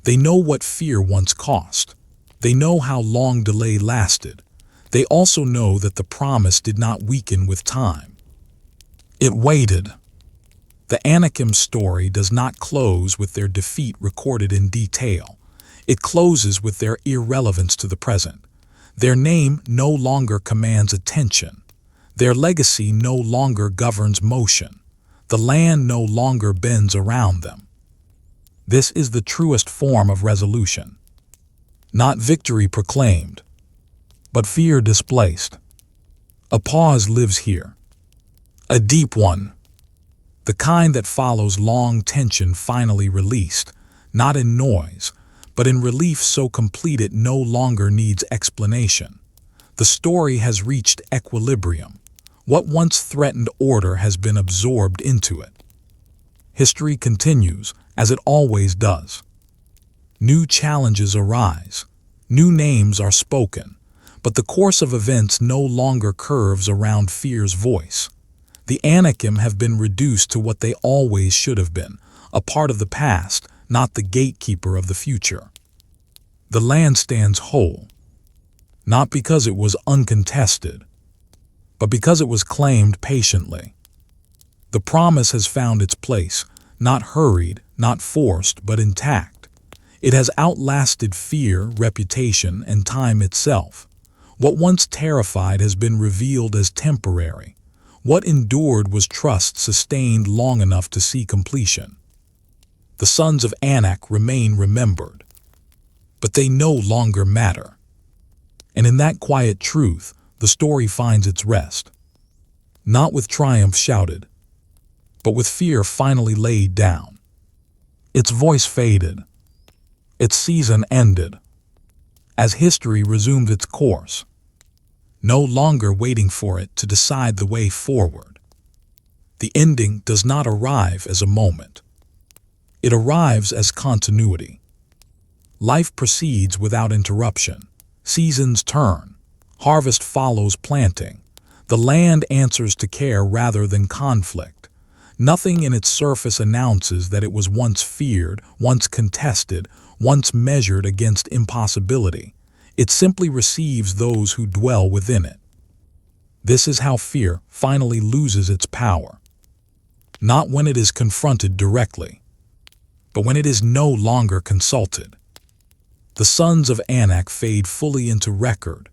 They know what fear once cost. They know how long delay lasted. They also know that the promise did not weaken with time. It waited. The Anakim story does not close with their defeat recorded in detail. It closes with their irrelevance to the present. Their name no longer commands attention. Their legacy no longer governs motion. The land no longer bends around them. This is the truest form of resolution. Not victory proclaimed, but fear displaced. A pause lives here. A deep one. The kind that follows long tension finally released, not in noise, but in relief so complete it no longer needs explanation. The story has reached equilibrium. What once threatened order has been absorbed into it. History continues, as it always does. New challenges arise. New names are spoken. But the course of events no longer curves around fear's voice. The Anakim have been reduced to what they always should have been, a part of the past, not the gatekeeper of the future. The land stands whole, not because it was uncontested, but because it was claimed patiently. The promise has found its place, not hurried, not forced, but intact. It has outlasted fear, reputation, and time itself. What once terrified has been revealed as temporary. What endured was trust sustained long enough to see completion. The sons of Anak remain remembered, but they no longer matter. And in that quiet truth, the story finds its rest. Not with triumph shouted, but with fear finally laid down. Its voice faded. Its season ended. As history resumed its course, no longer waiting for it to decide the way forward. The ending does not arrive as a moment. It arrives as continuity. Life proceeds without interruption. Seasons turn. Harvest follows planting. The land answers to care rather than conflict. Nothing in its surface announces that it was once feared, once contested, once measured against impossibility. It simply receives those who dwell within it. This is how fear finally loses its power. Not when it is confronted directly, but when it is no longer consulted. The Sons of Anak fade fully into record.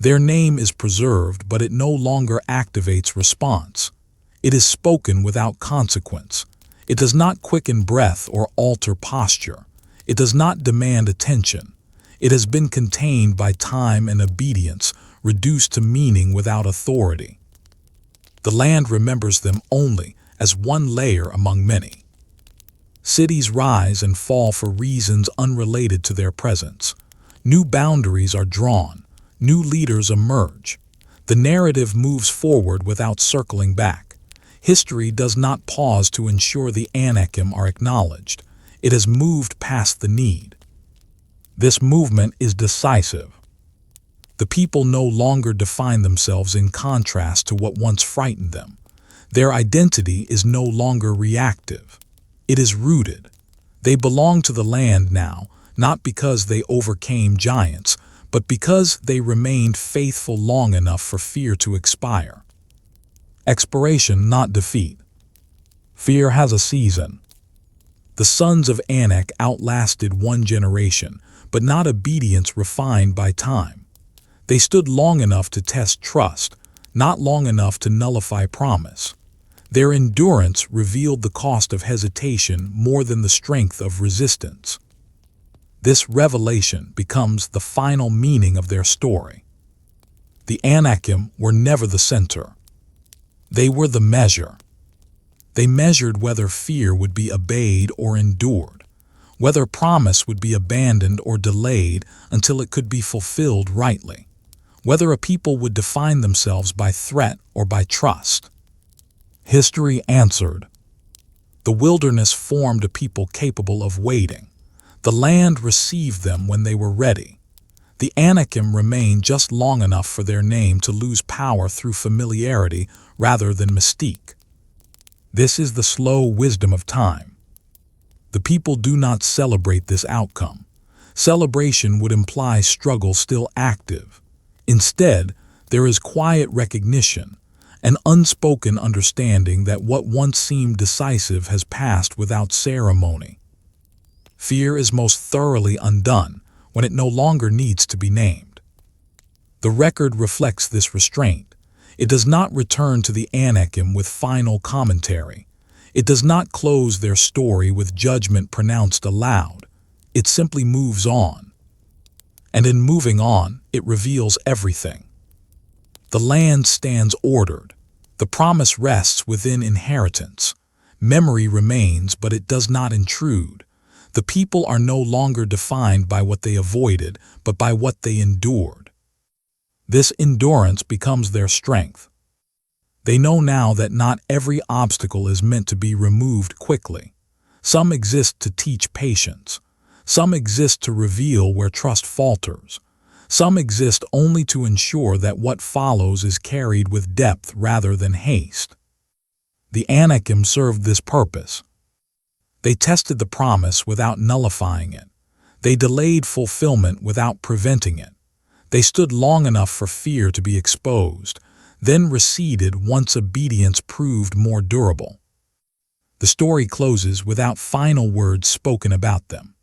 Their name is preserved, but it no longer activates response. It is spoken without consequence. It does not quicken breath or alter posture. It does not demand attention. It has been contained by time and obedience, reduced to meaning without authority. The land remembers them only as one layer among many. Cities rise and fall for reasons unrelated to their presence. New boundaries are drawn. New leaders emerge. The narrative moves forward without circling back. History does not pause to ensure the Anakim are acknowledged. It has moved past the need. This movement is decisive. The people no longer define themselves in contrast to what once frightened them. Their identity is no longer reactive. It is rooted. They belong to the land now, not because they overcame giants, but because they remained faithful long enough for fear to expire. Expiration, not defeat. Fear has a season. The Sons of Anak outlasted one generation, but not obedience refined by time. They stood long enough to test trust, not long enough to nullify promise. Their endurance revealed the cost of hesitation more than the strength of resistance. This revelation becomes the final meaning of their story. The Anakim were never the center. They were the measure. They measured whether fear would be obeyed or endured, whether promise would be abandoned or delayed until it could be fulfilled rightly, whether a people would define themselves by threat or by trust. History answered. The wilderness formed a people capable of waiting. The land received them when they were ready. The Anakim remained just long enough for their name to lose power through familiarity rather than mystique. This is the slow wisdom of time. The people do not celebrate this outcome. Celebration would imply struggle still active. Instead, there is quiet recognition, an unspoken understanding that what once seemed decisive has passed without ceremony. Fear is most thoroughly undone when it no longer needs to be named. The record reflects this restraint. It does not return to the Anakim with final commentary. It does not close their story with judgment pronounced aloud. It simply moves on. And in moving on, it reveals everything. The land stands ordered. The promise rests within inheritance. Memory remains, but it does not intrude. The people are no longer defined by what they avoided, but by what they endured. This endurance becomes their strength. They know now that not every obstacle is meant to be removed quickly. Some exist to teach patience. Some exist to reveal where trust falters. Some exist only to ensure that what follows is carried with depth rather than haste. The Anakim served this purpose. They tested the promise without nullifying it. They delayed fulfillment without preventing it. They stood long enough for fear to be exposed, then receded once obedience proved more durable. The story closes without final words spoken about them.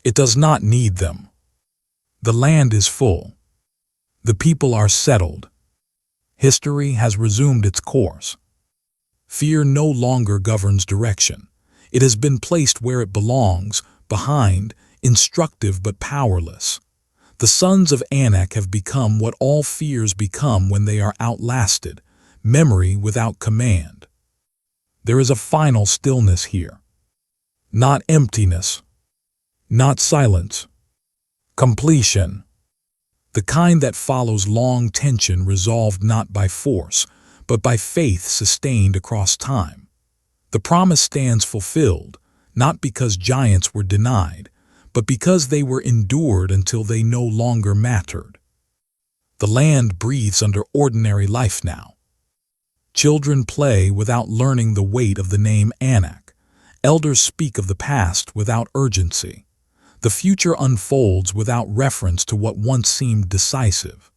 It does not need them. The land is full. The people are settled. History has resumed its course. Fear no longer governs direction. It has been placed where it belongs, behind, instructive but powerless. The sons of Anak have become what all fears become when they are outlasted, memory without command. There is a final stillness here. Not emptiness, not silence. Completion. The kind that follows long tension resolved not by force, but by faith sustained across time. The promise stands fulfilled, not because giants were denied, but because they were endured until they no longer mattered. The land breathes under ordinary life now. Children play without learning the weight of the name Anak. Elders speak of the past without urgency. The future unfolds without reference to what once seemed decisive.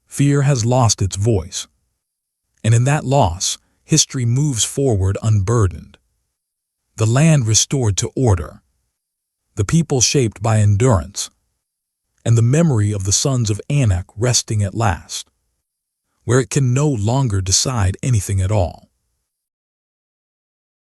Fear has lost its voice. And in that loss, history moves forward unburdened. The land restored to order. The people shaped by endurance. And the memory of the sons of Anak resting at last, where it can no longer decide anything at all.